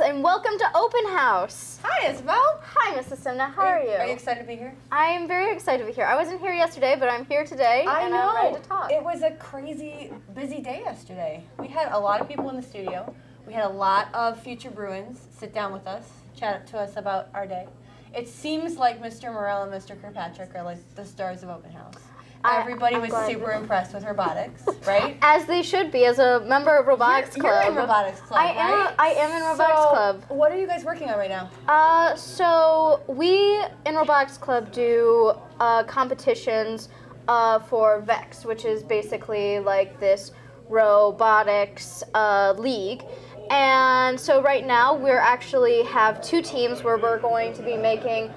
and welcome to Open House. Hi, Isabel. Hi, Mrs. Simna. How are you? Are you excited to be here? I am very excited to be here. I wasn't here yesterday, but I'm here today, and I'm ready to talk. It was a crazy, busy day yesterday. We had a lot of people in the studio. We had a lot of future Bruins sit down with us, chat to us about our day. It seems like Mr. Morell and Mr. Kirkpatrick are like the stars of Open House. Everybody was super impressed with robotics, right? As they should be, as a member of Robotics Club. You're in Robotics Club, right? I am in Robotics Club. What are you guys working on right now? So we in Robotics Club do competitions for VEX, which is basically like this robotics league. And so right now we actually have two teams where we're going to be making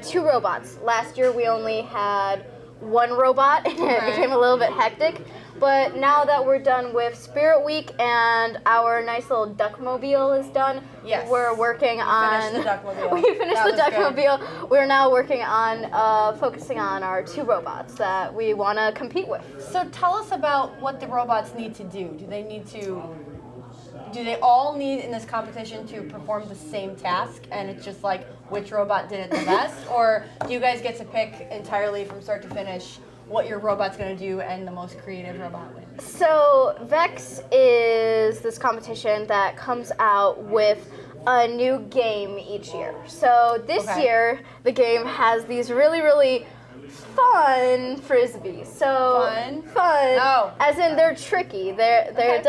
two robots. Last year we only had one robot, and it became a little bit hectic. But now that we're done with Spirit Week and our nice little Duckmobile is done, we're working on... Finished the Duckmobile. We finished the Duckmobile. We're now working on focusing on our two robots that we want to compete with. So tell us about what the robots need to do. Do they all need in this competition to perform the same task, and it's just like which robot did it the best? Or do you guys get to pick entirely from start to finish what your robot's going to do and the most creative robot wins? So VEX is this competition that comes out with a new game each year. So this year the game has these really, really fun frisbees. So fun. Oh. As in they're tricky. They're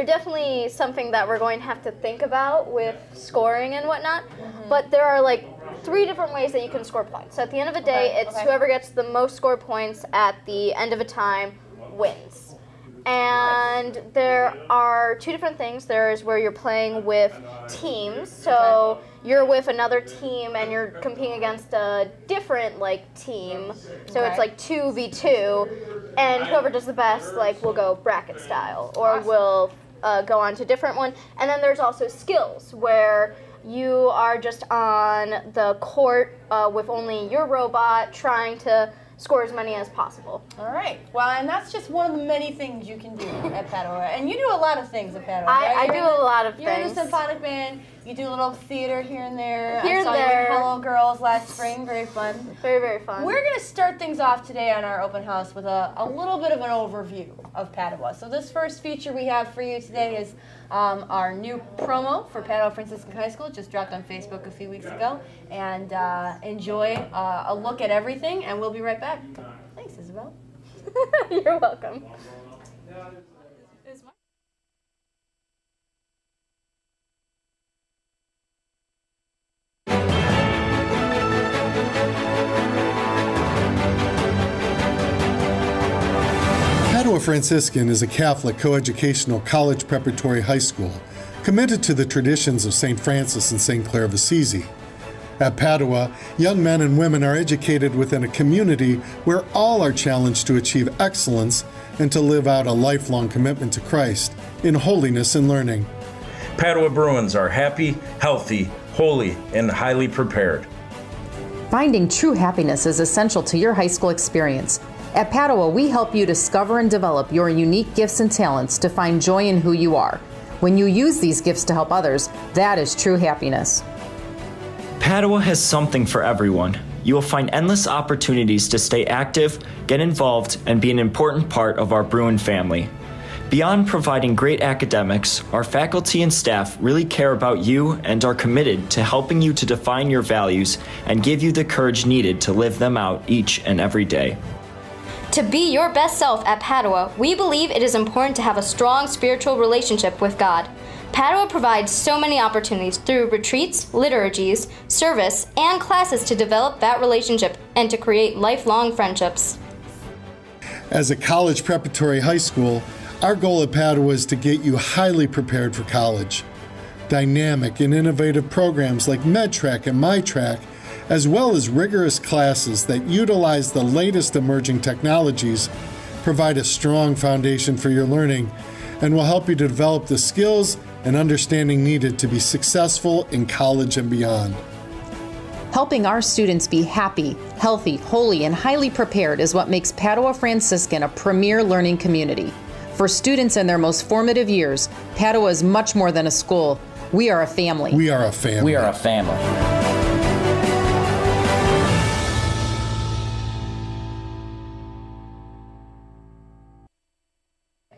definitely something that we're going to have to think about with scoring and whatnot. But there are like 3 different ways that you can score points. So at the end of the day, it's whoever gets the most score points at the end of a time wins. And there are 2 different things. There's where you're playing with teams. So you're with another team and you're competing against a different team. So it's like 2v2, and whoever does the best will go bracket style, or will go on to a different one. And then there's also skills, where you are just on the court with only your robot trying to score as many as possible. All right. Well, and that's just one of the many things you can do at Padua. And you do a lot of things at Padua, right? I do a lot of things. You're in the symphonic band. You do a little theater here and there. I saw you in Hello Girls last spring. Very fun. Very, very fun. We're going to start things off today on our open house with a little bit of an overview of Padua. So this first feature we have for you today is our new promo for Padua Franciscan High School. It just dropped on Facebook a few weeks ago. And enjoy a look at everything, and we'll be right back. Thanks, Isabel. You're welcome. Padua Franciscan is a Catholic coeducational college preparatory high school committed to the traditions of St. Francis and St. Clare of Assisi. At Padua, young men and women are educated within a community where all are challenged to achieve excellence and to live out a lifelong commitment to Christ in holiness and learning. Padua Bruins are happy, healthy, holy, and highly prepared. Finding true happiness is essential to your high school experience. At Padua, we help you discover and develop your unique gifts and talents to find joy in who you are. When you use these gifts to help others, that is true happiness. Padua has something for everyone. You will find endless opportunities to stay active, get involved, and be an important part of our Bruin family. Beyond providing great academics, our faculty and staff really care about you and are committed to helping you to define your values and give you the courage needed to live them out each and every day. To be your best self at Padua, we believe it is important to have a strong spiritual relationship with God. Padua provides so many opportunities through retreats, liturgies, service, and classes to develop that relationship and to create lifelong friendships. As a college preparatory high school, our goal at Padua is to get you highly prepared for college. Dynamic and innovative programs like MedTrack and MyTrack, as well as rigorous classes that utilize the latest emerging technologies, provide a strong foundation for your learning and will help you to develop the skills and understanding needed to be successful in college and beyond. Helping our students be happy, healthy, holy, and highly prepared is what makes Padua Franciscan a premier learning community. For students in their most formative years, Padua is much more than a school. We are a family. We are a family. We are a family.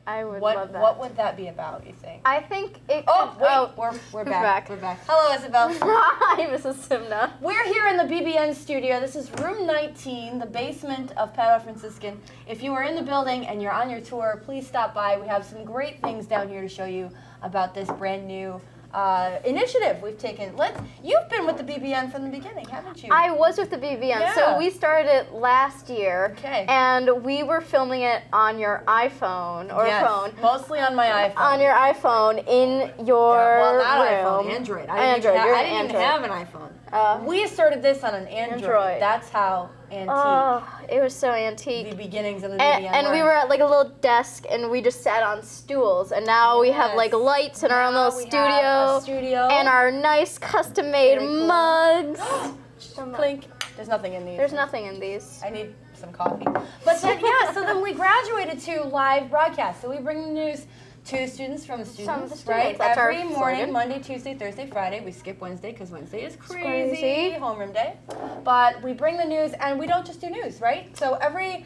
I would love that. What would that be about, you think? I think it Oh, could, wait, we're back. We're back. Hello, Isabel. Hi, Mrs. Simna. We're here in the BBN studio. This is room 19, the basement of Padua Franciscan. If you are in the building and you're on your tour, please stop by. We have some great things down here to show you about this brand new initiative we've taken. You've been with the BBN from the beginning, haven't you? I was with the BBN, Yeah. so we started it last year, Okay. and we were filming it on your iPhone or Yes, phone. mostly on my iPhone. On your iPhone in your well, not room. iPhone, Android. Android. You're I an didn't even Android. have an iPhone. We started this on an Android. That's how antique Oh, it was so the antique. beginnings of the BBN And we were at like a little desk, and we just sat on stools. And now we have like Yes. lights in our own Now little we studio, have a studio. and our nice custom-made Very cool. mugs. Clink. There's nothing in these. There's nothing in these. I need some coffee. But then, yeah, so then we graduated to live broadcast. So we bring the news to students from the students, students. right? That's our Every morning, slogan. Monday, Tuesday, Thursday, Friday. We skip Wednesday because Wednesday is crazy. crazy. Homeroom day. But we bring the news, and we don't just do news, right? So every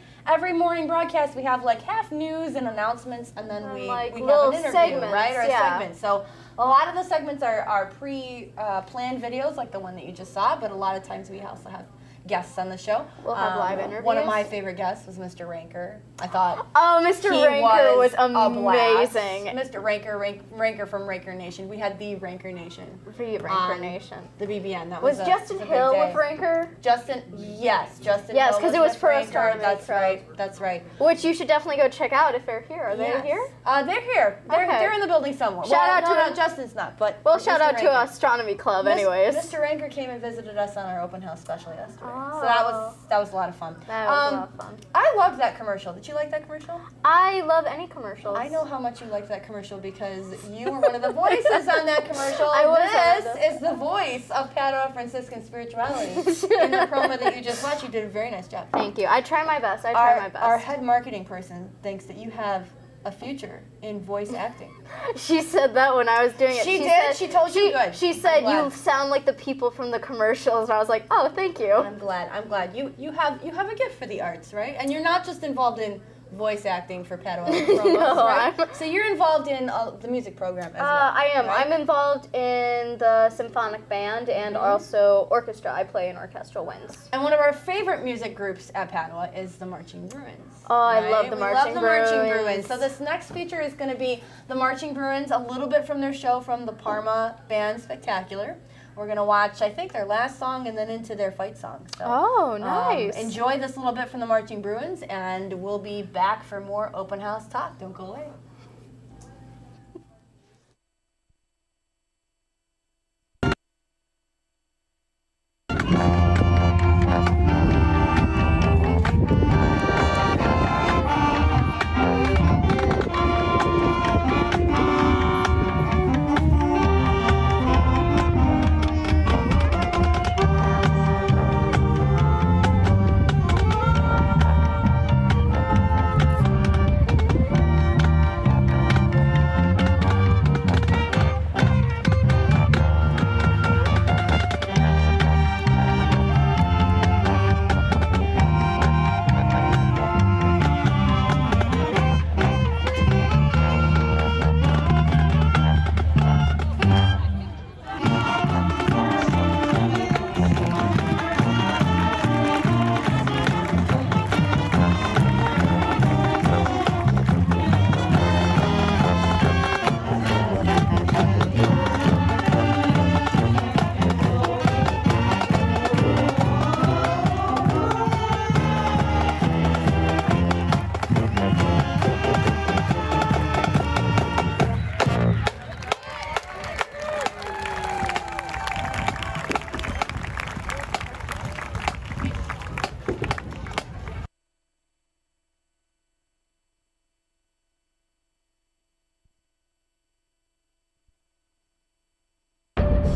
morning broadcast, we have like half news and announcements, and then we like have little an interview, segments, right? Or a yeah. segment. So a lot of the segments are pre-planned videos, like the one that you just saw, but a lot of times we also have guests on the show. We'll have live One of interviews. my favorite guests was Mr. Ranker. I thought Oh, Mr. he Ranker was a blast. amazing. Mr. Ranker from Ranker Nation. We had the Ranker Nation. Ranker on Nation. The BBN. That Was was Justin a big Hill day. with Ranker? Justin, yes, Yes, Hill 'cause it was with for Ranker. astronomy That's club. right. That's right. Which you should definitely go check out if they're here. Are they Yes. here? They're here. Okay. They're in the building somewhere. Shout out to no, him. Justin's not, but Well, shout Mr. out to Ranker. Astronomy Club, anyways. Mr. Ranker came and visited us on our open house special yesterday. Oh. So that was a lot of fun. That was a lot of fun. I loved that commercial. Did you like that commercial? I love any commercials. I know how much you liked that commercial because you were one of the voices on that commercial. I was one of This is the voice of Padua Franciscan spirituality. In the promo that you just watched, you did a very nice job. Thank you. I try my best. I try my best. Our head marketing person thinks that you have a future in voice acting. She said that when I was doing it. She did? Said, She told you? Good. She I'm said, glad. you sound like the people from the commercials. And I was like, oh, thank you. I'm glad. You have a gift for the arts, right? And you're not just involved in voice acting for Padua promos, No, right? So you're involved in the music program as well. I am. right? I'm involved in the symphonic band and also orchestra. I play in orchestral winds. And one of our favorite music groups at Padua is the Marching Bruins. Oh, I right? love the We Marching love the Marching Bruins. Bruins. So this next feature is going to be the Marching Bruins, a little bit from their show from the Parma Band Spectacular. We're going to watch, I think, their last song and then into their fight song. So, Oh, nice. enjoy this little bit from the Marching Bruins, and we'll be back for more open house talk. Don't go away.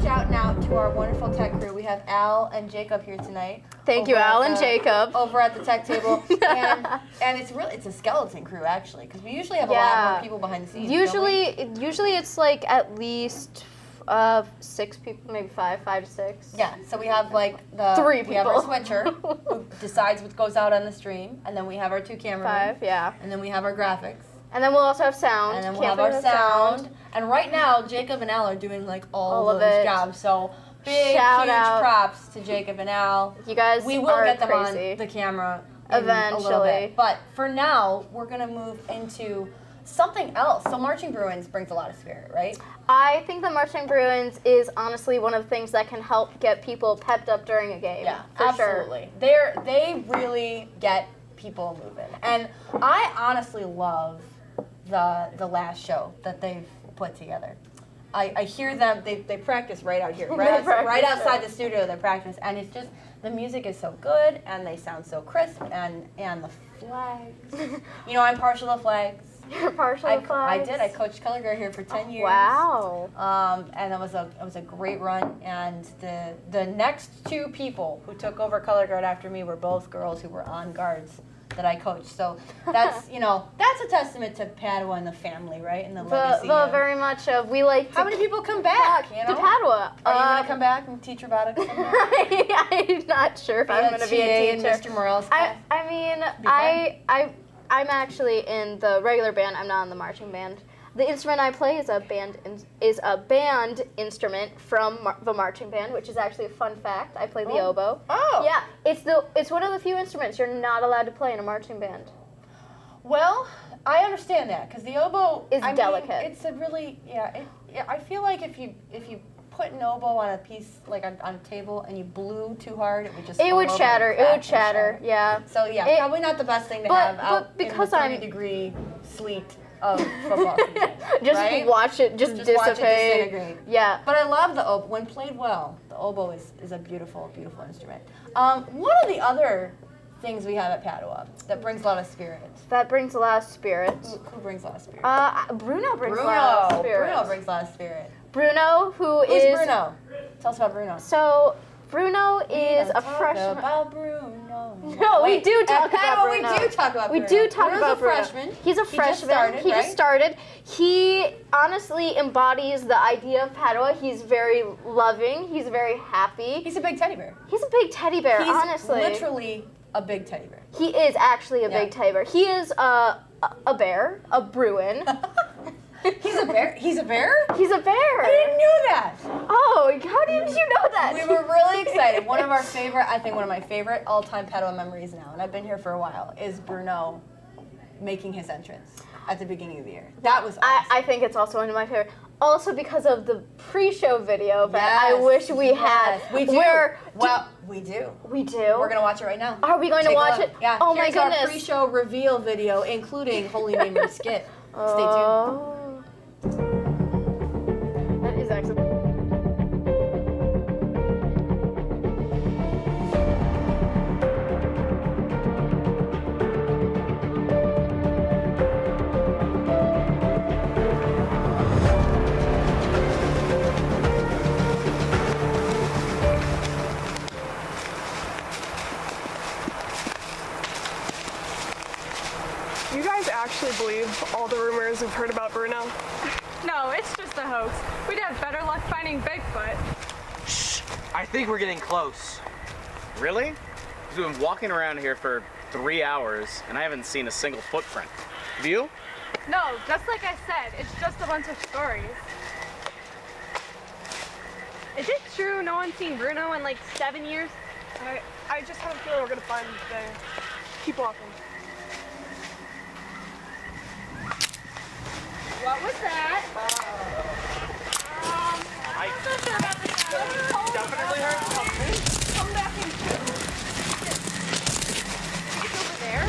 Shouting out to our wonderful tech crew. We have Al and Jacob here tonight. Thank you, over at Al and the- Jacob. Over at the tech table. and it's a skeleton crew, actually, because we usually have a lot more people behind the scenes. don't we? Usually it's like at least 6 people, maybe 5 to 6. Yeah, so we have like the 3 we have our people. switcher who decides what goes out on the stream, and then we have our 2 cameramen. 5, yeah. And then we have our graphics. And then we'll also have sound. And then we'll Can't have our forget sound. And right now, Jacob and Al are doing like all of those it. jobs. So big, Shout huge out. props to Jacob and Al. You guys We will are get them crazy. on the camera in a little Eventually. bit. But for now, we're gonna move into something else. So marching Bruins brings a lot of spirit, right? I think the Marching Bruins is honestly one of the things that can help get people pepped up during a game. Yeah, for absolutely. They really get people moving. And I honestly love the last show that they've put together. I hear them, they practice right out here, right outside the studio they practice, and it's just, the music is so good, and they sound so crisp, and the flags. You know, I'm partial to flags. You're partial to flags? I did. I coached color guard here for 10 years. Wow. And it was a great run. And the next 2 people who took over color guard after me were both girls who were on guards that I coached. So that's that's a testament to Padua and the family, right? And the legacy. Very much of we like. How many people come back? You know? To Padua. Are you gonna come back and teach robotics? I'm not sure if I'm gonna be a teacher. Mr. Morel's class? I mean, I'm actually in the regular band. I'm not in the marching band. The instrument I play is a band instrument from the marching band, which is actually a fun fact. I play the oboe. Oh. Yeah, it's one of the few instruments you're not allowed to play in a marching band. Well, I understand that because the oboe is delicate. It's a really I feel like if you put an oboe on a piece like on a table and you blew too hard, it would just it would fall over shatter. and It crack would shatter. and Yeah. So yeah, probably not the best thing to have out because in the 30-degree sleet of football season, just right? watch it just dissipate. Watch it disintegrate. Yeah. But I love the oboe. When played well, the oboe is a beautiful, beautiful instrument. One of the other things we have at Padua that brings a lot of spirit. That brings a lot of spirit. Who brings a lot of spirit? Bruno brings a lot of spirit. Bruno brings a lot of spirit. Bruno, Who's Bruno? Tell us about Bruno. So Bruno is a freshman. About Bruno. No, we do talk about Bruno. Bruno. We do talk about Bruno. We do talk Bruno's about a Bruno. freshman. He's a freshman. He just started. He honestly embodies the idea of Padua. He's very loving. He's very happy. He's a big teddy bear. He's a big teddy bear, He's honestly. literally a big teddy bear. He is actually a big teddy bear. He is a bear, a Bruin. He's a bear? He's a bear? He's a bear. I didn't know that. Oh, how did you know that? We were really excited. One of my favorite all-time Padua memories now, and I've been here for a while, is Bruno making his entrance at the beginning of the year. That was awesome. I think it's also one of my favorite. Also because of the pre-show video that I wish we had. We do. We do. We do. We're going to watch it right now. Are we going to watch it? Yeah. Oh Here's my goodness. our pre-show reveal video, including Holy Neighbor skit. Stay tuned. That is excellent. You guys actually believe all the rumors we've heard about Bruno? No, it's just a hoax. We'd have better luck finding Bigfoot. Shh! I think we're getting close. Really? We've been walking around here for 3 hours and I haven't seen a single footprint. Have you? No, just like I said, it's just a bunch of stories. Is it true no one's seen Bruno in like 7 years? I just have a feeling we're gonna find him today. Keep walking. What was that? I not sure about this. definitely heard something. Come back in. It's over there.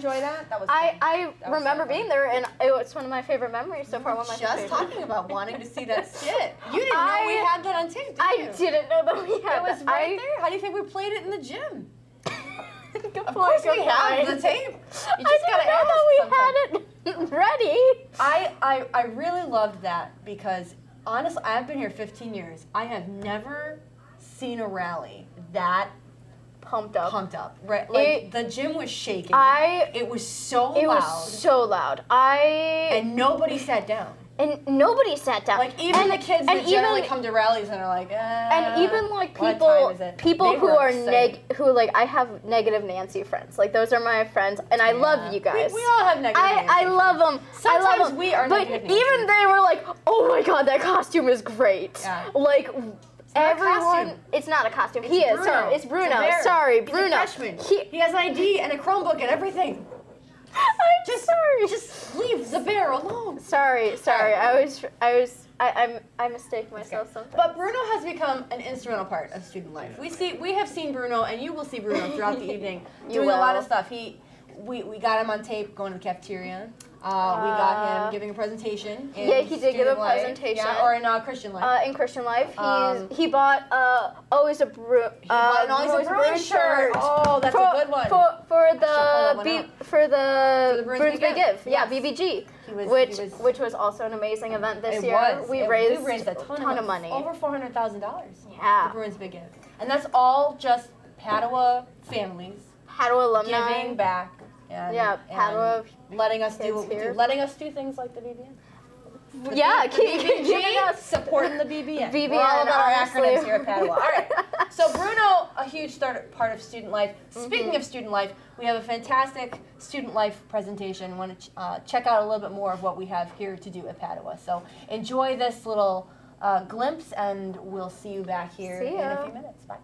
enjoy that? That was I remember being there, and it's one of my favorite memories so far. One of my just favorite. talking about wanting to see that skit. You didn't know we had that on tape, did you? I didn't know that we had It was that. right there. How do you think we played it in the gym? Of course we have the tape. You just gotta ask we had it ready. I really loved that because honestly, I've been here 15 years. I have never seen a rally that pumped up. Right, like the gym was shaking. It was so loud. It was so loud. And nobody sat down. And nobody sat down. Like even the kids that generally come to rallies and are like, and even like people who are I have negative Nancy friends. Like those are my friends, and I love you guys. We all have negative Nancy. I love them. Sometimes I love them. we are but negative Nancy. even they were like, oh my god, that costume is great. Yeah. Like everyone, it's not a costume. It's He is. Bruno. Sorry, it's Bruno. It's Sorry, He's Bruno. a freshman. He has an ID and a Chromebook and everything. I'm sorry. Just leave the bear alone. Sorry. I mistake myself sometimes. But Bruno has become an instrumental part of student life. We have seen Bruno, and you will see Bruno throughout the evening doing a lot of stuff. We got him on tape going to the cafeteria. We got him giving a presentation. In he did give a presentation. Yeah, or in Christian Life. In Christian Life, he bought Always a Bruin shirt. Oh, that's a good one. For the Bruins Big Give. Yes. Yeah, BBG. Which was also an amazing event this year. We raised a ton of money. Over $400,000. Yeah. The Bruins Big Give. And that's all just Padua families. Padua alumni. Giving back. Padua letting us do here. letting us do things like the BBN. Giving us supporting the BBN. BBN, We're all about our honestly. acronyms here at Padua. All right. So Bruno, a huge part of student life. Speaking of student life, we have a fantastic student life presentation. Want to check out a little bit more of what we have here to do at Padua. So enjoy this little glimpse, and we'll see you back here in a few minutes. Bye.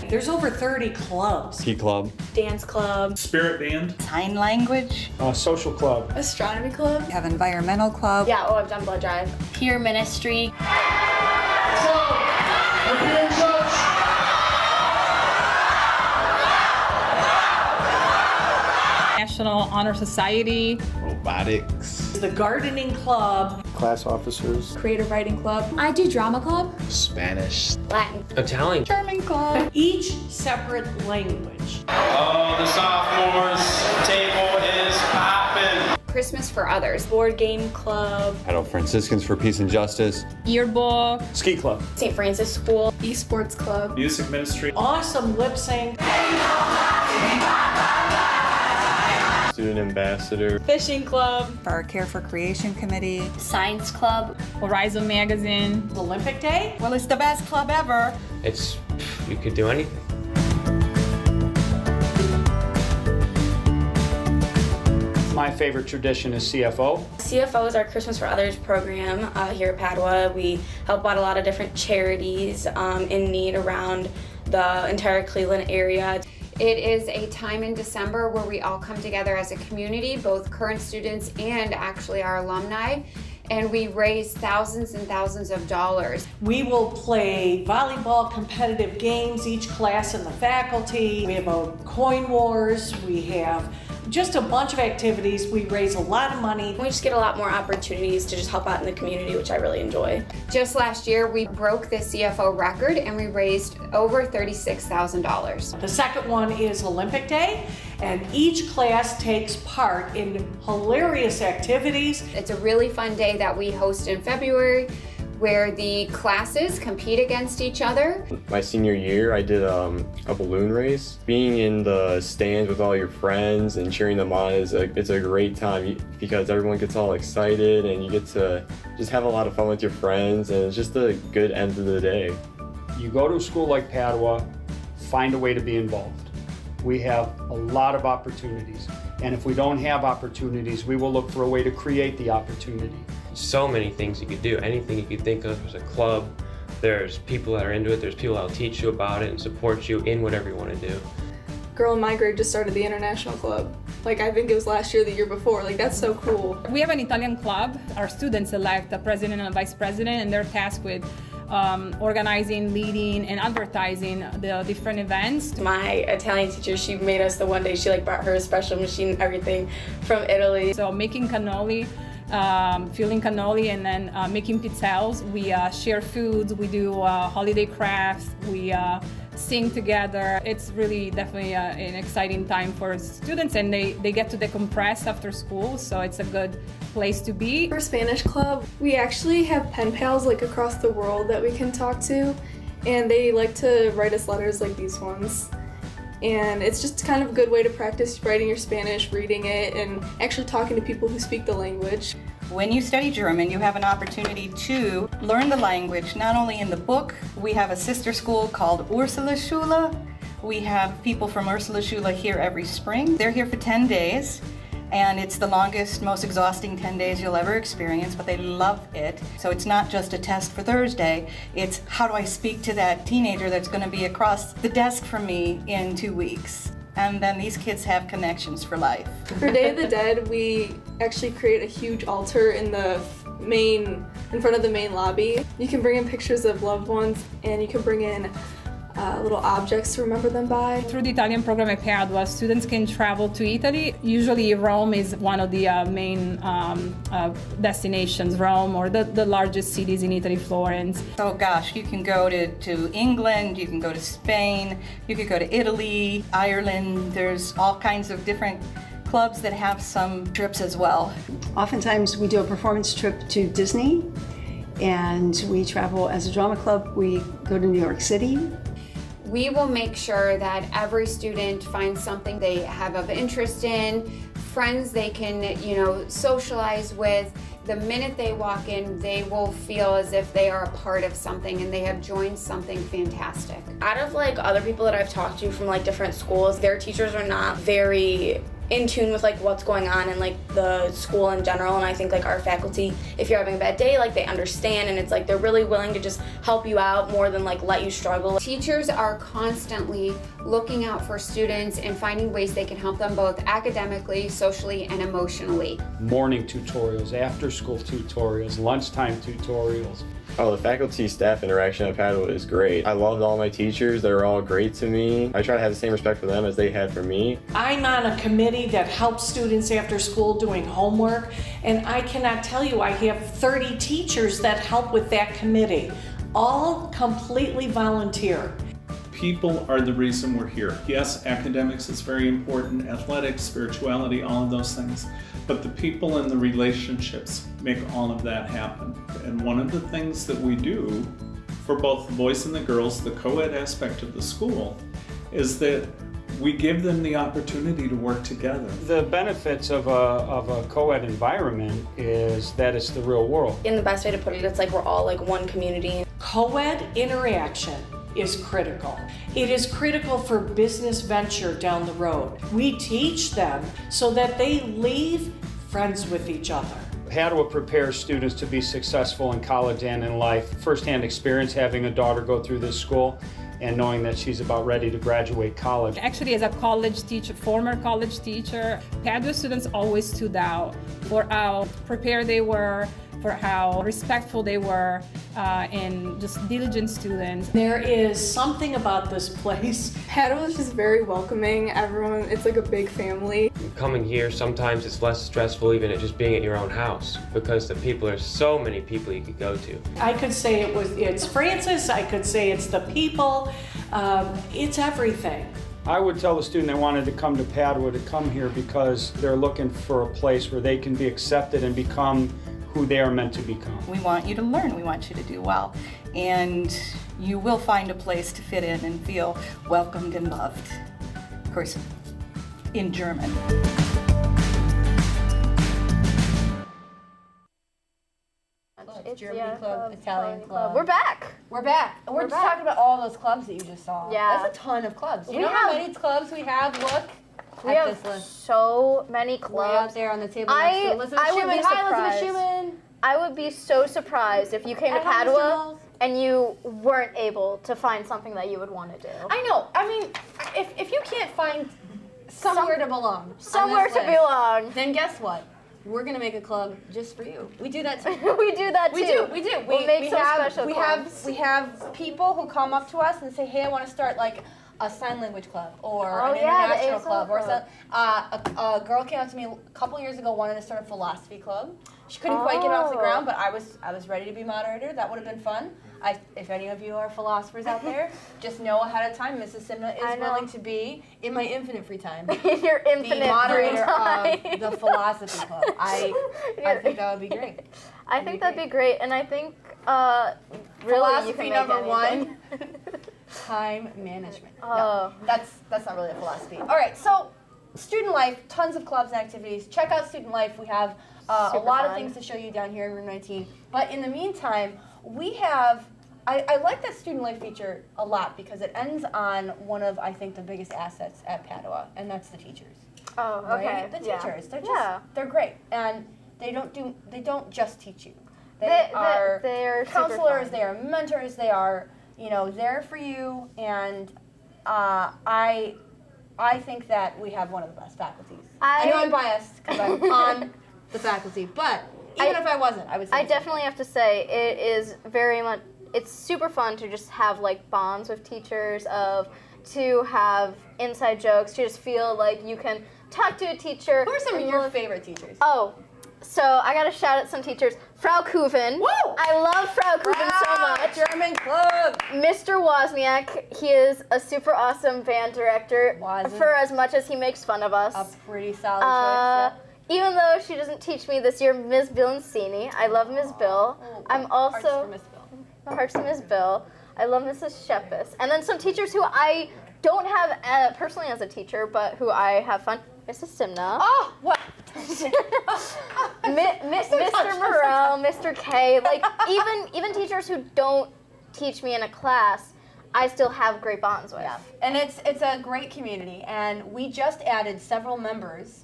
There's over 30 clubs. Ski club. Dance club. Spirit band. Sign language. Social club. Astronomy club. We have environmental club. Yeah, I've done blood drive. Peer ministry. National Honor Society. Robotics. The gardening club. Class officers. Creative writing club. I do drama club. Spanish. Latin. Italian. German club. Each separate language. Oh, the sophomores table is popping. Christmas for others. Board game club. Adult Franciscans for Peace and Justice. Yearbook. Ski club. St. Francis School. Esports club. Music ministry. Awesome lip sync. Student ambassador. Fishing club. Our Care for Creation Committee. Science club. Horizon Magazine. Olympic Day. Well, it's the best club ever. You could do anything. My favorite tradition is CFO. CFO is our Christmas for Others program here at Padua. We help out a lot of different charities in need around the entire Cleveland area. It is a time in December where we all come together as a community, both current students and actually our alumni, and we raise thousands and thousands of dollars. We will play volleyball competitive games, each class and the faculty. We have a coin wars. We have just a bunch of activities. We raise a lot of money. We just get a lot more opportunities to just help out in the community, which I really enjoy. Just last year, we broke the CFO record and we raised over $36,000. The second one is Olympic Day, and each class takes part in hilarious activities. It's a really fun day that we host in February, where the classes compete against each other. My senior year, I did a balloon race. Being in the stands with all your friends and cheering them on it's a great time because everyone gets all excited and you get to just have a lot of fun with your friends, and it's just a good end of the day. You go to a school like Padua, find a way to be involved. We have a lot of opportunities, and if we don't have opportunities, we will look for a way to create the opportunity. So many things you could do, anything you could think of. There's a club, there's people that are into it, there's people that will teach you about it and support you in whatever you want to do. Girl in my grade just started the international club. Like, I think it was last year, the year before. Like, that's so cool. We have an Italian club. Our students elect a president and a vice president, and they're tasked with organizing, leading, and advertising the different events. My Italian teacher, she made us the one day, she like brought her special machine and everything from Italy. So making cannoli, filling cannoli, and then making pizzelles. We share foods, we do holiday crafts, we sing together. It's really definitely an exciting time for students, and they get to decompress after school, so it's a good place to be. For Spanish Club, we actually have pen pals like across the world that we can talk to, and they like to write us letters like these ones. And it's just kind of a good way to practice writing your Spanish, reading it, and actually talking to people who speak the language. When you study German, you have an opportunity to learn the language, not only in the book. We have a sister school called Ursula Schule. We have people from Ursula Schule here every spring. They're here for 10 days, and it's the longest, most exhausting 10 days you'll ever experience, but they love it. So it's not just a test for Thursday, it's how do I speak to that teenager that's going to be across the desk from me in 2 weeks. And then these kids have connections for life. For Day of the Dead, we actually create a huge altar in front of the main lobby. You can bring in pictures of loved ones, and you can bring in little objects to remember them by. Through the Italian program at Padua, students can travel to Italy. Usually Rome is one of the main destinations, Rome, or the largest cities in Italy, Florence. Oh gosh, you can go to England, you can go to Spain, you could go to Italy, Ireland. There's all kinds of different clubs that have some trips as well. Oftentimes we do a performance trip to Disney, and we travel as a drama club. We go to New York City. We will make sure that every student finds something they have of interest in, friends they can, socialize with. The minute they walk in, they will feel as if they are a part of something and they have joined something fantastic. Out of like other people that I've talked to from like different schools, their teachers are not very in tune with like what's going on in like the school in general, and I think like our faculty, if you're having a bad day, like they understand, and it's like they're really willing to just help you out more than like let you struggle. Teachers are constantly looking out for students and finding ways they can help them both academically, socially, and emotionally. Morning tutorials, after school tutorials, lunchtime tutorials. Oh, the faculty staff interaction at Padua is great. I loved all my teachers. They were all great to me. I try to have the same respect for them as they had for me. I'm on a committee that helps students after school doing homework, and I cannot tell you, I have 30 teachers that help with that committee, all completely volunteer. People are the reason we're here. Yes, academics is very important, athletics, spirituality, all of those things. But the people and the relationships make all of that happen. And one of the things that we do for both the boys and the girls, the co-ed aspect of the school, is that we give them the opportunity to work together. The benefits of a co-ed environment is that it's the real world. In the best way to put it, it's like we're all like one community. Co-ed interaction is critical. It is critical for business venture down the road. We teach them so that they leave friends with each other. Padua prepares students to be successful in college and in life. First-hand experience having a daughter go through this school and knowing that she's about ready to graduate college. Actually, as a college teacher, former college teacher, Padua students always stood out for how prepared they were, for how respectful they were, and just diligent students. There is something about this place. Padua is just very welcoming. Everyone, it's like a big family. Coming here, sometimes it's less stressful even at just being at your own house, because the people are so many people you could go to. I could say it's Francis, I could say it's the people, it's everything. I would tell the student that wanted to come to Padua to come here because they're looking for a place where they can be accepted and become who they are meant to become. We want you to learn, we want you to do well, and you will find a place to fit in and feel welcomed and loved. Of course, in German. It's German club, Italian club. We're back. We're back. We're just talking about all those clubs that you just saw. Yeah. That's a ton of clubs. You know how many clubs we have? Look. We have so many clubs. Way up there on the table next to Elizabeth Schumann. Hi, Elizabeth Schumann. I would be so surprised if you came to Padua and you weren't able to find something that you would want to do. I know. I mean, if you can't find somewhere to belong. Somewhere to belong. Then guess what? We're gonna make a club just for you. We do that too. We do that too. We do. We'll make some special clubs. We have people who come up to us and say, "Hey, I want to start like a sign language club or an international club." Or a girl came up to me a couple years ago, wanted to start a philosophy club. She couldn't quite get it off the ground, but I was ready to be moderator. That would have been fun. If any of you are philosophers out there, just know ahead of time, Mrs. Simna is willing to be, in my infinite free time, in your infinite the moderator free time. of the philosophy club. I think that would be great. I think that'd be great, and I think really philosophy you can make number anything. 1, time management. Oh. No, that's not really a philosophy. All right, so student life, tons of clubs and activities. Check out Student Life. We have a lot of things to show you down here in room 19. But in the meantime, we have, I like that Student Life feature a lot because it ends on one of, I think, the biggest assets at Padua, and that's the teachers. Oh, okay. Right? The teachers, they're great. And they don't just teach you. They're counselors, they are mentors, they are, there for you, and I think that we have one of the best faculties. I know I'm biased because I'm on the faculty, but even if I wasn't, I would say I definitely have to say it is very much, it's super fun to just have like bonds with teachers, to have inside jokes, to just feel like you can talk to a teacher. Who are some of your favorite teachers? Oh, so I gotta shout out some teachers. Frau Kuven. Woo! I love Frau Kuven so much. German club. Mr. Wozniak, he is a super awesome band director. For as much as he makes fun of us. A pretty solid choice. Even though she doesn't teach me this year, Ms. Bilancini. I love Ms. Bill. I'm also Hearts for Miss Bill. Hearts to Ms. Bill. I love Mrs. Shepis. And then some teachers who I don't have personally as a teacher, but who I have fun. Mrs. Simna. Oh, what? Mr. Morrell, Mr. K. Like even teachers who don't teach me in a class, I still have great bonds with. Yeah, and it's a great community, and we just added several members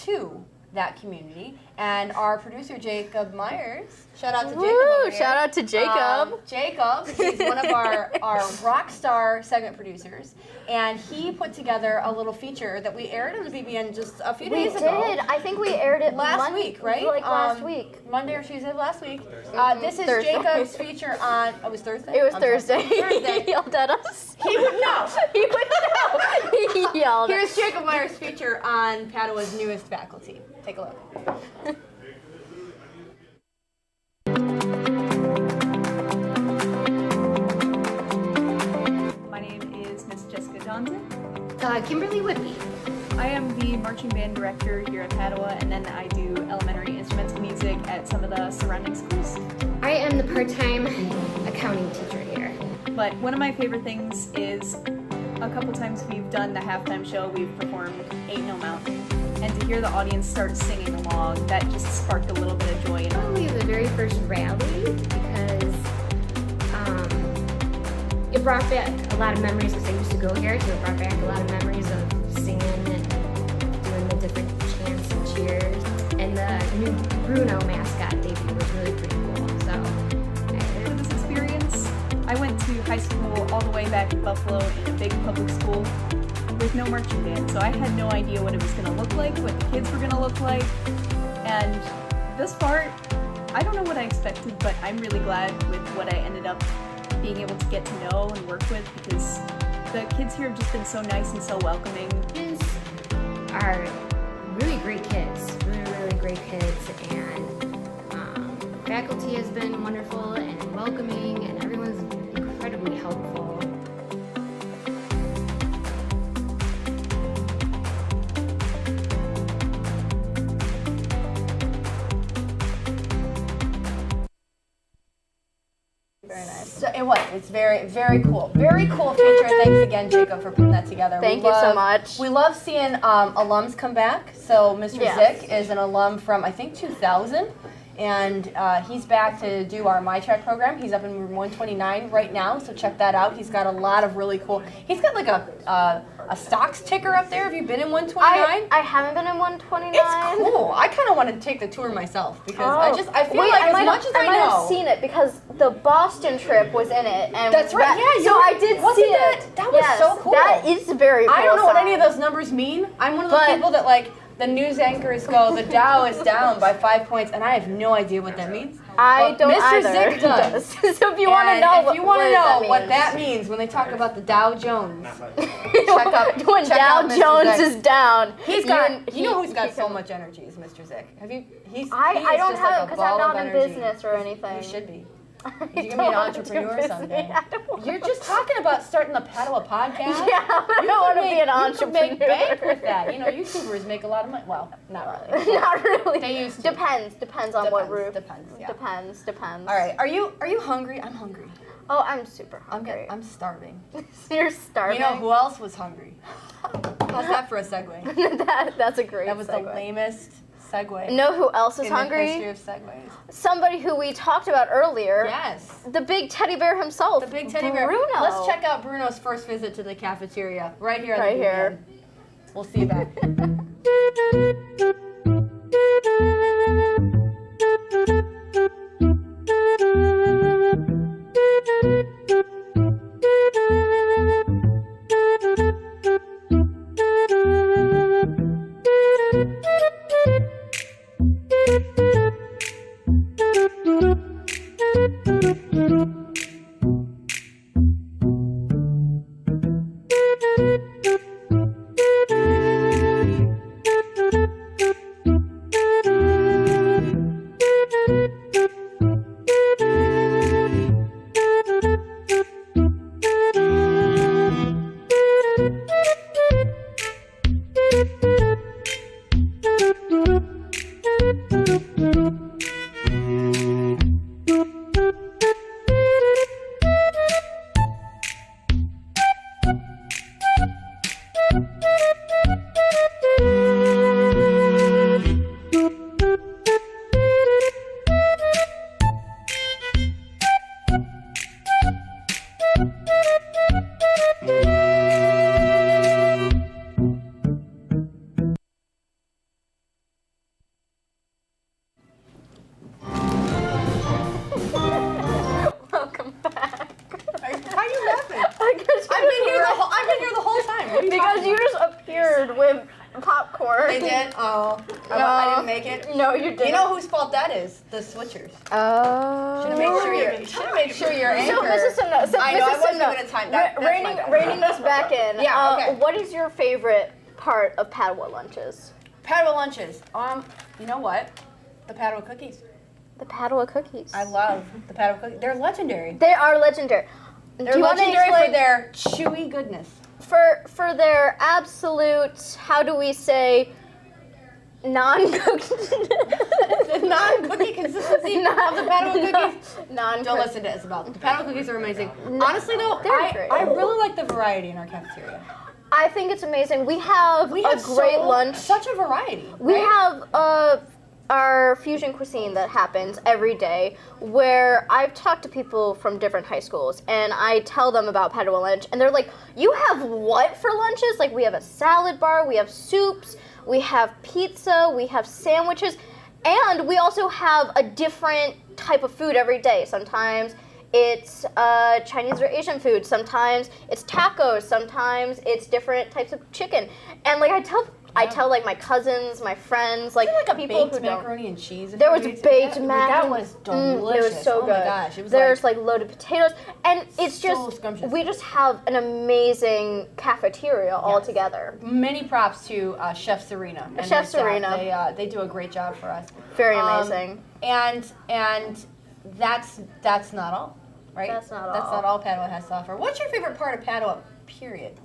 to that community. And our producer, Jacob Myers, shout out to Jacob over here. Shout out to Jacob. Jacob, he's one of our rock star segment producers, and he put together a little feature that we aired on the BBN just a few days ago. We did. I think we aired it last week, right? Like last week. Monday or Tuesday of last week. This is Thursday. Jacob's feature on, it was Thursday? It was Thursday. Thursday. He yelled at us. He would know. He would know. He yelled. Here's Jacob Myers' feature on Padua's newest faculty. Take a look. My name is Miss Jessica Johnson. Kimberly Whitby. I am the marching band director here at Padua, and then I do elementary instrumental music at some of the surrounding schools. I am the part-time accounting teacher here. But one of my favorite things is a couple times we've done the halftime show, we've performed Ain't No Mountain. And to hear the audience start singing along, that just sparked a little bit of joy in me. Probably the very first rally, because it brought back a lot of memories, because I used to go here, so it brought back a lot of memories of singing and doing the different chants and cheers. And the new Bruno mascot debut was really pretty cool. So for this experience, I went to high school all the way back in Buffalo in a big public school with no marching band, so I had no idea what it was going to look like, what the kids were going to look like. And this part, I don't know what I expected, but I'm really glad with what I ended up being able to get to know and work with, because the kids here have just been so nice and so welcoming. Kids are really great kids, really great kids, and faculty has been wonderful and welcoming, and everyone's incredibly helpful. Very nice. So it's very, very cool. Very cool feature. Thanks again, Jacob, for putting that together. Thank you so much. We love seeing alums come back. So Mr. Zick is an alum from, I think, 2000. and he's back to do our My Track program. He's up in room 129 right now, so check that out. He's got a lot of really cool. He's got like a stocks ticker up there. Have you been in 129? I haven't been in 129. It's cool. I kind of want to take the tour myself because I feel like as much as I might know. have seen it because the Boston trip was in it, and That's right. Yeah, so I did see it. That was Yes, so cool. That is very cool. I don't know what sign. any of those numbers mean. I'm one of those people that like the news anchors go, the Dow is down by 5 points, and I have no idea what that means. I don't Mr. either. Zick does. So if you want to know, what that means when they talk about the Dow Jones, when check Dow out Mr. Jones Zick. is down, He's got. You know who's got so much energy is Mr. Zick. Have you? I don't have it because I'm not in business or anything. You should be. You can be an entrepreneur someday. You're just talking about starting the Padua podcast. Yeah, I don't want to be an entrepreneur. You could make bank with that. You know, YouTubers make a lot of money. Well, not really. Not really. They used to. Depends on what roof. Depends. Yeah. Depends. All right. Are you hungry? I'm hungry. Oh, I'm super hungry. I'm starving. You're starving. You know who else was hungry? How's that for a segue? That's a great. That was segue. the lamest segue. Know who else is in hungry? The history of segues. Somebody who we talked about earlier. Yes. The big teddy bear himself. The big teddy bear. Bruno. Let's check out Bruno's first visit to the cafeteria right here. Right here. We'll see you back. Because you just appeared with popcorn. They did? Oh. No. I didn't make it? No, you didn't. You know whose fault that is? The switchers. Oh. Should have made sure you're anchored. So, Mrs. Simno, I know, I wasn't going to time that. Reining us back in. Yeah, okay. What is your favorite part of Padua lunches? Padua lunches. You know what? The Padua cookies. The Padua cookies. I love the Padua cookies. They're legendary. They are legendary. They're legendary for their chewy goodness. For their absolute, how do we say, non-cooked. The non-cookie consistency of the Padua cookies. Don't listen to Isabel. The Padua cookies are amazing. Honestly though, I really like the variety in our cafeteria. I think it's amazing. We have a great lunch. Such a variety. We right? have our fusion cuisine that happens every day, where I've talked to people from different high schools and I tell them about Padua lunch and they're like, you have what for lunches? Like, we have a salad bar, we have soups, we have pizza, we have sandwiches, and we also have a different type of food every day. Sometimes it's Chinese or Asian food, sometimes it's tacos, sometimes it's different types of chicken. And like I tell like my cousins, my friends, like a people baked who don't. macaroni and cheese. There was baked macaroni. That was delicious. It was so oh good. My gosh, it was There's like loaded potatoes, and it's so just scrumptious. we just have an amazing cafeteria all together. Many props to Chef Serena. And Chef her staff. Serena. They do a great job for us. Very amazing. And that's not all, right? That's not That's all. not all Padua has to offer. What's your favorite part of Padua? Period.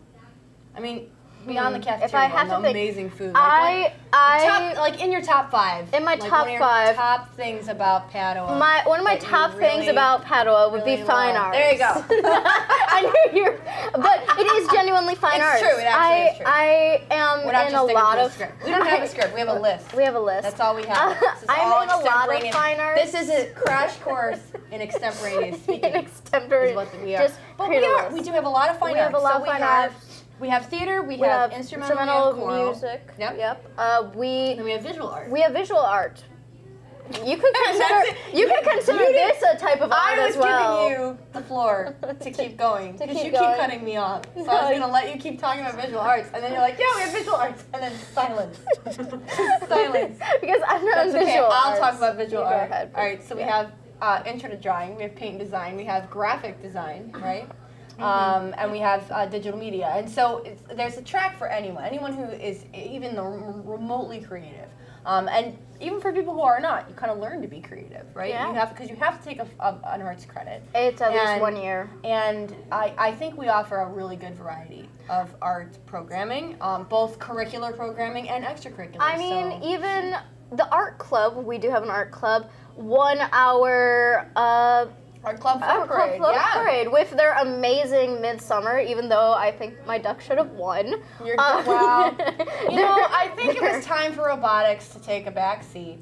I mean, beyond the cafeteria, If I have and to the think, amazing food. like in your top five. In my like top one of your five. top things about Padua. One of my that you top things really, about Padua would be really fine love. arts. There you go. I I knew you. But it is genuinely fine arts. It's true. It actually is true. I am We're not in just a sticking lot to a of. script. We don't have a script. We have a list. We have a list. That's all we have. This is I'm all in a lot of extemporaneous. fine arts. This is a crash course in extemporaneous speaking. Extemporaneous. Is what we are. Just But we do have a lot of fine We arts. have a lot So of fine we have, arts. We have theater. We have instrumental. We have choral. music. Yep. Yep. Then we have visual art. We have visual art. You could consider this a type of art as well. I was giving you the floor to keep going because you keep cutting me off. So I was gonna let you keep talking about visual arts, and then you're like, "Yeah, we have visual arts," and then silence. Silence. Because I'm not That's on visual okay. arts. I'll talk about visual You go art. ahead, All right. So we have intro to drawing. We have paint and design. We have graphic design. Right. And we have digital media. And so there's a track for anyone who is even remotely creative. And even for people who are not, you kind of learn to be creative, right? Yeah. Because you have to take an arts credit. It's at least 1 year. And I think we offer a really good variety of art programming, both curricular programming and extracurricular. I mean, even the art club, we do have an art club, 1 hour Art Club Float Parade, with their amazing Midsummer, even though I think my duck should have won. Wow. You know, I think it was time for robotics to take a back seat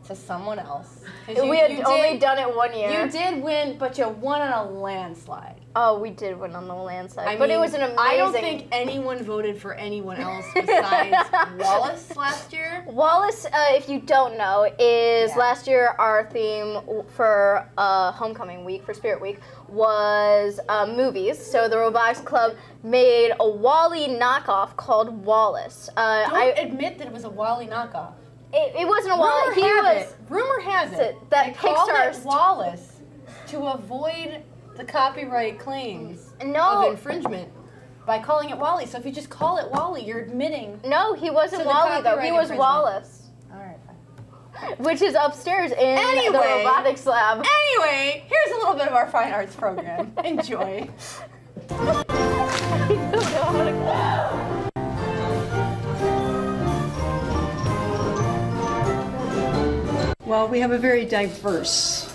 to someone else. We had only done it 1 year. You did win, but you won on a landslide. Oh, we did win on the landslide. But it was an amazing... I don't think anyone voted for anyone else besides Wallace last year. Wallace, if you don't know, is last year our theme for Homecoming Week, for Spirit Week, was movies. So the Robotics Club made a WALL-E knockoff called Wallace. Don't admit that it was a WALL-E knockoff. It wasn't a WALL-E. Rumor has it that they called Pixar's it Wallace to avoid the copyright claims of infringement by calling it WALL-E. So if you just call it WALL-E, you're admitting. No, he wasn't WALL-E though. He was Wallace. All right, fine. Which is upstairs in the robotics lab. Anyway, here's a little bit of our fine arts program. Enjoy. Well, we have a very diverse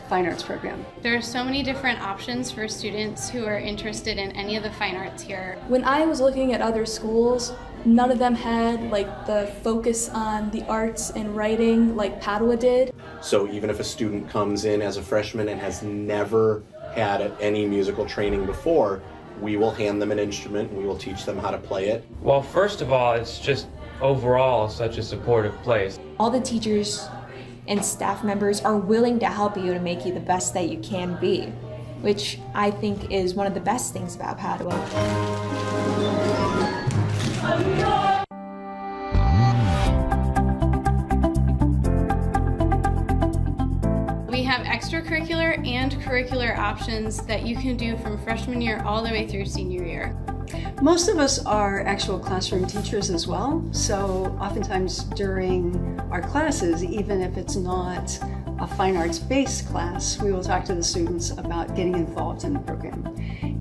fine arts program. There are so many different options for students who are interested in any of the fine arts here. When I was looking at other schools, none of them had like the focus on the arts and writing like Padua did. So even if a student comes in as a freshman and has never had any musical training before, we will hand them an instrument and we will teach them how to play it. Well, first of all, it's just overall such a supportive place. All the teachers and staff members are willing to help you to make you the best that you can be, which I think is one of the best things about Padua. We have extracurricular and curricular options that you can do from freshman year all the way through senior year. Most of us are actual classroom teachers as well, so oftentimes during our classes, even if it's not a fine arts based class, we will talk to the students about getting involved in the program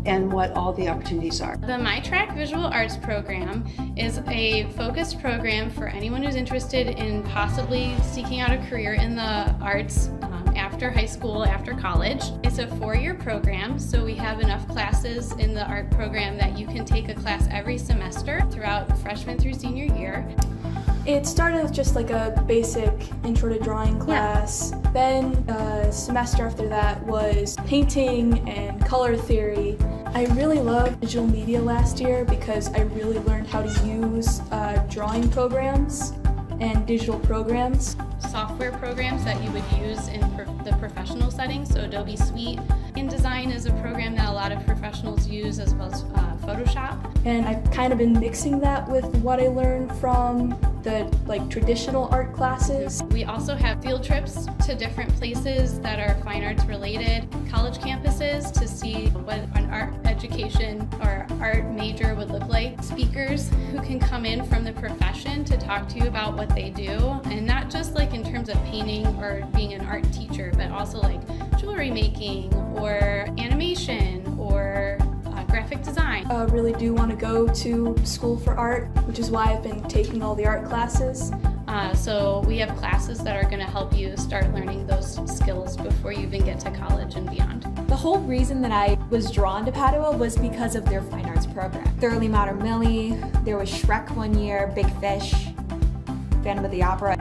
and what all the opportunities are. The MyTrack Visual Arts program is a focused program for anyone who's interested in possibly seeking out a career in the arts after high school, after college. It's a 4-year program, so we have enough classes in the art program that you can take a class every semester throughout freshman through senior year. It started with just like a basic intro to drawing class. Then a semester after that was painting and color theory. I really loved digital media last year because I really learned how to use drawing programs and digital programs. Software programs that you would use in the professional setting, so Adobe Suite. InDesign is a program that a lot of professionals use, as well as Photoshop. And I've kind of been mixing that with what I learned from the traditional art classes. We also have field trips to different places that are fine arts related, college campuses to see what an art education or art major would look like. Speakers who can come in from the profession to talk to you about what they do, and not just like in terms of painting or being an art teacher, but also like jewelry making or animation or graphic design. I really do want to go to school for art, which is why I've been taking all the art classes. So we have classes that are going to help you start learning those skills before you even get to college and beyond. The whole reason that I was drawn to Padua was because of their fine arts program. Thoroughly Modern Millie, there was Shrek one year, Big Fish, Phantom of the Opera.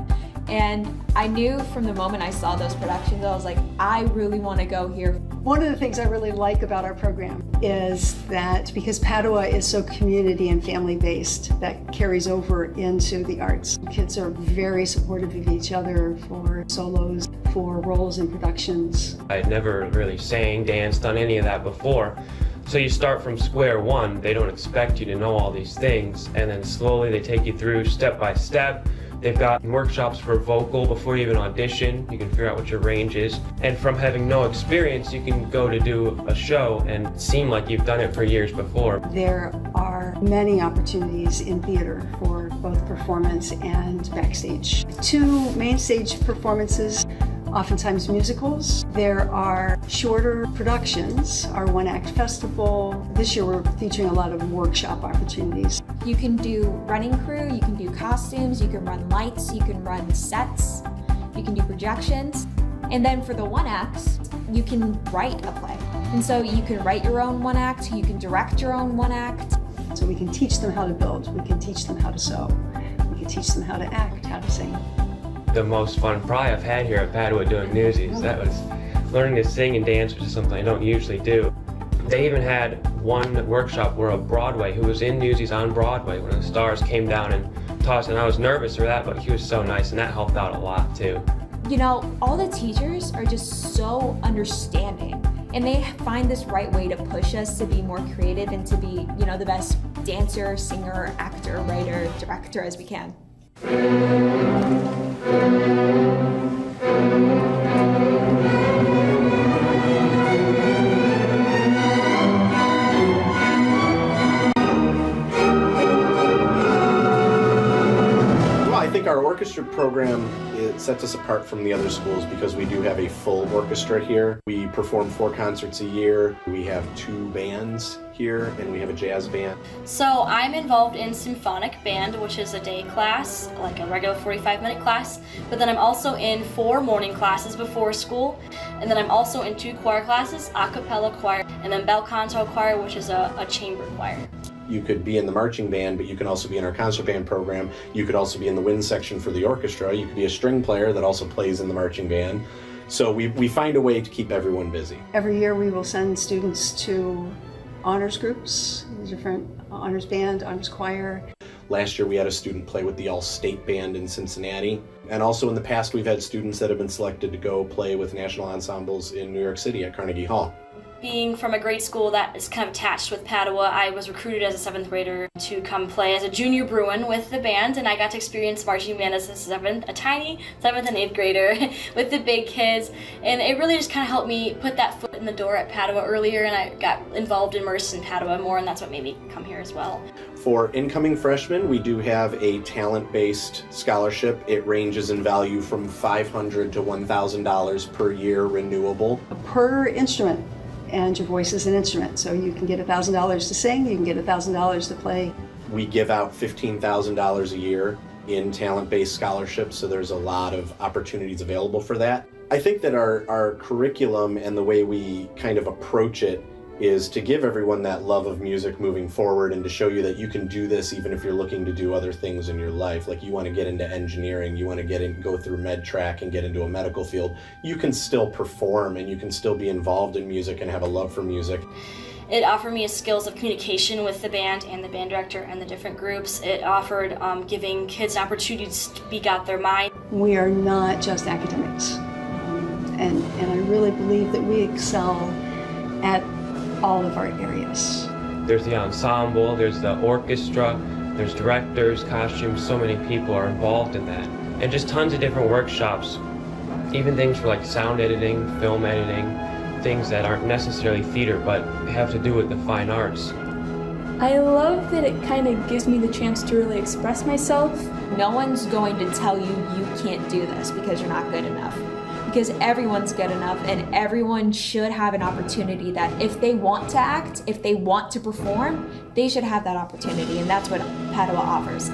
And I knew from the moment I saw those productions, I was like, I really want to go here. One of the things I really like about our program is that because Padua is so community and family based, that carries over into the arts. Kids are very supportive of each other for solos, for roles in productions. I'd never really sang, danced, done any of that before. So you start from square one. They don't expect you to know all these things, and then slowly they take you through step by step. They've got workshops for vocal before you even audition. You can figure out what your range is. And from having no experience, you can go to do a show and seem like you've done it for years before. There are many opportunities in theater for both performance and backstage. 2 main stage performances, oftentimes musicals. There are shorter productions, our one-act festival. This year we're featuring a lot of workshop opportunities. You can do running crew, you can do costumes, you can run lights, you can run sets, you can do projections. And then for the one acts, you can write a play. And so you can write your own one act, you can direct your own one act. So we can teach them how to build, we can teach them how to sew, we can teach them how to act, how to sing. The most fun probably I've had here at Padua doing Newsies. That was learning to sing and dance, which is something I don't usually do. They even had one workshop where a Broadway, who was in Newsies on Broadway, one of the stars came down and taught us, and I was nervous for that, but he was so nice, and that helped out a lot too. You know, all the teachers are just so understanding, and they find this right way to push us to be more creative and to be, you know, the best dancer, singer, actor, writer, director as we can. I think our orchestra program sets us apart from the other schools because we do have a full orchestra here. We perform 4 concerts a year. We have 2 bands here, and we have a jazz band. So I'm involved in symphonic band, which is a day class, like a regular 45-minute class, but then I'm also in 4 morning classes before school, and then I'm also in 2 choir classes, a cappella choir, and then bel canto choir, which is a chamber choir. You could be in the marching band, but you can also be in our concert band program. You could also be in the wind section for the orchestra. You could be a string player that also plays in the marching band. So we find a way to keep everyone busy. Every year we will send students to honors groups, different honors band, honors choir. Last year we had a student play with the all-state band in Cincinnati. And also in the past we've had students that have been selected to go play with national ensembles in New York City at Carnegie Hall. Being from a great school that is kind of attached with Padua, I was recruited as a 7th grader to come play as a junior Bruin with the band, and I got to experience marching band as a tiny 7th and 8th grader with the big kids, and it really just kind of helped me put that foot in the door at Padua earlier, and I got immersed in Padua more, and that's what made me come here as well. For incoming freshmen, we do have a talent-based scholarship. It ranges in value from $500 to $1,000 per year, renewable. Per instrument. And your voice is an instrument, so you can get $1,000 to sing, you can get $1,000 to play. We give out $15,000 a year in talent-based scholarships, so there's a lot of opportunities available for that. I think that our curriculum and the way we kind of approach it is to give everyone that love of music moving forward and to show you that you can do this even if you're looking to do other things in your life. Like you want to get into engineering, you want to go through med track and get into a medical field. You can still perform and you can still be involved in music and have a love for music. It offered me skills of communication with the band and the band director and the different groups. It offered giving kids an opportunity to speak out their mind. We are not just academics. And I really believe that we excel at all of our areas. There's the ensemble, there's the orchestra, there's directors, costumes, so many people are involved in that. And just tons of different workshops, even things for like sound editing, film editing, things that aren't necessarily theater but have to do with the fine arts. I love that it kind of gives me the chance to really express myself. No one's going to tell you you can't do this because you're not good enough. Because everyone's good enough and everyone should have an opportunity that if they want to act, if they want to perform, they should have that opportunity, and that's what Padua offers.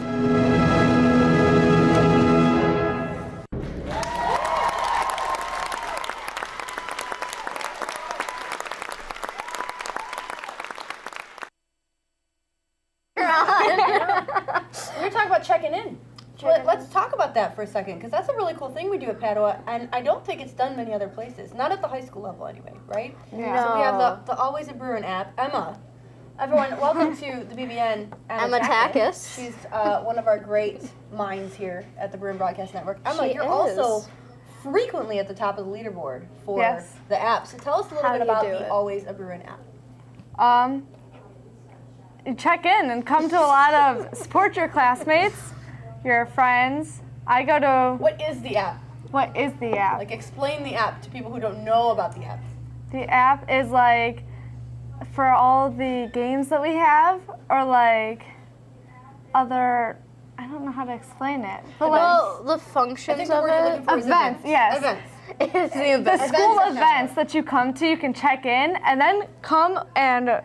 You're talking about checking in. Let's talk about that for a second, because that's a really cool thing we do at Padua, and I don't think it's done many other places. Not at the high school level, anyway, right? Yeah. So we have the Always a Bruin app. Emma, everyone, welcome to the BBN. Emma Takis. She's one of our great minds here at the Bruin Broadcast Network. Emma, She you're is. also frequently at the top of the leaderboard for Yes. the app. So tell us a little How bit do you about do the it? Always a Bruin app. You check in and come to a lot of support your classmates, your friends. I go to. What is the app? What is the app? Like, explain the app to people who don't know about the app. The app is like for all the games that we have, or like other. I don't know how to explain it. But Well, the functions of it. events, yes. Events. It's the events. The school events that you come to, you can check in and then come and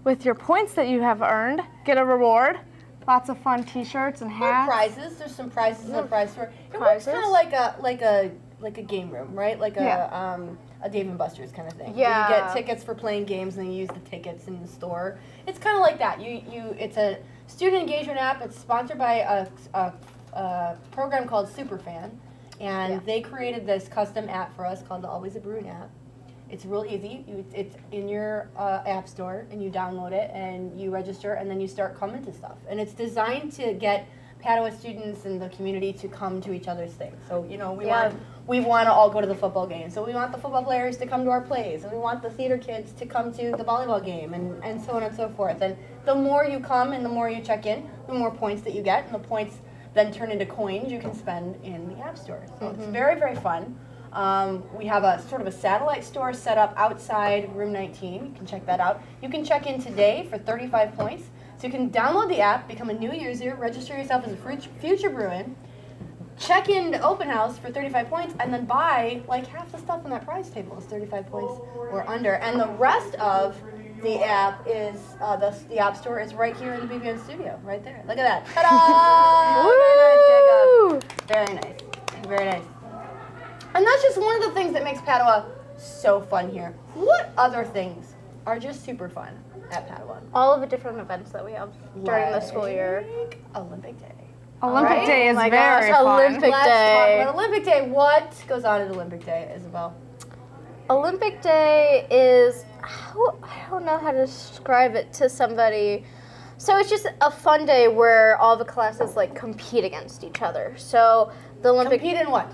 with your points that you have earned, get a reward. Lots of fun T-shirts and hats. Prizes. There's some prizes in the prize store. It works kind of like a game room, right? Like a Dave & Buster's kind of thing. Yeah. Where you get tickets for playing games and you use the tickets in the store. It's kind of like that. It's a student engagement app. It's sponsored by a program called Superfan, and they created this custom app for us called the Always a Bruin app. It's real easy. It's in your app store, and you download it, and you register, and then you start coming to stuff. And it's designed to get Padua students and the community to come to each other's things. So, we want to all go to the football game. So we want the football players to come to our plays, and we want the theater kids to come to the volleyball game, and so on and so forth. And the more you come and the more you check in, the more points that you get, and the points then turn into coins you can spend in the app store. So it's very, very fun. We have a sort of a satellite store set up outside room 19. You can check that out. You can check in today for 35 points. So you can download the app, become a new user, register yourself as a future Bruin, check in to open house for 35 points, and then buy like half the stuff on that prize table is 35 points or under. And the rest of the app is, the app store is right here in the BBN studio, right there. Look at that. Ta-da! Very nice, Jacob. Very nice. Very nice. And that's just one of the things that makes Padua so fun here. What other things are just super fun at Padua? All of the different events that we have during the school year. Olympic Day. Olympic Day is Oh my very gosh, fun. Olympic Let's Day. talk about Olympic Day. What goes on at Olympic Day, Isabel? Olympic Day is, I don't know how to describe it to somebody. So it's just a fun day where all the classes like compete against each other. So the Olympic Compete in what?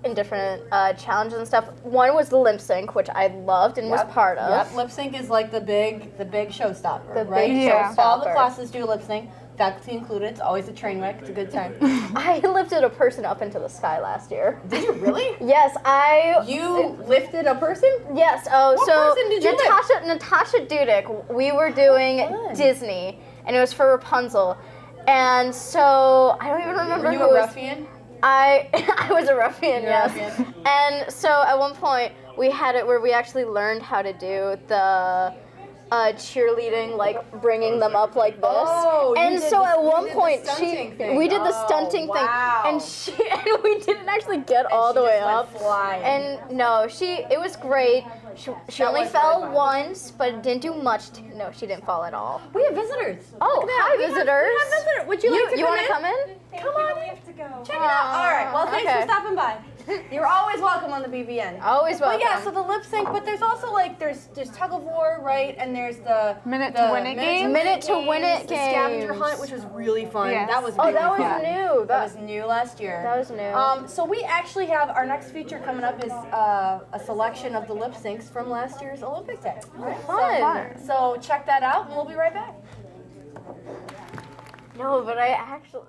In different challenges and stuff. One was the lip sync, which I loved and was part of. Yep, lip sync is like the big showstopper, The right? big So all the showstopper. classes do lip sync, faculty included. It's always a train wreck. It's a good time. I lifted a person up into the sky last year. Did you really? Yes, You lifted a person? Yes. Oh, What so person did you Natasha Dudek. We were doing Disney, and it was for Rapunzel, and so I don't even remember Were you who a was. ruffian? I was a ruffian, You're a yes. ruffian. And so at one point we had it where we actually learned how to do the cheerleading, like bringing them up like this. Oh, you and did so the- at you one did the point stunting thing. we did the Oh, stunting wow. thing, and we didn't actually get all the way up. Flying. And no, it was great. She That only was fell really fun. once, but didn't do much. No, she didn't fall at all. We have visitors. Oh, Look at that. hi, We have visitors. visitors. Would you like to you come want in? to come in? Come on. We have to go. Check it out. All right. Well, thanks okay. for stopping by. You're always welcome on the BBN. Always welcome. But yeah, so the lip sync, but there's also like there's tug of war, right? And there's the Minute to win it game. Minute to win it the scavenger games. hunt, which was really fun. Yes. That was Oh, really that was fun. new. That was new last year. That was new. So we actually have our next feature coming up is a selection of the lip syncs from last year's Olympic Day. Right? Fun. So check that out, and we'll be right back. No, but I actually.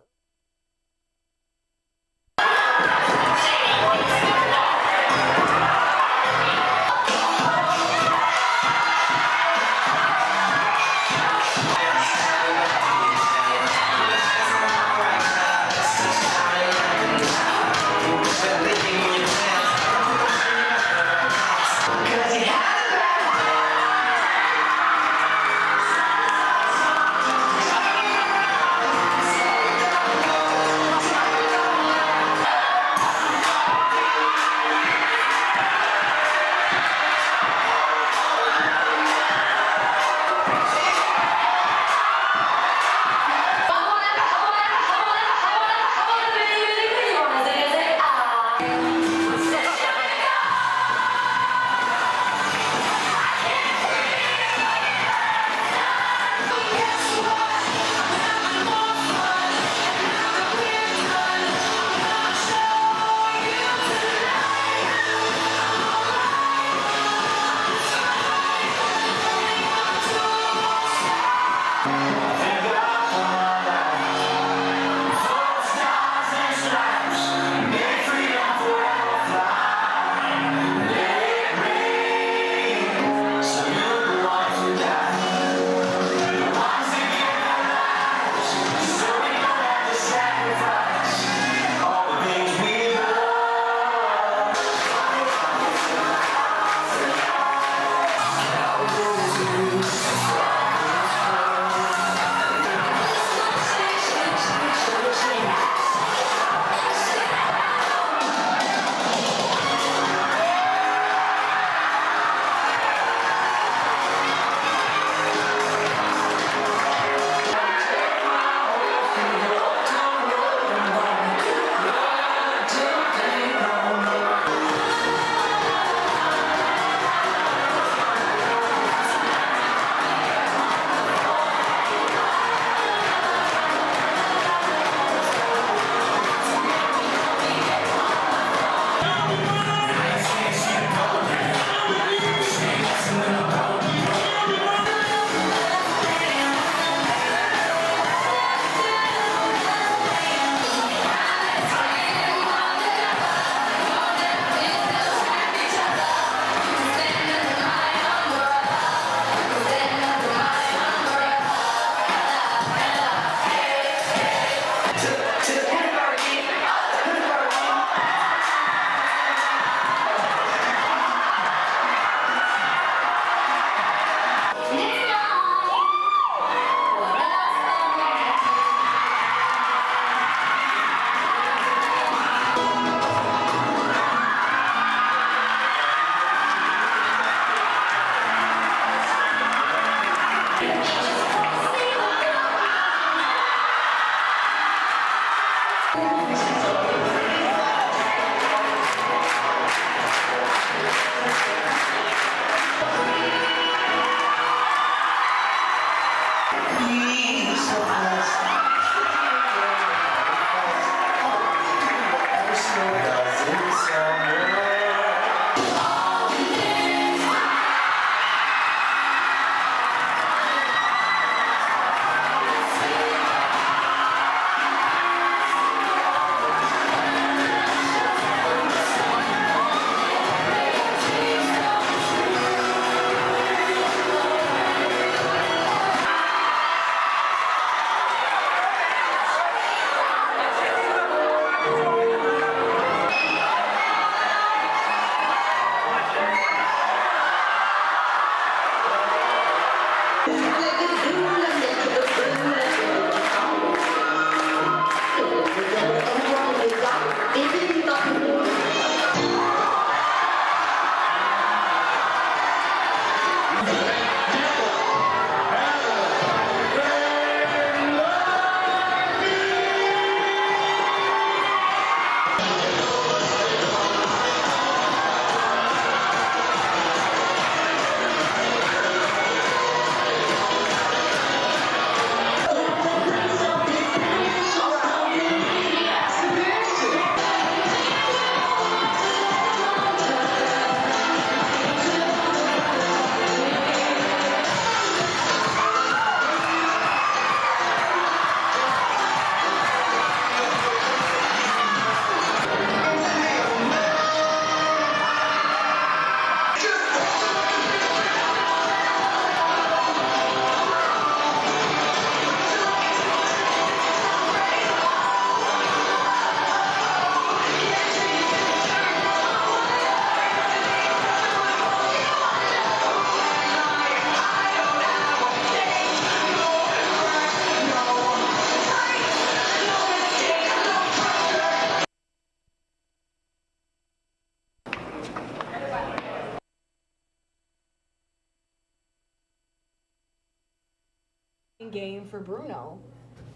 Game for Bruno,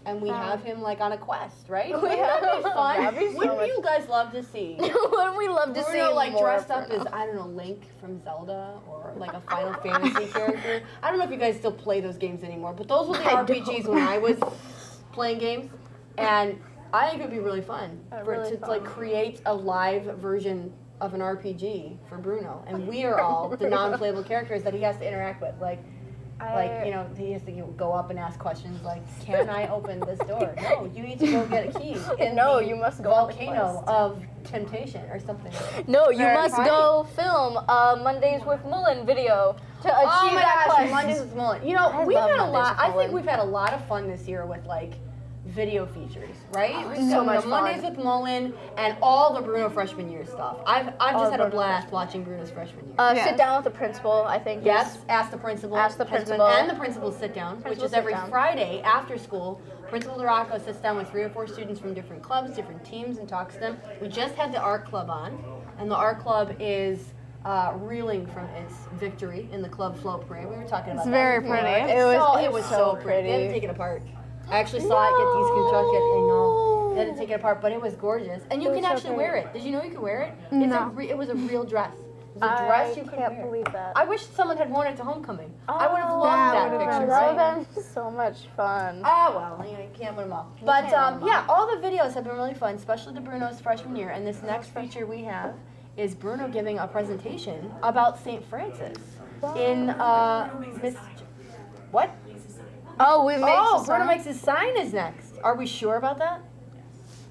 and we have him like on a quest, right? We have That'd be fun. That'd be so Wouldn't much- you guys love to see? Wouldn't we love to Bruno see like more dressed of up Bruno? as, I don't know, Link from Zelda or like a Final Fantasy character? I don't know if you guys still play those games anymore, but those were the I RPGs don't. when I was playing games, and I think it would be really fun Really to fun. like create a live version of an RPG for Bruno, and we are all the non-playable characters that he has to interact with. Like, Like, you know, he has to go up and ask questions like, can I open this door? No, you need to go get a key. No, you must go volcano of temptation or something. No, you must go film a Mondays with Mullen video to achieve that quest. Mondays with Mullen. You know, we've had a lot. I think we've had a lot of fun this year with like video features, right? We've so got much Mondays fun. with Mullen and all the Bruno freshman year stuff. I've just had a blast watching Bruno's freshman year. Sit down with the principal, I think. Yes, ask the principal. Ask the has been- principal. And the principal sit down, which is every sit-down. Friday after school. Principal DeRocco sits down with 3 or 4 students from different clubs, different teams, and talks to them. We just had the art club on, and the art club is reeling from its victory in the club float parade. We were talking about It's that very before. pretty. It was so pretty. They had to take it apart. I actually saw it get deconstructed. I know. They had to take it apart, but it was gorgeous. And you It can was so actually wear it. Did you know you could wear it? No. It was a real dress. It was a dress you could wear. I can't believe that. I wish someone had worn it to homecoming. I would have that loved that would've picture, been right? That would have been so much fun. Oh, well, you can't win them all. But yeah, all the videos have been really fun, especially to Bruno's freshman year. And this next feature we have is Bruno giving a presentation about St. Francis in Miss... What? Oh, Bruno Makes His Sign is next. Are we sure about that?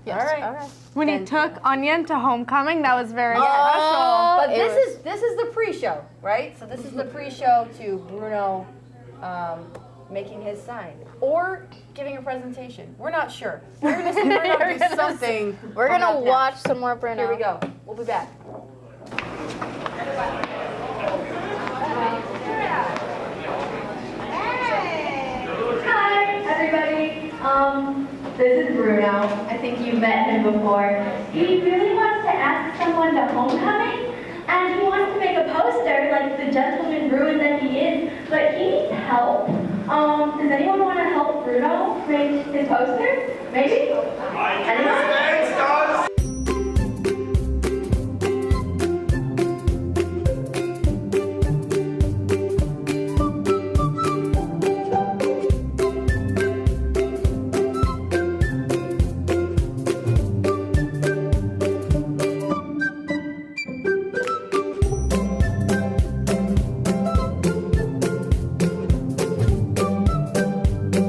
Yes. All right. When he took Onion to homecoming, that was very But special. this is the pre-show, right? So this is the pre-show to Bruno making his sign or giving a presentation. We're not sure. We're gonna see Bruno do something. We're coming gonna up watch next. some more Bruno. Here we go. We'll be back. Hi, everybody. This is Bruno. I think you've met him before. He really wants to ask someone to homecoming, and he wants to make a poster like the gentleman Bruin that he is, but he needs help. Does anyone want to help Bruno make his poster? Maybe? Anyone?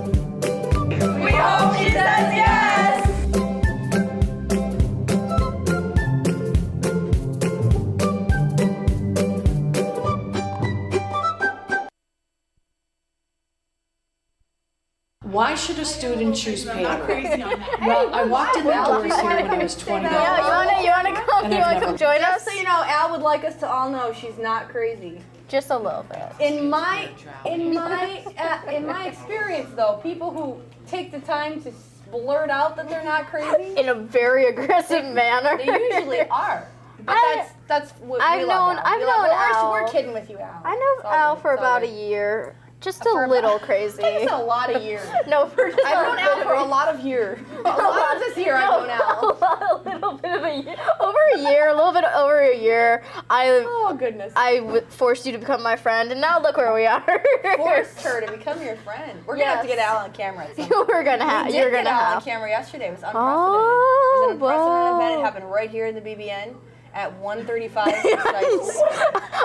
We hope she says yes! Why should a student choose Padua? Well, I walked in the doors here when I was 20. Yeah, you wanna come? And You I've wanna never- come join us? Just so you know, Al would like us to all know she's not crazy. Just a little bit. In my experience, though, people who take the time to blurt out that they're not crazy In a very aggressive manner. they usually are. But that's what I've we love known- Al. I've We love- known Al. We're kidding with you, Al. I know Al for about a year. Just a little crazy. I think it's a lot of years. No, for just I've a known Al bit for of a lot of years. A lot of this year I've known Al. A little bit of a year. A little bit over a year. Oh, goodness. I forced you to become my friend, and now look where we are. Forced her to become your friend. We're gonna have to get Al on camera. At some point. We're gonna have. We did You're get gonna Al on have. camera yesterday. It was unprecedented. It was an unprecedented event. It happened right here in the BBN at 1:35.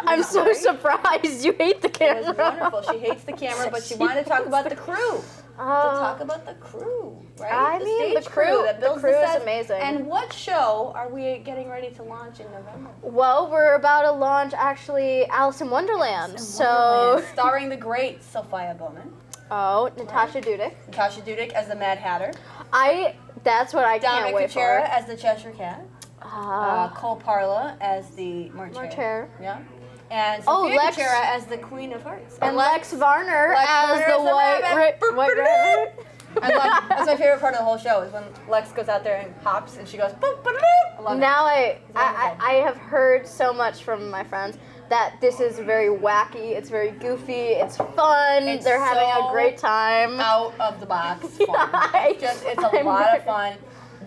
I'm so surprised. You hate the camera. It was wonderful. She hates the camera, but she wanted to talk about the crew. To talk about the crew, right? I the mean, stage the crew- that the builds crew is sets. amazing. And what show are we getting ready to launch in November? Well, we're about to launch actually Alice in Wonderland. So. Starring the great Sophia Bowman. Oh, Natasha Dudek. Natasha Dudek as the Mad Hatter. That's what I can't Dominic wait Kuchera for. as the Cheshire Cat. Cole Parla as the Marcher. Yeah. And Sophia Lex- Kuchera as the Queen of Hearts. And Lex Varner Lex as Varner the as the white rabbit. white rabbit. That's my favorite part of the whole show is when Lex goes out there and hops and she goes boop, boop, boop. I love Now it. I have heard so much from my friends that this is very wacky, it's very goofy, it's fun, It's they're having so a great time. Out of the box fun. It's a lot of fun.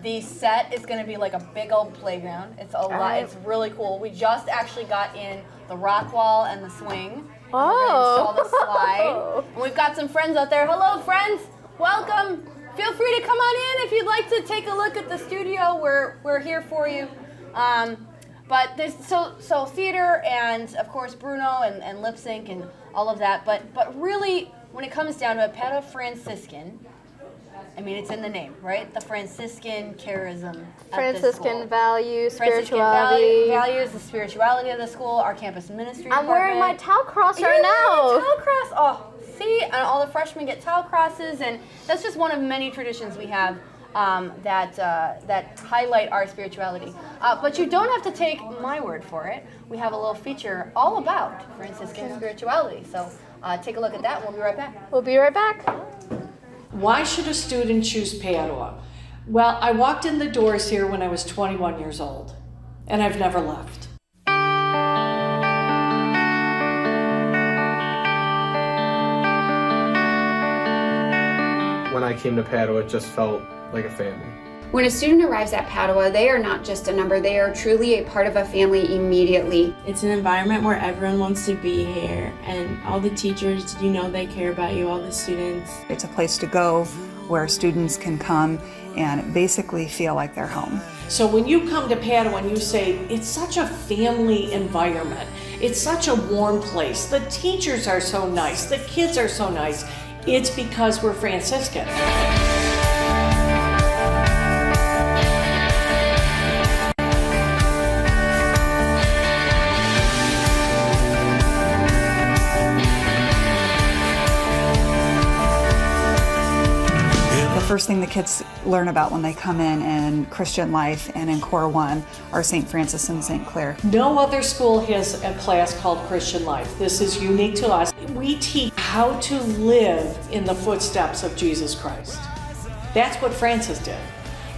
The set is going to be like a big old playground. It's a lot. It's really cool. We just actually got in the rock wall and the swing. And we're going to install the slide. And we've got some friends out there. Hello, friends. Welcome. Feel free to come on in if you'd like to take a look at the studio. We're here for you. But there's so theater and of course Bruno and lip sync and all of that. But really, when it comes down to it, Padua Franciscan, I mean, it's in the name, right? The Franciscan charism. Franciscan values, Franciscan spirituality. values, the spirituality of the school, our campus ministry. I'm wearing my towel cross right You're now. wearing a towel cross. Oh, see, and all the freshmen get towel crosses, and that's just one of many traditions we have that highlight our spirituality. But you don't have to take my word for it. We have a little feature all about Franciscan spirituality. So take a look at that. We'll be right back. We'll be right back. Why should a student choose Padua? Well, I walked in the doors here when I was 21 years old, and I've never left. When I came to Padua, it just felt like a family. When a student arrives at Padua, they are not just a number, they are truly a part of a family immediately. It's an environment where everyone wants to be here, and all the teachers, you know, they care about you, all the students. It's a place to go where students can come and basically feel like they're home. So when you come to Padua and you say, it's such a family environment, it's such a warm place, the teachers are so nice, the kids are so nice, it's because we're Franciscan. The first thing the kids learn about when they come in Christian life and in Core 1 are St. Francis and St. Clare. No other school has a class called Christian Life. This is unique to us. We teach how to live in the footsteps of Jesus Christ. That's what Francis did.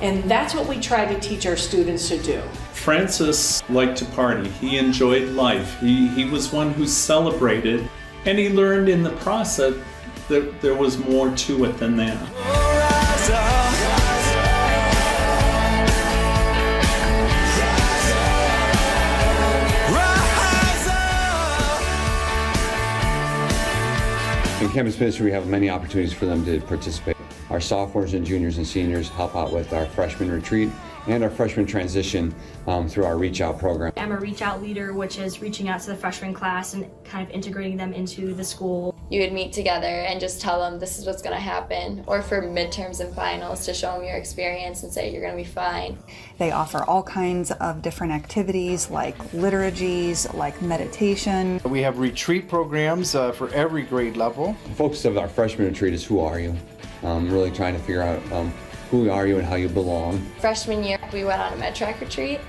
And that's what we try to teach our students to do. Francis liked to party. He enjoyed life. He was one who celebrated, and he learned in the process that there was more to it than that. In campus ministry, we have many opportunities for them to participate. Our sophomores and juniors and seniors help out with our freshman retreat and our freshman transition through our Reach Out program. I'm a Reach Out leader, which is reaching out to the freshman class and kind of integrating them into the school. You would meet together and just tell them this is what's going to happen, or for midterms and finals to show them your experience and say you're going to be fine. They offer all kinds of different activities like liturgies, like meditation. We have retreat programs for every grade level. The focus of our freshman retreat is who are you? Really trying to figure out who are you and how you belong. Freshman year, we went on a med-track retreat,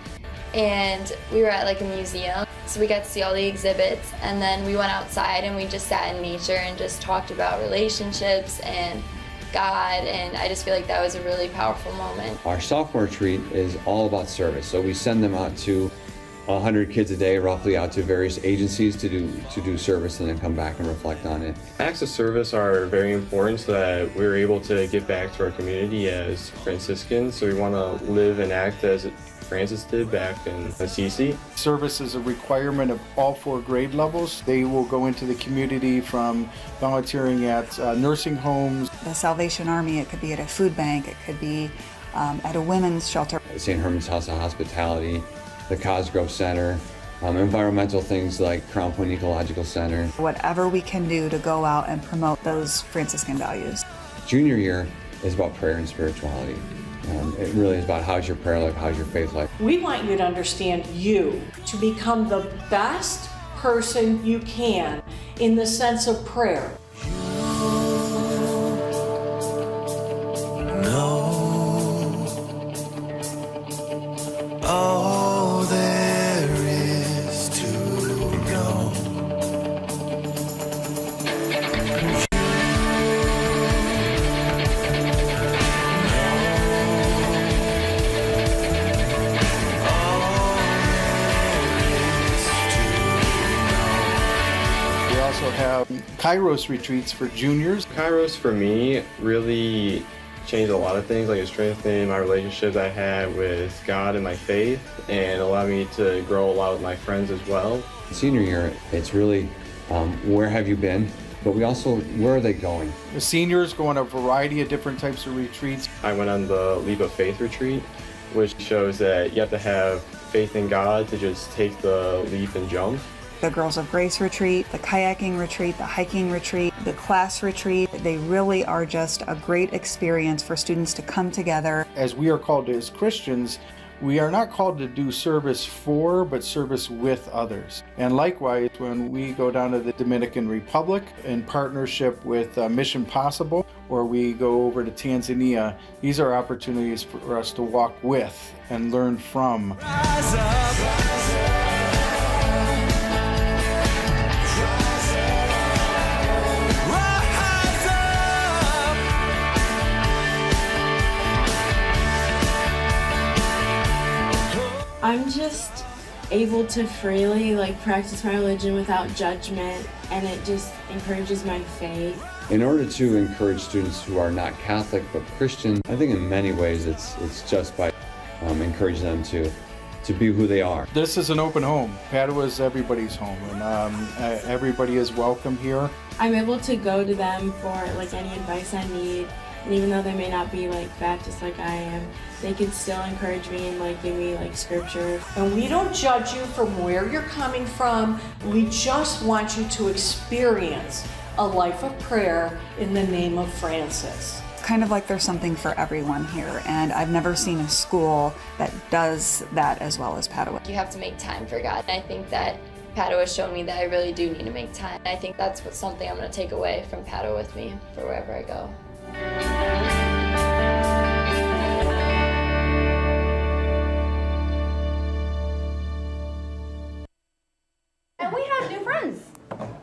and we were at like a museum, so we got to see all the exhibits, and then we went outside and we just sat in nature and just talked about relationships and God, and I just feel like that was a really powerful moment. Our sophomore retreat is all about service, so we send them out to 100 kids a day, roughly, out to various agencies to do service and then come back and reflect on it. Acts of service are very important so that we're able to give back to our community as Franciscans. So we want to live and act as Francis did back in Assisi. Service is a requirement of all 4 grade levels. They will go into the community from volunteering at nursing homes. The Salvation Army, it could be at a food bank, it could be at a women's shelter. St. Herman's House of Hospitality, the Cosgrove Center, environmental things like Crown Point Ecological Center. Whatever we can do to go out and promote those Franciscan values. Junior year is about prayer and spirituality. It really is about how's your prayer life, how's your faith life. We want you to understand you, to become the best person you can in the sense of prayer. All there is to know. We also have Kairos retreats for juniors. Kairos for me really changed a lot of things, like it strengthened my relationship I had with God and my faith, and allowed me to grow a lot with my friends as well. Senior year, it's really where have you been, but we also, where are they going? The seniors go on a variety of different types of retreats. I went on the Leap of Faith retreat, which shows that you have to have faith in God to just take the leap and jump. The Girls of Grace retreat, the kayaking retreat, the hiking retreat, the class retreat. They really are just a great experience for students to come together. As we are called as Christians, we are not called to do service for, but service with others. And likewise, when we go down to the Dominican Republic in partnership with Mission Possible, or we go over to Tanzania, these are opportunities for us to walk with and learn from. Rise up. I'm just able to freely practice my religion without judgment, and it just encourages my faith. In order to encourage students who are not Catholic but Christian, I think in many ways it's just by encouraging them to be who they are. This is an open home. Padua is everybody's home, and everybody is welcome here. I'm able to go to them for any advice I need, and even though they may not be Baptist like I am, they can still encourage me and give me scripture. And we don't judge you from where you're coming from. We just want you to experience a life of prayer in the name of Francis. It's kind of like there's something for everyone here, and I've never seen a school that does that as well as Padua. You have to make time for God. I think that Padua showed me that I really do need to make time. I think that's something I'm going to take away from Padua with me for wherever I go. And we have new friends.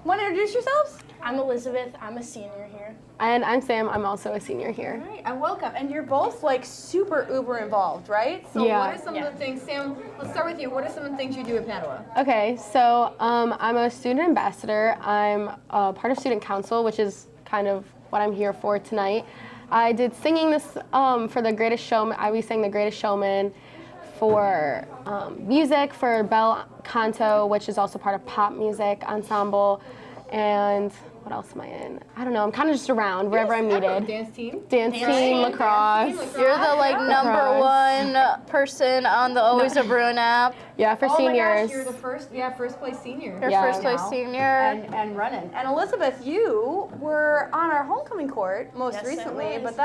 Want to introduce yourselves? I'm Elizabeth. I'm a senior here. And I'm Sam. I'm also a senior here. All right, and welcome. And you're both super uber involved, right? So Yeah. what are some of the things, Sam, let's start with you. What are some of the things you do at Padua? Okay, so I'm a student ambassador. I'm part of student council, which is kind of what I'm here for tonight. I did singing this for the Greatest Showman. We sang the Greatest Showman for music for bel canto, which is also part of pop music ensemble. And what else am I in? I don't know. I'm kind of just around wherever I'm needed. Dance team. Dance team, lacrosse. You're the number one person on the Always a Bruin app. Yeah, for Oh seniors. my gosh, you're the first place senior. You're first place senior. And running. And Elizabeth, you were on our homecoming court most Yes, I recently, was. but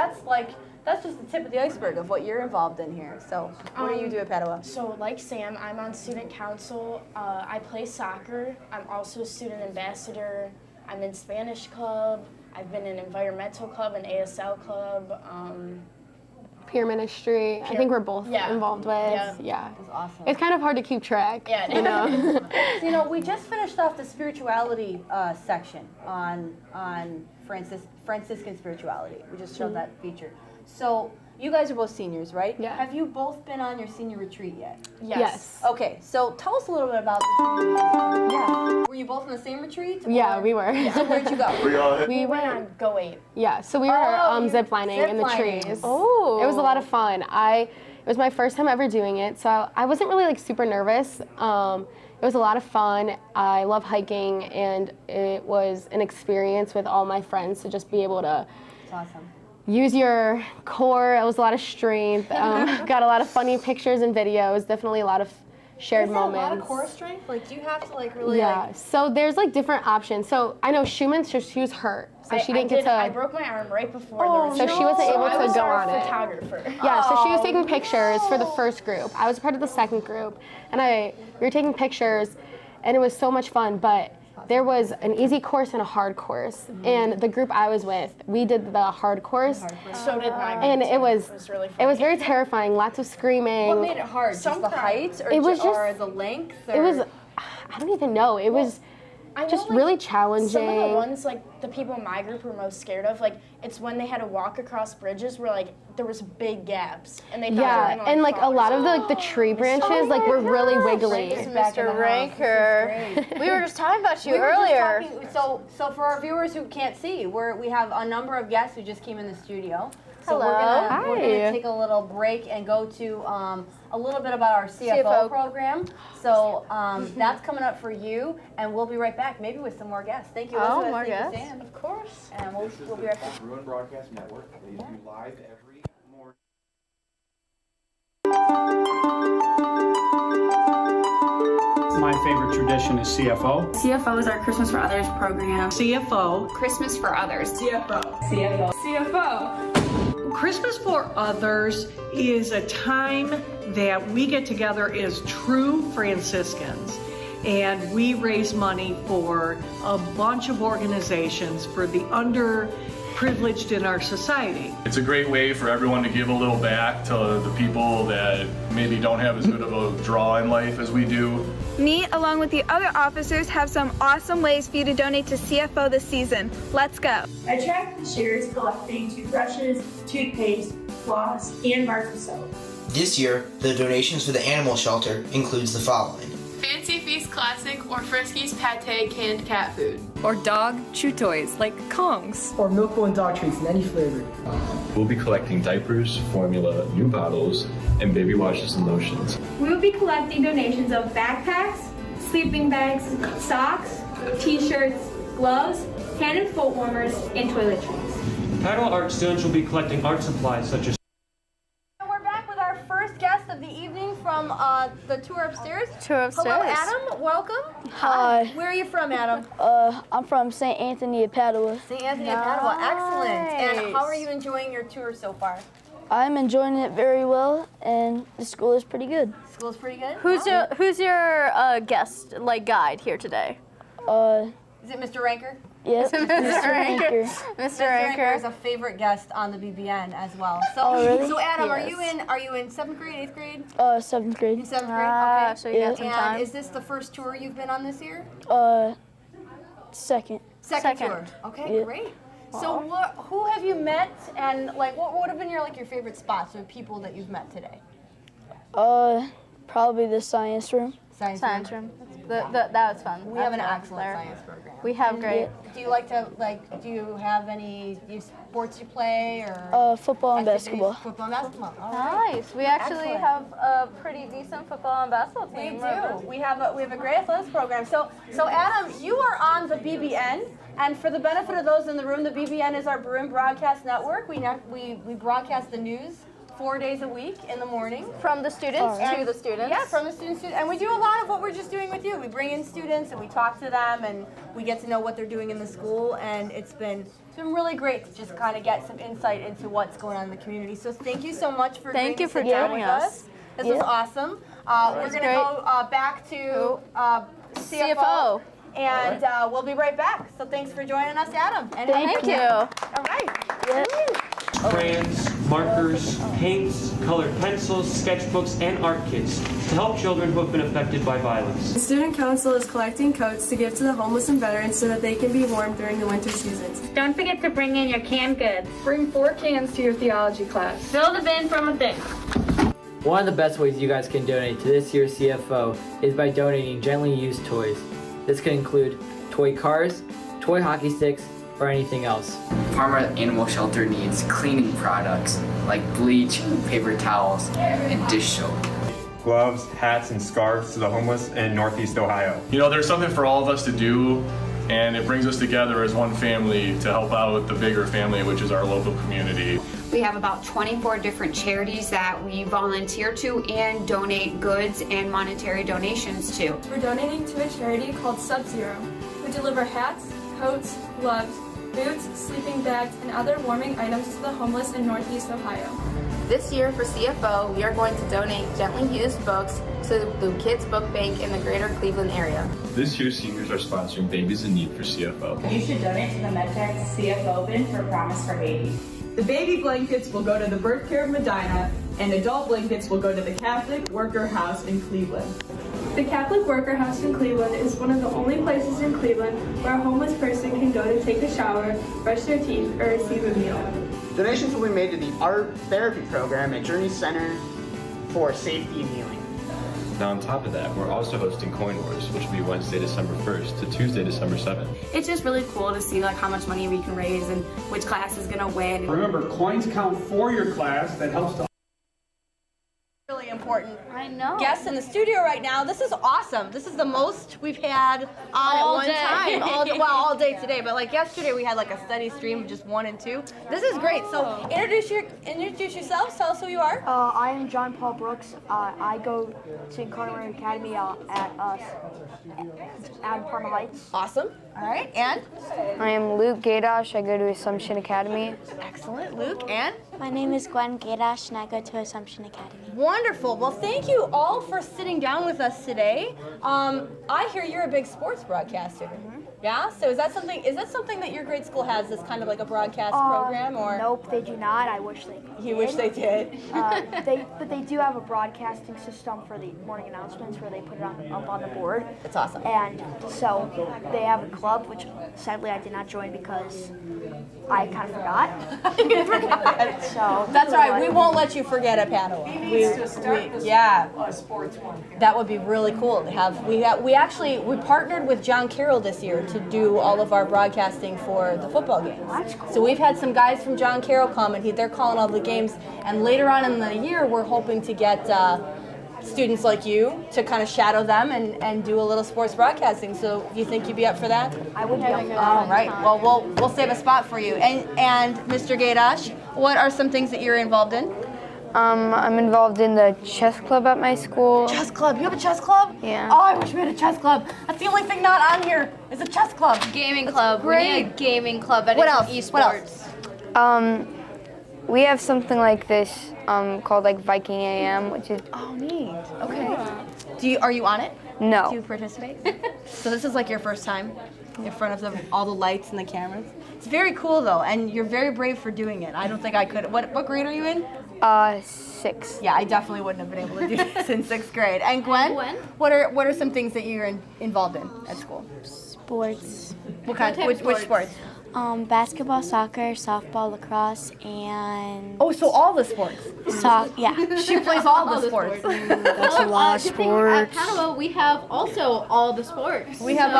that's just the tip of the iceberg of what you're involved in here. So what do you do at Padua? So like Sam, I'm on student council. I play soccer. I'm also a student ambassador. I'm in Spanish club. I've been in environmental club and ASL club. Peer ministry. I think we're both involved with. Yeah. That's awesome. It's kind of hard to keep track. Yeah, you know. So, we just finished off the spirituality section on Franciscan spirituality. We just showed that feature. So you guys are both seniors, right? Yeah. Have you both been on your senior retreat yet? Yes. Okay, so tell us a little bit about the senior retreat. Yeah. Were you both on the same retreat? Yeah, we were. So where'd you go? We went on Go 8. Yeah, so we were zip lining in the trees. Oh. It was a lot of fun. It was my first time ever doing it, so I wasn't really super nervous. It was a lot of fun. I love hiking, and it was an experience with all my friends to just be able to That's awesome. use your core. It was a lot of strength. Got a lot of funny pictures and videos. Definitely a lot of shared moments. Is that a lot of core strength? Do you have to really? Yeah. So there's different options. So I know Schumann, she was hurt, so she didn't get to. I broke my arm right before the So she wasn't able I to was go our on it. photographer. Yeah, so she was taking pictures for the first group. I was part of the second group, and we were taking pictures, and it was so much fun. But there was an easy course and a hard course, and the group I was with, we did the hard course. So did my group. And it was really fun. it was very terrifying. Lots of screaming. What made it hard? Just the height, or, It was or the length? Or? It was, I don't even know. It was I know, just really challenging. Some of the ones the people in my group were most scared of, it's when they had to walk across bridges where there was big gaps and they thought Yeah, they were gonna and fall a lot or of the tree branches were really wiggly. Mr. Ranker. We were just talking about you earlier. So for our viewers who can't see, we have a number of guests who just came in the studio. So Hello. we're gonna take a little break and go to a little bit about our CFO program. So that's coming up for you, and we'll be right back, maybe with some more guests. Thank you, Elizabeth. more Thank guests. you, Sam. Of course. And we'll be right back. Bruin Broadcast Network. They do live every morning. my favorite tradition is CFO. CFO is our Christmas for Others program. CFO. Christmas for Others. CFO. CFO. CFO. Christmas for Others is a time that we get together as true Franciscans, and we raise money for a bunch of organizations for the underprivileged in our society. It's a great way for everyone to give a little back to the people that maybe don't have as good of a draw in life as we do. Me, along with the other officers, have some awesome ways for you to donate to CFO this season. Let's go. I track this year is collecting toothbrushes, toothpaste, floss, and bars of soap. This year, the donations for the animal shelter includes the following. Fancy Feast Classic or Friskies Pate canned cat food. Or dog chew toys like Kongs. Or Milk-Bone dog treats in any flavor. We'll be collecting diapers, formula, new bottles, and baby washes and lotions. We will be collecting donations of backpacks, sleeping bags, socks, t-shirts, gloves, hand and foot warmers, and toiletries. Padua art students will be collecting art supplies such as Guest of the evening from the tour upstairs. Upstairs. Hello, Adam. Welcome. Hi. Where are you from, Adam? I'm from St. Anthony of Padua. St. Anthony of Padua. Excellent. And how are you enjoying your tour so far? I'm enjoying it very well, and the school is pretty good. School's pretty good. Who's your guest, like guide here today? Is it Mr. Ranker? Yes, Mr. Ranker. Mr. Ranker is a favorite guest on the BBN as well. So, really? So Adam, Yes. are you in 7th grade, 8th grade? 7th grade. In 7th grade. Okay. So you got some time. And is this the first tour you've been on this year? Second. Second tour. Okay, Yeah. great. So who have you met, and like what would have been your favorite spots or people that you've met today? Probably the science room. Science room. That was fun. We have an excellent science program. We have great. Do you like to do you have any sports you play or? Football and basketball. Football and basketball. All right. Nice. We actually have a pretty decent football and basketball team. We do. We have a great athletics program. So Adam, you are on the BBN, and for the benefit of those in the room, the BBN is our Bruin Broadcast Network. We broadcast the news 4 days a week in the morning. From the students to the students? Yeah, from the students. And we do a lot of what we're just doing with you. We bring in students and we talk to them and we get to know what they're doing in the school. And it's been really great to just kind of get some insight into what's going on in the community. So thank you so much for joining us. This was awesome. We're going to go back to CFO. And we'll be right back. So thanks for joining us, Adam. And Thank you. All right. crayons, markers, paints, colored pencils, sketchbooks, and art kits to help children who have been affected by violence. The Student Council is collecting coats to give to the homeless and veterans so that they can be warm during the winter seasons. Don't forget to bring in your canned goods. Bring 4 cans to your theology class. Fill the bin from within. One of the best ways you guys can donate to this year's CFO is by donating gently used toys. This can include toy cars, toy hockey sticks, or anything else. Farmer Animal Shelter needs cleaning products like bleach, paper towels, and dish soap. Gloves, hats, and scarves to the homeless in Northeast Ohio. You know, there's something for all of us to do, and it brings us together as one family to help out the bigger family, which is our local community. We have about 24 different charities that we volunteer to and donate goods and monetary donations to. We're donating to a charity called Sub-Zero. We deliver hats, coats, gloves, boots, sleeping bags, and other warming items to the homeless in Northeast Ohio. This year for CFO, we are going to donate gently used books to the Kids Book Bank in the greater Cleveland area. This year, seniors are sponsoring Babies in Need for CFO. You should donate to the MedTech CFO bin for Promise for Baby. The baby blankets will go to the Birth Care of Medina, and adult blankets will go to the Catholic Worker House in Cleveland. The Catholic Worker House in Cleveland is one of the only places in Cleveland where a homeless person can go to take a shower, brush their teeth, or receive a meal. Donations will be made to the Art Therapy Program at Journey Center for safety and healing. Now on top of that, we're also hosting Coin Wars, which will be Wednesday, December 1st to Tuesday, December 7th. It's just really cool to see how much money we can raise and which class is gonna win. Remember, coins count for your class. That helps to really important. I know. guests in the studio right now. This is awesome. This is the most we've had on All at one day. time. All day today. But like yesterday, we had like a steady stream of just 1 and 2. This is great. So introduce yourselves. Tell us who you are. I am John Paul Brooks. I go to Carter Academy at Parma Heights. Awesome. All right. And I am Luke Gaydosh. I go to Assumption Academy. excellent, Luke. And My name is Gwen Gaydosh, and I go to Assumption Academy. wonderful. Well, thank you all for sitting down with us today. I hear you're a big sports broadcaster. Yeah. So is that something that your grade school has? This kind of like a broadcast program, or Nope, they do not. I wish they did. you wish they did? But they do have a broadcasting system for the morning announcements where they put it up on the board. That's awesome. And so they have a club, which sadly I did not join because I kind of forgot. So That's all right. We won't let you forget at Padua. Yeah. Sports one. That would be really cool to have. We partnered with John Carroll this year to do all of our broadcasting for the football games. That's cool. So we've had some guys from John Carroll come and they're calling all the games. And later on in the year, we're hoping to get students like you to kind of shadow them and do a little sports broadcasting. So do you think you'd be up for that? I would be up for that. All right. Well, we'll save a spot for you. And Mr. Gaydosh, what are some things that you're involved in? I'm involved in the chess club at my school. Chess club. You have a chess club? Yeah. Oh, I wish we had a chess club. That's the only thing not on here is a chess club. Gaming club. great. We need a gaming club and What else? esports. What else? We have something like this called like Viking AM, which is Oh, neat. Okay. Are you on it? no. Do you participate? So this is like your first time in front of all the lights and the cameras. It's very cool though, and you're very brave for doing it. I don't think I could. What grade are you in? 6. Yeah, I definitely wouldn't have been able to do this in 6th grade. And Gwen, what are some things that you're involved in at school? Sports. What kind? Which sports? Basketball, soccer, softball, lacrosse, and Oh, so all the sports. yeah. She plays all the sports. That's a lot of At sports. Padua, we have also all the sports. We have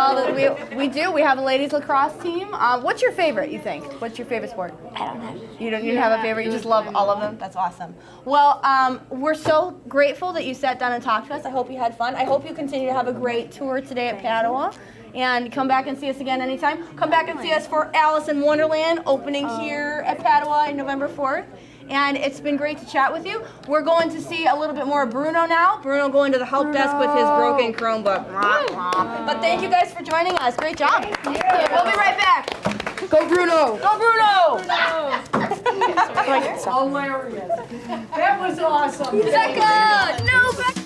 we do. We have a ladies lacrosse team. What's your favorite, you think? What's your favorite sport? I don't have. You don't have a favorite? You just love all of them? That's awesome. Well, we're so grateful that you sat down and talked to us. I hope you had fun. I hope you continue to have a great tour today at Padua. And come back and see us again anytime. Come back and see us for Alice in Wonderland opening here at Padua on November 4th. And it's been great to chat with you. We're going to see a little bit more of Bruno now. Bruno going to the help desk with his broken Chromebook. But thank you guys for joining us. Great job. We'll be right back. Go Bruno! Go Bruno! Hilarious. That was awesome. Becca! No, Becca!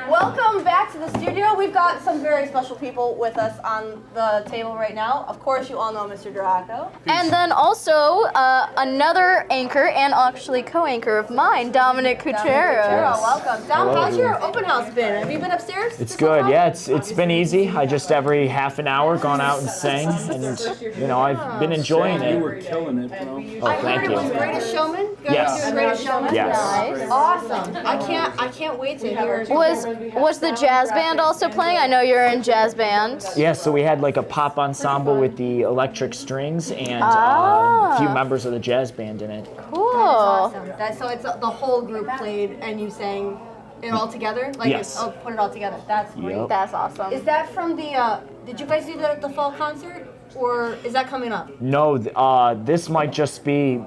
Welcome back to the studio. We've got some very special people with us on the table right now. Of course, you all know Mr. Draco. And then also another anchor and actually co-anchor of mine, Dominic Cuchero. Welcome. Dom, how's your open house been? Have you been upstairs? It's good, yeah. It's been easy. I just every half an hour gone out and sang, and I've been enjoying it. You were killing it, bro. Oh, thank It was you. Greatest Showman. You guys Yes. doing Greatest Showman? Yes. Nice. Awesome. I can't wait to hear. Was the jazz band also playing? I know you're in jazz band. Yeah, so we had like a pop ensemble with the electric strings and a few members of the jazz band in it. Cool. Awesome. So it's the whole group played and you sang it all together? Like Yes. Put it all together. That's great. Yep. That's awesome. Is that from the? Did you guys do that at the fall concert? or is that coming up? No, this might just be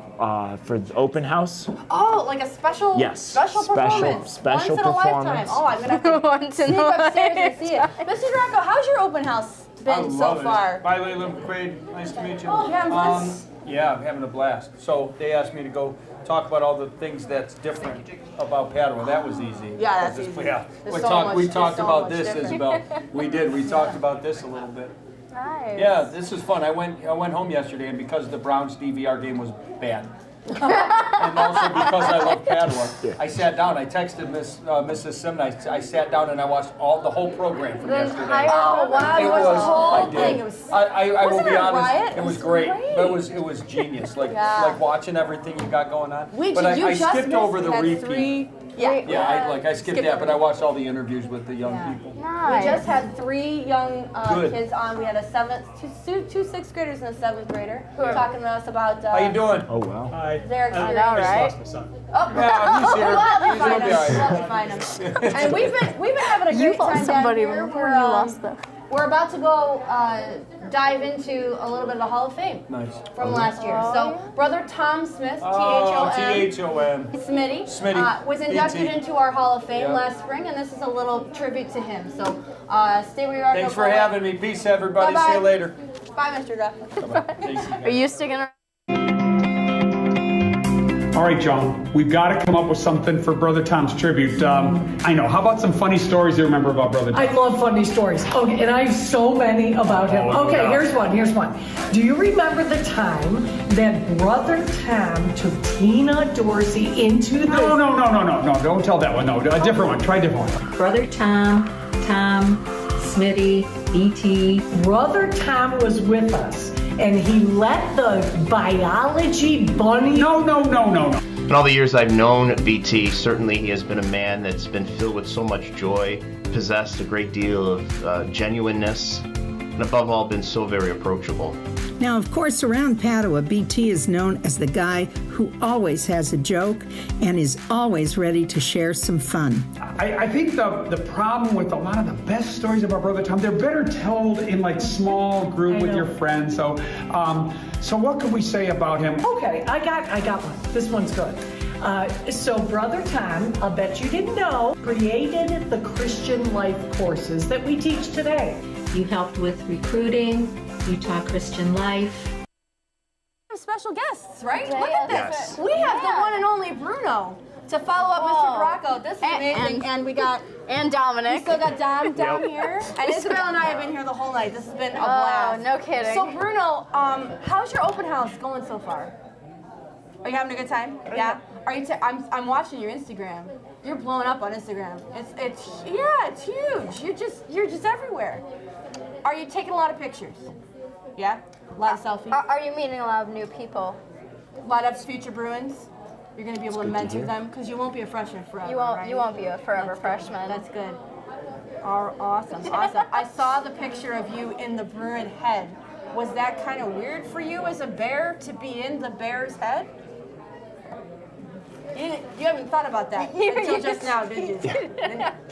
for the open house. Oh, like a special Yes, special performance. special Once in a lifetime. performance. Oh, I'm gonna have to Once in sneak a upstairs and see it. Mr. Draco, how's your open house been so far? Bye, Layla McQuaid. Nice to meet you. Oh, yeah, yeah, I'm having a blast. So they asked me to go talk about all the things that's different about Padua. That was easy. Yeah, that's easy. Yeah, There's we so talked. much- We there's talked so about much this, different. Isabel. We did. We talked about this a little bit. Nice. Yeah, this is fun. I went home yesterday, and because the Browns DVR game was bad, and also because I love Padua, I sat down. I texted Mrs. Simon. I sat down and I watched the whole program from yesterday. Oh, wow. You watched the whole thing. It was, I will wasn't be it a honest. riot? It was great. But it was genius. Like Yeah. watching everything you got going on. Wait, but you I just skipped missed over the that repeat. three. Yeah, I skipped that, but I watched all the interviews with the young Yeah. people. We just had 3 young Good. kids on. We had two 6th graders and a 7th grader who were talking to us about How you doing? Oh wow. Hi. their I experience. lost my son. Oh, Yeah, he's here. we'll help you He's find gonna be him. all right. We'll help you find him. And we've been having a You great lost time somebody. down here. Remember when you lost them? We're about to go dive into a little bit of the Hall of Fame Nice. from last year. So, Brother Tom Smith, Oh, T-H-O-M, T-H-O-M. Smitty, was inducted BT. into our Hall of Fame Yep. last spring, and this is a little tribute to him. So, stay where you are. Thanks don't for go having me. Peace, everybody. Bye-bye. See you later. away. Bye, Mr. Duff. Are you sticking around? All right, John. We've got to come up with something for Brother Tom's tribute. I know. How about some funny stories you remember about Brother Tom? I love funny stories. Okay, and I have so many about him. Oh, Okay, yeah. here's one. Do you remember the time that Brother Tom took Tina Dorsey into the... No. Don't tell that one. No, a different one. Try a different one. Brother Tom, Smitty, BT. Brother Tom was with us, and he let the biology bunny... No. In all the years I've known BT, certainly he has been a man that's been filled with so much joy, possessed a great deal of genuineness, and above all, been so very approachable. Now, of course, around Padua, BT is known as the guy who always has a joke and is always ready to share some fun. I think the problem with a lot of the best stories about Brother Tom, they're better told in like small group with your friends. So what could we say about him? Okay, I got one. This one's good. So Brother Tom, I'll bet you didn't know, created the Christian life courses that we teach today. You helped with recruiting, you taught Christian life. Special guests, right? They Look at this. Yes. We have the one and only Bruno to follow up Mr. Bracco. This is amazing. And we got... And Dominic. We still got Dom down here. And Isabel and I have been here the whole night. This has been a blast. no kidding. So Bruno, how's your open house going so far? Are you having a good time? Yeah. Are you? I'm watching your Instagram. You're blowing up on Instagram. It's huge. You're just everywhere. Are you taking a lot of pictures? Yeah. A lot of selfies. Are you meeting a lot of new people? A lot of future Bruins. You're going to be able to mentor them because you won't be a freshman forever. You won't. Right? You won't be a forever freshman. That's good. Awesome. I saw the picture of you in the Bruin head. Was that kind of weird for you as a bear to be in the bear's head? You haven't thought about that until just now, did you?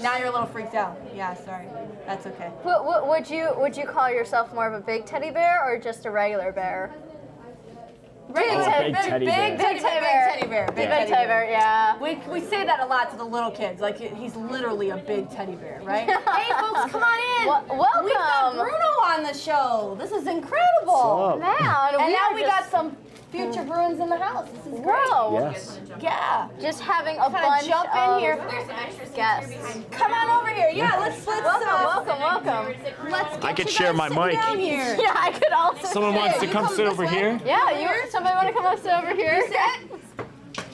Now you're a little freaked out. Yeah, sorry. That's okay. Would you call yourself more of a big teddy bear or just a regular bear? Big teddy bear, yeah. We say that a lot to the little kids. Like he's literally a big teddy bear, right? Hey folks, come on in. Welcome. We've got Bruno on the show. This is incredible. Man, and now we got some future Bruins in the house. This is great. Yes. Yeah. Just having a bunch jump of in here. There's some extra guests. Come on over here. Yeah, let's welcome. Let's get I could you share guys my sitting mic. down here. Yeah, I could also. Someone wants to come sit over here? Yeah, somebody want to come up sit over here?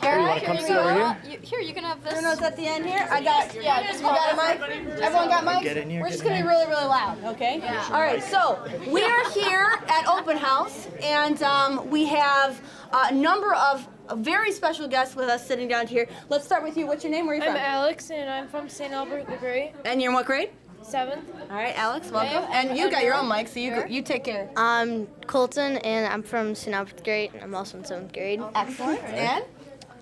Here, you want to come sit over here? Here, you can have this. Bruno's at the end here. I got. Yeah, just got a mic. Everyone got mics. Get in here, We're get just in gonna be here. really, really loud. Okay. Yeah. All right. So we are here at Open House, and we have a number of very special guests with us sitting down here. Let's start with you. What's your name? Where are you from? I'm Alex, and I'm from St. Albert the Great. And you're in what grade? 7th. All right, Alex, welcome. And you got your own mic, so you take care. I'm Colton, and I'm from St. Albert Great, and I'm also in 7th grade. Excellent. And?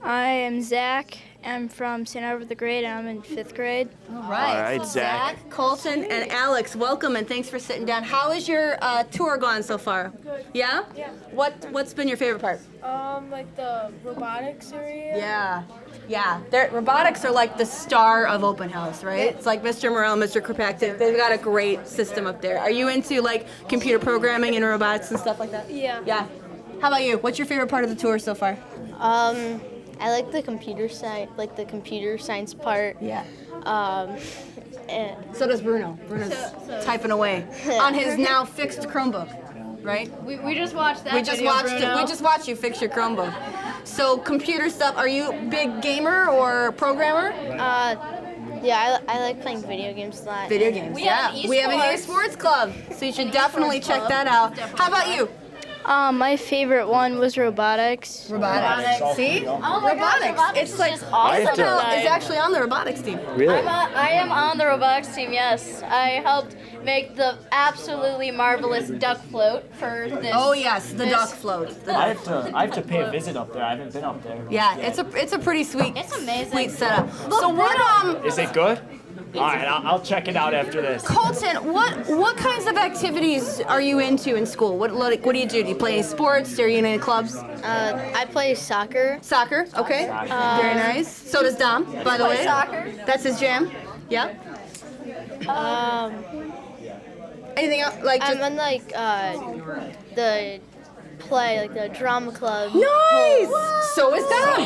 I am Zach. I'm from St. Albert the Great, and I'm in 5th grade. All right, so Zach, Colton, and Alex, welcome and thanks for sitting down. How has your tour gone so far? Good. Yeah? Yeah. What's been your favorite part? Like the robotics area. Yeah. Robotics are like the star of open house, right? It's like Mr. Morel, Mr. Krapak, they've got a great system up there. Are you into like computer programming and robotics and stuff like that? Yeah. Yeah. How about you? What's your favorite part of the tour so far? I like the computer science, the computer science part. Yeah. And so does Bruno. Bruno's typing away on his now fixed Chromebook, right? we just watched that. We just watched you fix your Chromebook. So computer stuff. Are you a big gamer or programmer? Yeah, I like playing video games a lot. Video games. We have an esports club, so you should definitely check that out. How about you? My favorite one was robotics. Robotics. See? Oh my robotics. God, It's like awesome. is actually on the robotics team. Really? I am on the robotics team, yes. I helped make the absolutely marvelous duck float for this. Oh yes, the duck float. I have to pay a visit up there. I haven't been up there. Yeah, it's a pretty sweet. It's amazing. Sweet setup. So what Is it good? All right, I'll check it out after this. Colton, what kinds of activities are you into in school? What do you do? Do you play any sports? Are you in any clubs? I play soccer. Soccer, okay. Very nice. So does Dom, by the way. Soccer. That's his jam. Yeah. Anything else? I'm in the play, the drama club. Nice. So is Dom.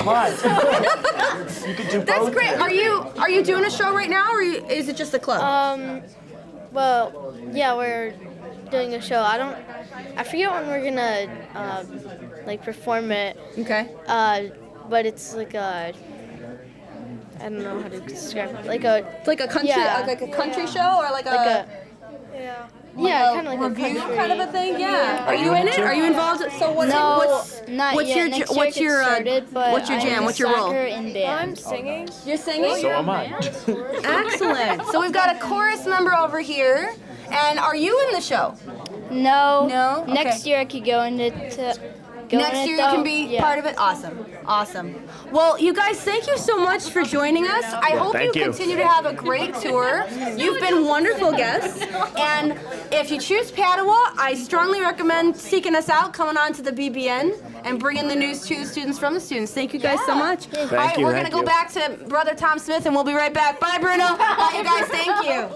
You can do both. That's great. Are you doing a show right now, or is it just a club? Well, yeah, we're doing a show. I forget when we're gonna perform it. Okay. But it's like a, I don't know how to describe it. It's like a country, like a country show, or like a yeah, kind of like review a country kind of a thing. Yeah. Are you in it? Are you involved? So what's your jam? What's your role? Soccer in band. I'm singing. You're singing? So am I. Excellent. So we've got a chorus member over here. And are you in the show? No. No? Okay. Next year I could go into Next year you can be part of it? Awesome. Well, you guys, thank you so much for joining us. I hope you continue to have a great tour. You've been wonderful guests. And if you choose Padua, I strongly recommend seeking us out, coming on to the BBN, and bringing the news to the students from the students. Thank you guys so much. All right, we're going to go back to Brother Tom Smith, and we'll be right back. Bye, Bruno. Bye, you guys. Thank you.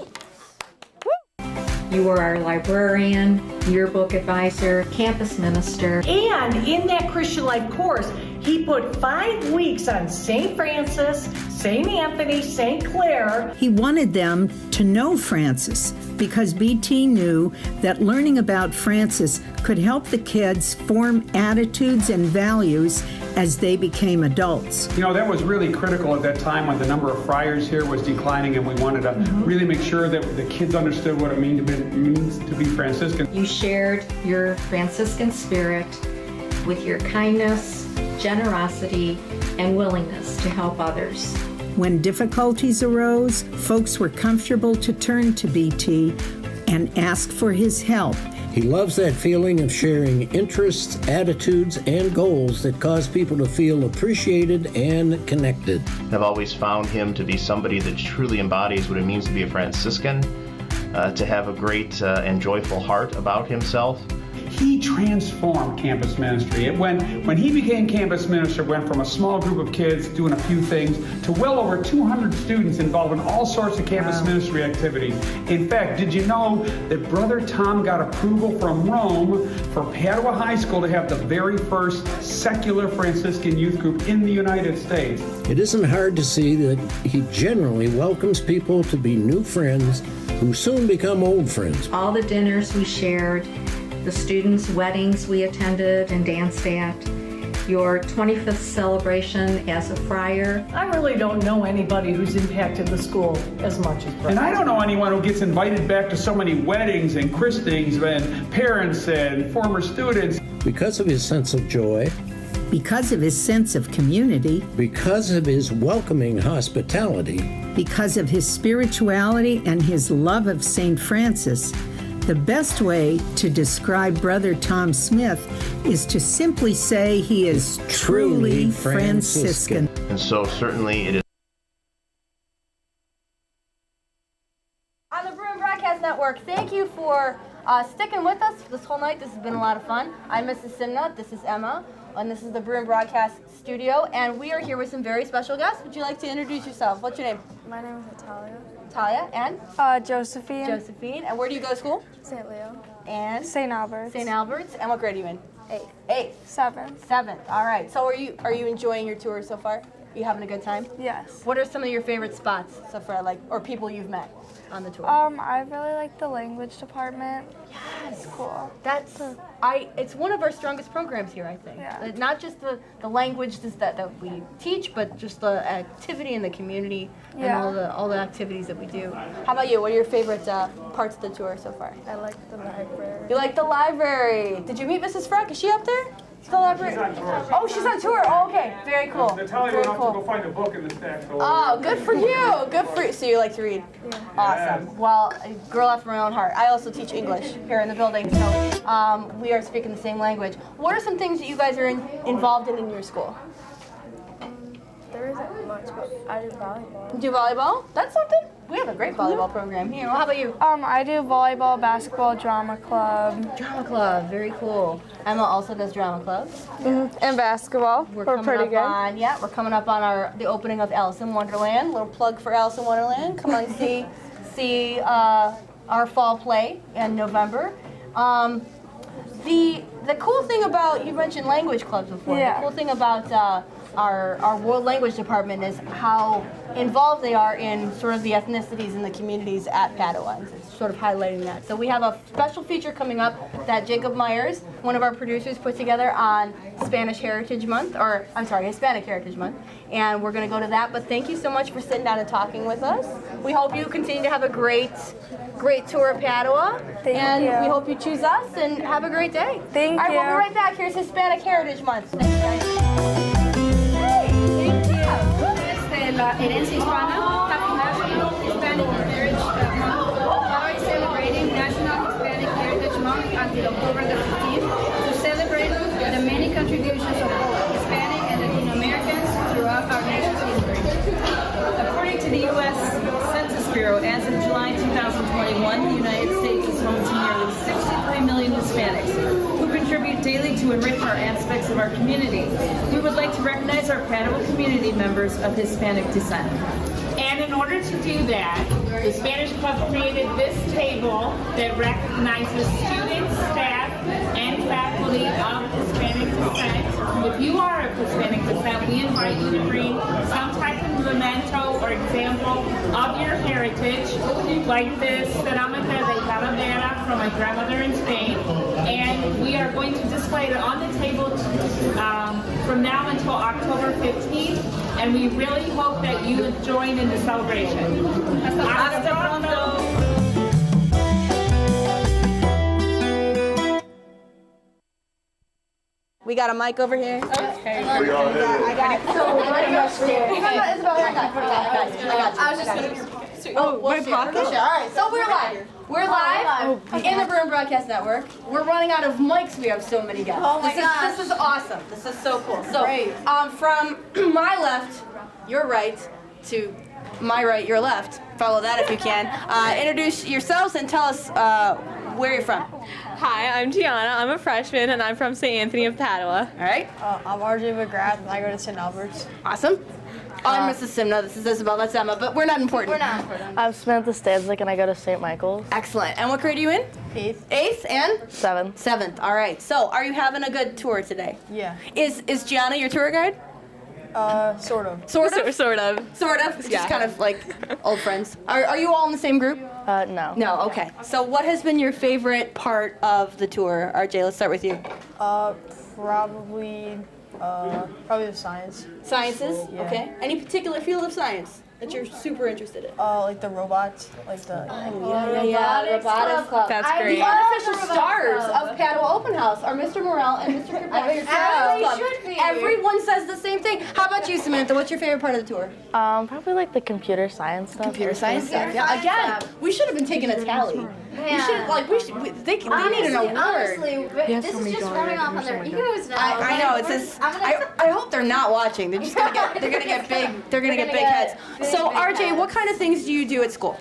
You were our librarian, yearbook advisor, campus minister. And in that Christian Life course, he put 5 weeks on St. Francis, St. Anthony, St. Clair. He wanted them to know Francis because BT knew that learning about Francis could help the kids form attitudes and values as they became adults. You know, that was really critical at that time when the number of friars here was declining, and we wanted to really make sure that the kids understood what it means to be Franciscan. You shared your Franciscan spirit with your kindness, generosity, and willingness to help others. When difficulties arose, folks were comfortable to turn to BT and ask for his help. He loves that feeling of sharing interests, attitudes, and goals that cause people to feel appreciated and connected. I've always found him to be somebody that truly embodies what it means to be a Franciscan, to have a great and joyful heart about himself. He transformed campus ministry. When he became campus minister, went from a small group of kids doing a few things to well over 200 students involved in all sorts of campus ministry activities. In fact, did you know that Brother Tom got approval from Rome for Padua High School to have the very first secular Franciscan youth group in the United States? It isn't hard to see that he generally welcomes people to be new friends who soon become old friends. All the dinners we shared, the students' weddings we attended and danced at, your 25th celebration as a friar. I really don't know anybody who's impacted the school as much as Brother. And I don't know anyone who gets invited back to so many weddings and christenings and parents and former students. Because of his sense of joy. Because of his sense of community. Because of his welcoming hospitality. Because of his spirituality and his love of St. Francis, The best way to describe Brother Tom Smith is to simply say he is truly Franciscan. And so certainly it is. On the BBN Broadcast Network, thank you for sticking with us this whole night. This has been a lot of fun. I'm Mrs. Simna, this is Emma, and this is the BBN Broadcast Studio, and we are here with some very special guests. Would you like to introduce yourself? What's your name? My name is Natalia. Talia, and? Josephine. Josephine, and where do you go to school? St. Leo. And? St. Albert's. St. Albert's, and what grade are you in? 8th. 8th. 7th. 7th, all right. So are you enjoying your tour so far? Are you having a good time? Yes. What are some of your favorite spots so far, like, or people you've met on the tour? I really like the language department. Yes. It's cool. It's one of our strongest programs here, I think. Yeah. Not just the languages that we teach, but just the activity in the community and all the activities that we do. How about you? What are your favorite parts of the tour so far? I like the library. You like the library. Did you meet Mrs. Freck? Is she up there? The library? She's on tour. Oh, she's on tour. Oh, okay. Very cool. Natalia Very went off cool. to go find a book in the stack. So Oh, good for you. Good for you. So you like to read? Yeah. Awesome. Well, a girl after my own heart. I also teach English here in the building, so we are speaking the same language. What are some things that you guys are involved in your school? There isn't much, but I do volleyball. You do volleyball? That's something. We have a great volleyball program here. Well, how about you? I do volleyball, basketball, drama club. Drama club. Very cool. Emma also does drama clubs. And basketball. We're pretty good. We're coming up on the opening of Alice in Wonderland. Little plug for Alice in Wonderland. Come on, see our fall play in November. The cool thing about, you mentioned language clubs before. Yeah. The cool thing about our world language department is how involved they are in sort of the ethnicities and the communities at Padua. It's sort of highlighting that. So we have a special feature coming up that Jacob Myers, one of our producers, put together on Hispanic Heritage Month, and we're going to go to that. But thank you so much for sitting down and talking with us. We hope you continue to have a great tour of Padua. Thank and you. we hoop you choose us and have a great day. Thank All right, you. we'll be right back. Here's Hispanic Heritage Month. Thanks, guys. La herencia hispana, Happy National Hispanic Heritage Month. Padua is celebrating National Hispanic Heritage Month until October the 15th to celebrate the many contributions of both Hispanic and Latino Americans throughout our nation's history. According to the U.S. Census Bureau, as of July 2021, the United States is home to nearly 63 million Hispanics who contribute daily to enrich our aspects of our community. We would like to recognize our Padua community members of Hispanic descent. And in order to do that, the Spanish Club created this table that recognizes students, staff, and faculty of Hispanic descent. If you are of Hispanic descent, we invite you to bring some type of memento or example of your heritage, like this cerámica de calavera from my grandmother in Spain. And we are going to display it on the table from now until October 15th. And we really hope that you join in the celebration. Hasta pronto! We got a mic over here. Okay. I got it. So, I was just going to... Oh, my pocket? All right, so we're live. We're live in the BBN Broadcast Network. We're running out of mics. We have so many guests. Oh my gosh. This is awesome. This is so cool. So, Great. from my left, your right, to my right, your left. Follow that if you can. Introduce yourselves and tell us where you're from. Hi, I'm Gianna. I'm a freshman, and I'm from St. Anthony of Padua. All right. I'm RJ McGrath, and I go to St. Albert's. Awesome. I'm Mrs. Simna. This is Isabel. That's Emma. But we're not important. We're not important. I'm Samantha Stanzik, and I go to St. Michael's. Excellent. And what grade are you in? 8th. 8th and? 7th. 7th. All right. So, are you having a good tour today? Yeah. Is Gianna your tour guide? Sort of. Sort of? Sort of. Sort of? It's Yeah. just kind of like old friends. Are you all in the same group? No. No, okay. So what has been your favorite part of the tour? RJ, let's start with you. Probably the science. Sciences? Yeah. Okay. Any particular field of science that you're super interested in? Like the robots, like the. Robotics Club. That's The great. unofficial stars of Padua Open House are Mr. Morel and Mr. Kirkpatrick. As they should be. Everyone says the same thing. How about you, Samantha? What's your favorite part of the tour? Probably like the computer science stuff. Computer science stuff. Yeah. Again, we should have been taking a tally. You should they need an award. Honestly, this is just rubbing off on their egos now. I know it's just. I hope they're not watching. They're just gonna get. They're gonna get big. They're gonna get big heads. So RJ, what kind of things do you do at school?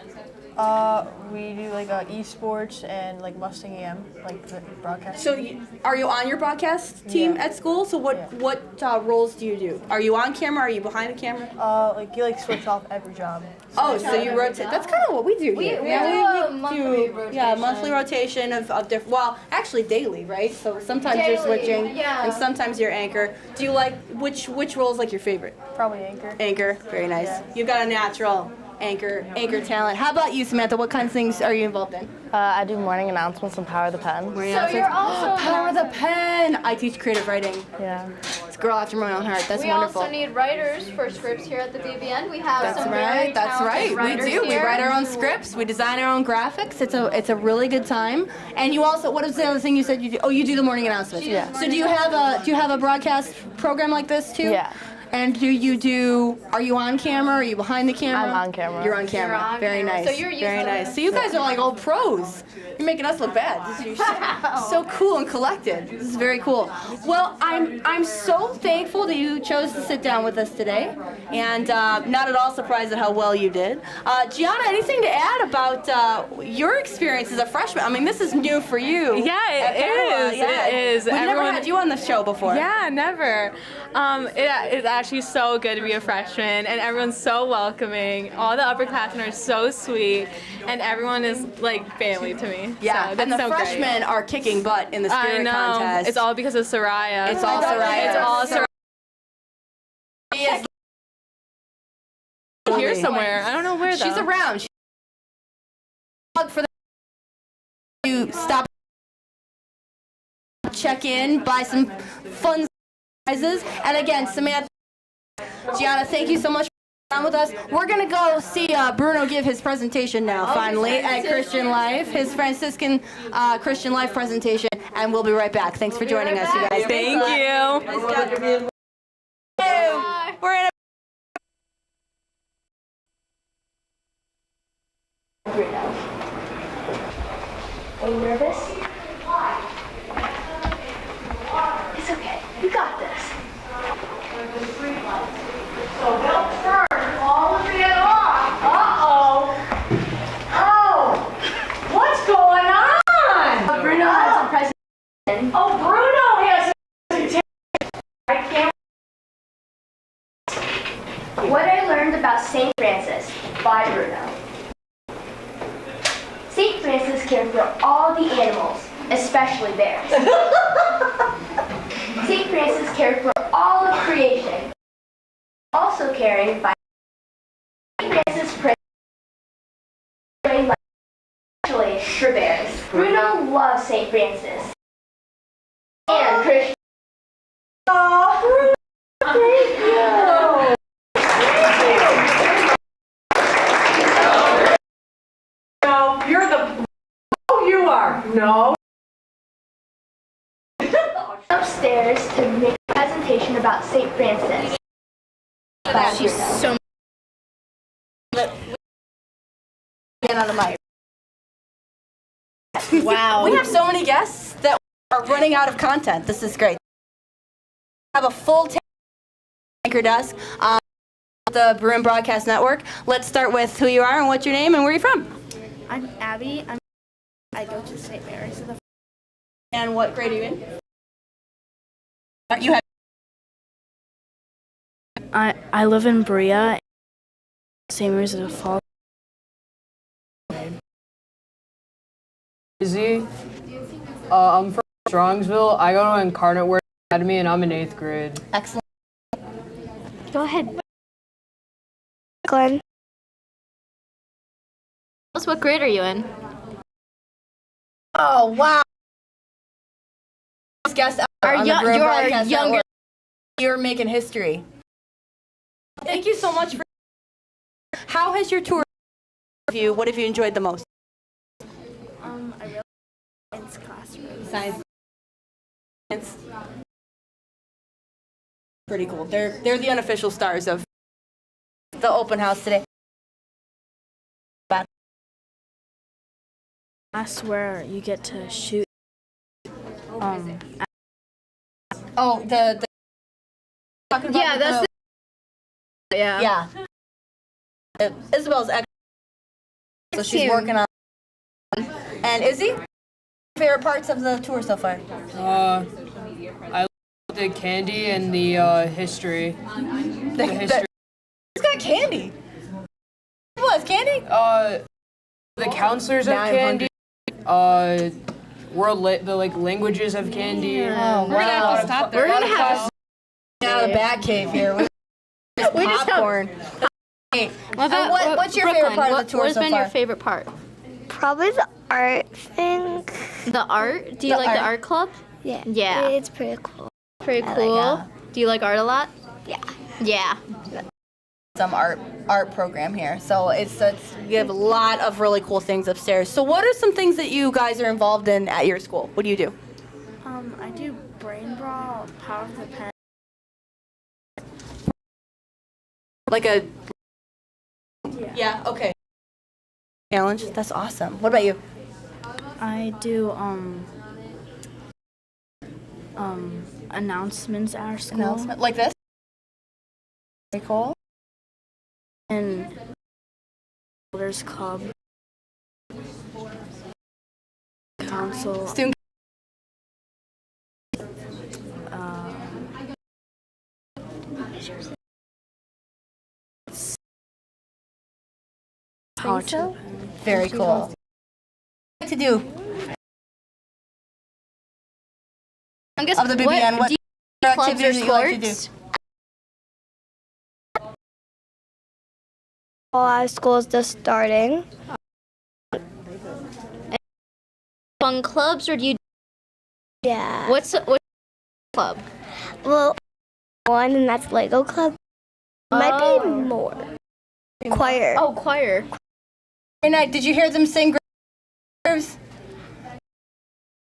We do like esports and like Mustang EM, like the broadcast. So, are you on your broadcast team at school? So, what roles do you do? Are you on camera? Are you behind the camera? Like you switch off every job. Oh, so you rotate. That's kind of what we do here. We do a monthly rotation. Yeah, monthly rotation of different. Well, actually daily, right? So sometimes you're switching, and sometimes you're anchor. Do you like which role is like your favorite? Probably anchor. Anchor, very nice. Yeah. You've got a natural anchor talent. How about you, Samantha? What kinds of things are you involved in? I do morning announcements and Power the Pen. So you're also Power the Pen. I teach creative writing. Yeah. It's a girl after my own heart. That's wonderful. We also need writers for scripts here at the BBN. We have That's some right. very That's talented right. We writers do. We here. write our own scripts. We design our own graphics. It's a really good time. And you also, what was the other thing you said you do? Oh, you do the morning announcements. Yeah. So do you have a broadcast program like this too? Yeah. And are you on camera? Are you behind the camera? I'm on camera. You're on camera. You're on Very camera. nice. So you're used Very to nice. this. So you guys are like all pros. You're making us look bad. So cool and collected. This is very cool. Well, I'm so thankful that you chose to sit down with us today, and not at all surprised at how well you did. Gianna, anything to add about your experience as a freshman? I mean, this is new for you. Yeah, it is. Yeah. It is. We've never had you on the show before. Yeah, never. It's actually so good to be a freshman, and everyone's so welcoming. All the upperclassmen are so sweet, and everyone is like family to me. Yeah, so that's and the so freshmen are kicking butt in the great. spirit I know. contest. It's all because of Soraya. It's all Soraya. It's all Soraya. She is Here somewhere. I don't know where though. She's around. She's for the you stop, check in, buy some fun prizes, and again, Samantha, Gianna, thank you so much for being on with us. We're gonna go see Bruno give his presentation now, finally, at Christian Life, his Franciscan Christian Life presentation, and we'll be right back. Thanks for joining us, you guys. Thank you. We're in a Are you nervous? It's okay. You got this. So don't turn all of it off. Uh-oh. Oh, what's going on? Bruno has a presentation. Oh, Bruno has a presentation. I can't. What I learned about St. Francis by Bruno. St. Francis cared for all the animals, especially bears. St. Francis cared for all of creation, also caring by St. Francis prayed especially for bears. Bruno loves St. Francis and Christian. Oh, Bruno, thank you. No, you're the. Oh, you are. No. Upstairs to make a presentation about St. Francis. She's so. get on the mic. Wow. We have so many guests that are running out of content. This is great. We have a full anchor desk on the Bruin Broadcast Network. Let's start with who you are and what's your name and where you're from. I'm Abby. I go to St. Mary's. And what grade are you in? You have. I live in Berea. St. Mary's is a fall. Izzy. I'm from Strongsville. I go to Incarnate Word Academy and I'm in 8th grade. Excellent. Go ahead. Glenn. Tell us what grade are you in? Oh, wow. Guest on the Bruin Broadcast Network. You're making history. Thank you so much for. How has your tour been? What have you enjoyed the most? I really like science classroom. Science. Pretty cool. They're the unofficial stars of the open house today. That's where you get to shoot. Oh, the talking about Yeah, that's yeah. Isabel's ex, so she's working on. And Izzy, favorite parts of the tour so far? I love the candy and the history. The history. It's got candy. What is candy? The counselors have candy. The languages have candy. Oh, We're gonna have to stop there. We're gonna have to out of the bat cave here. We just popcorn. What's your favorite part of the tour What has so been far? your favorite part? Probably the art thing. The art? Do you like the art club? Yeah. Yeah. It's pretty cool. Pretty I cool. like Do you like art a lot? Yeah. Yeah. Some art program here, so it's you have a lot of really cool things upstairs. So what are some things that you guys are involved in at your school? What do you do? I do brain brawl, power of the pen. Like a okay challenge. That's awesome. What about you? I do announcements at our school. Announcement like this. Very cool. And Builders Club. Council. Student. Very cool. What to do? I guess Of the BBN, what do you activities do you like to do? Well, our school's just starting. Fun clubs, or do you? Yeah. What's club? Well, one, and that's Lego Club. Might be more. Choir. Oh, choir. Hey, Night, did you hear them sing Graves?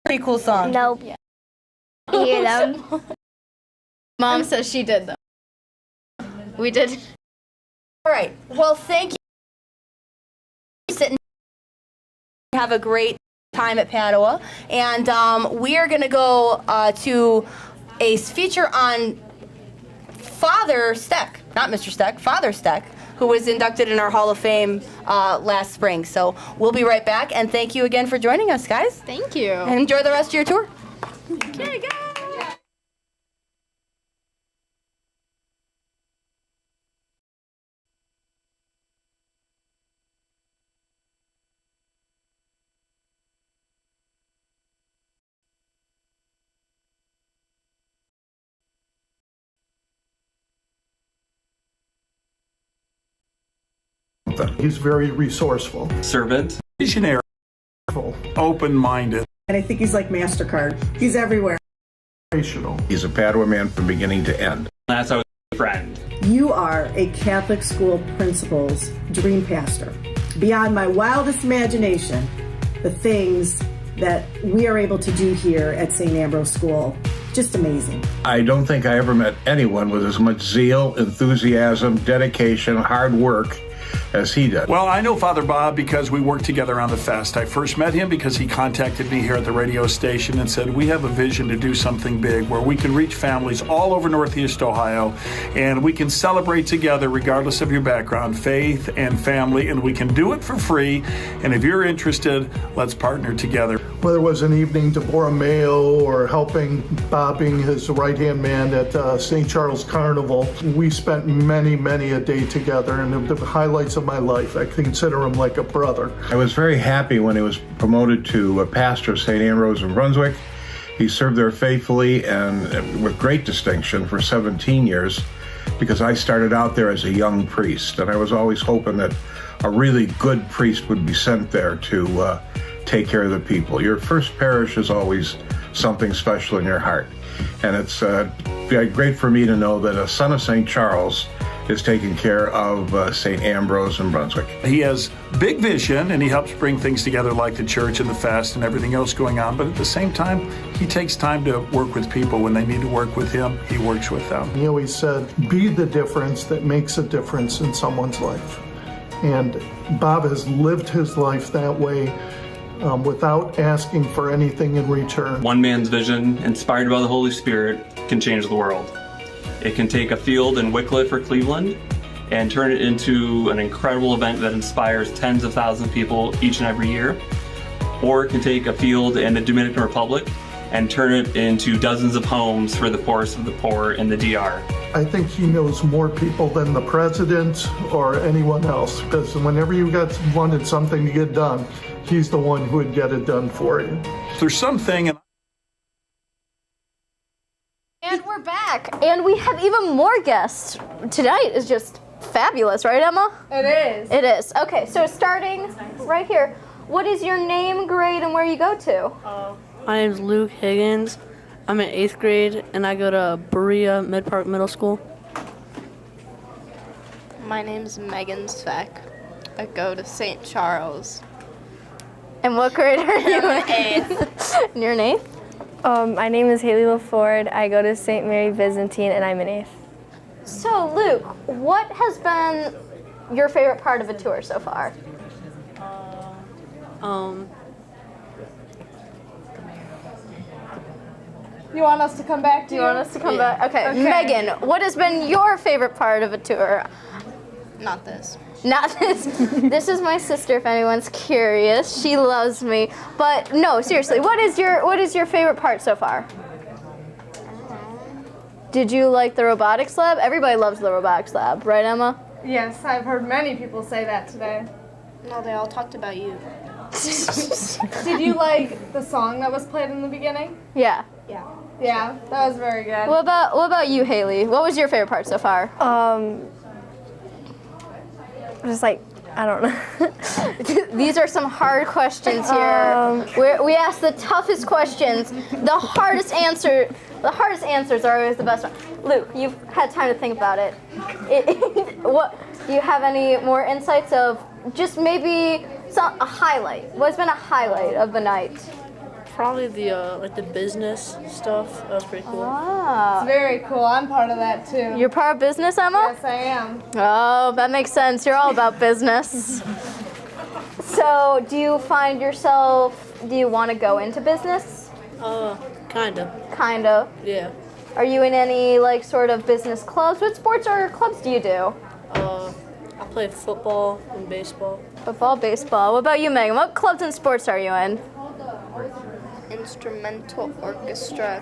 Pretty cool song. Nope. You hear them? Mom says she did though. We did. All right. Well, thank you. Sit and have a great time at Padua, and we are going to go to a feature on Father Steck, not Mr. Steck, Father Steck, who was inducted in our Hall of Fame last spring. So we'll be right back, and thank you again for joining us, guys. Thank you. And enjoy the rest of your tour. Okay, go. He's very resourceful. Servant. Visionary. Open-minded. And I think he's like MasterCard. He's everywhere. He's a Padua man from beginning to end. That's our friend. You are a Catholic school principal's dream pastor. Beyond my wildest imagination, the things that we are able to do here at St. Ambrose School, just amazing. I don't think I ever met anyone with as much zeal, enthusiasm, dedication, hard work as he did. Well, I know Father Bob because we worked together on the fest. I first met him because he contacted me here at the radio station and said, we have a vision to do something big where we can reach families all over Northeast Ohio, and we can celebrate together regardless of your background, faith and family, and we can do it for free. And if you're interested, let's partner together. Whether it was an evening to Borromeo or helping Bob being his right-hand man at St. Charles Carnival, we spent many a day together, and the highlights of my life. I consider him like a brother. I was very happy when he was promoted to pastor of St. Ambrose in Brunswick. He served there faithfully and with great distinction for 17 years because I started out there as a young priest, and I was always hoping that a really good priest would be sent there to take care of the people. Your first parish is always something special in your heart, and it's great for me to know that a son of St. Charles is taking care of St. Ambrose in Brunswick. He has big vision, and he helps bring things together like the church and the fast and everything else going on, but at the same time, he takes time to work with people. When they need to work with him, he works with them. He always said, be the difference that makes a difference in someone's life. And Bob has lived his life that way without asking for anything in return. One man's vision, inspired by the Holy Spirit, can change the world. It can take a field in Wycliffe or Cleveland and turn it into an incredible event that inspires tens of thousands of people each and every year. Or it can take a field in the Dominican Republic and turn it into dozens of homes for the poorest of the poor in the DR. I think he knows more people than the president or anyone else, because whenever you wanted something to get done, he's the one who would get it done for you. There's something, And we're back, and we have even more guests. Tonight is just fabulous, right, Emma? It is. It is. Okay, so starting right here, what is your name, grade, and where you go to? My name's Luke Higgins. I'm in 8th grade, and I go to Berea Mid-Park Middle School. My name's Megan Sveck. I go to St. Charles. And what grade are you in? I'm in 8th. And you're in 8th? My name is Haley LaFord. I go to St. Mary Byzantine, and I'm in 8th. So, Luke, what has been your favorite part of a tour so far? You want us to come back to you? You want us to come back? Okay. Megan, what has been your favorite part of a tour? Not this. Not this. This is my sister, if anyone's curious. She loves me. But no, seriously, what is your favorite part so far? Did you like the robotics lab? Everybody loves the robotics lab, right, Emma? Yes, I've heard many people say that today. No, they all talked about you. Did you like the song that was played in the beginning? Yeah. Yeah. Yeah, that was very good. What about you, Haley? What was your favorite part so far? Just like, I don't know. These are some hard questions here. We ask the toughest questions. The hardest answers are always the best one. Luke, you've had time to think about it. What do you have any more insights of just maybe a highlight? What's been a highlight of the night? Probably the business stuff. That was pretty cool. Ah. It's very cool. I'm part of that too. You're part of business, Emma? Yes, I am. Oh, that makes sense. You're all about business. So, do you want to go into business? Kinda. Kinda. Yeah. Are you in any sort of business clubs? What sports or clubs do you do? I play football and baseball. Football, baseball. What about you, Megan? What clubs and sports are you in? Instrumental orchestra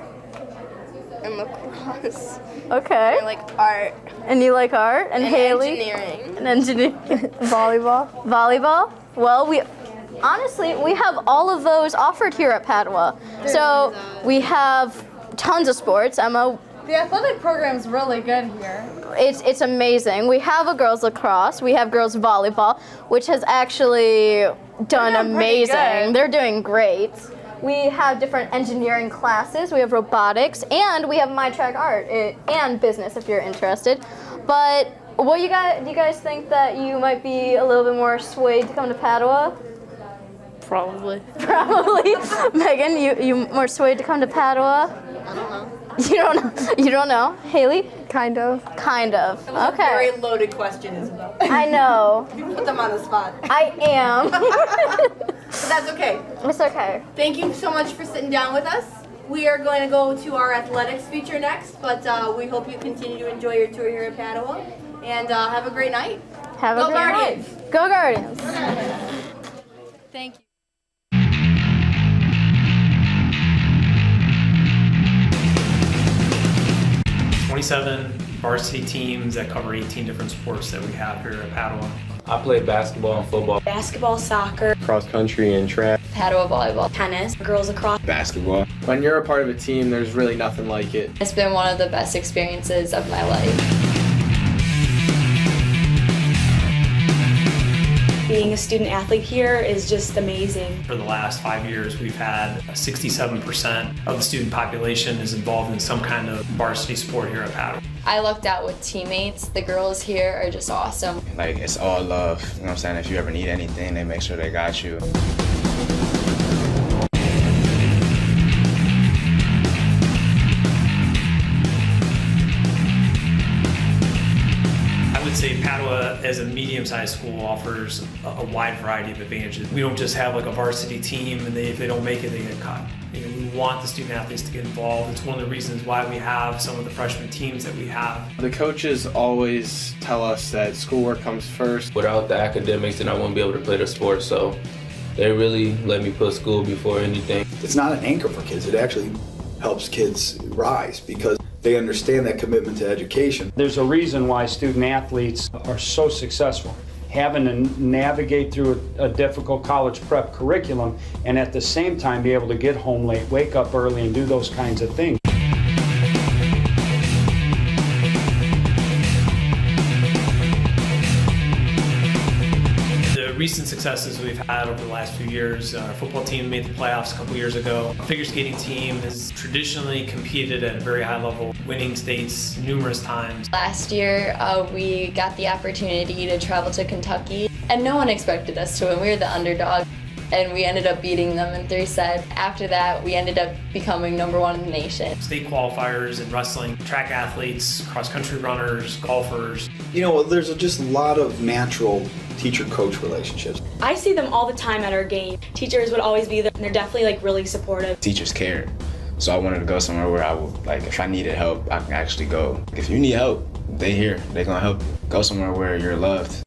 and lacrosse. Okay. I like art. And you like art? And Haley? Engineering. And engineering. Volleyball. Volleyball? Well, we have all of those offered here at Padua. So we have tons of sports. Emma? The athletic program's really good here. It's amazing. We have a girls lacrosse. We have girls volleyball, which has actually done amazing. They're doing great. We have different engineering classes. We have robotics, and we have My Track Art and business if you're interested. But do you guys think that you might be a little bit more swayed to come to Padua? Probably. Probably. Megan, you more swayed to come to Padua? I don't know. You don't know? Haley? Kind of. Kind of. That was Okay. a very loaded question, Isabel. I know. You put them on the spot. I am. But that's okay. It's okay. Thank you so much for sitting down with us. We are going to go to our athletics feature next, but we hope you continue to enjoy your tour here at Padua. And have a great night. Have a Go great Guardians. night. Go Guardians. Thank you. Seven varsity teams that cover 18 different sports that we have here at Padua. I play basketball and football. Basketball, soccer. Cross country and track. Padua volleyball. Tennis. Girls lacrosse. Basketball. When you're a part of a team, there's really nothing like it. It's been one of the best experiences of my life. Being a student athlete here is just amazing. For the last 5 years, we've had 67% of the student population is involved in some kind of varsity sport here at Padua. I lucked out with teammates. The girls here are just awesome. Like, it's all love. You know what I'm saying? If you ever need anything, they make sure they got you. I would say Padua, as a medium-sized school, offers a wide variety of advantages. We don't just have like a varsity team, and if they don't make it, they get cut. We want the student athletes to get involved. It's one of the reasons why we have some of the freshman teams that we have. The coaches always tell us that schoolwork comes first. Without the academics, then I won't be able to play the sport, so they really let me put school before anything. It's not an anchor for kids. It actually helps kids rise because they understand that commitment to education. There's a reason why student athletes are so successful. Having to navigate through a difficult college prep curriculum and at the same time be able to get home late, wake up early, and do those kinds of things. Recent successes we've had over the last few years. Our football team made the playoffs a couple years ago. Our figure skating team has traditionally competed at a very high level, winning states numerous times. Last year, we got the opportunity to travel to Kentucky, and no one expected us to win. We were the underdog, and we ended up beating them in 3 sets. After that, we ended up becoming #1 in the nation. State qualifiers in wrestling, track athletes, cross-country runners, golfers. You know, there's just a lot of natural teacher-coach relationships. I see them all the time at our game. Teachers would always be there, and they're definitely like really supportive. Teachers care, so I wanted to go somewhere where I would, like, if I needed help, I can actually go. If you need help, they here, they're gonna help you. Go somewhere where you're loved.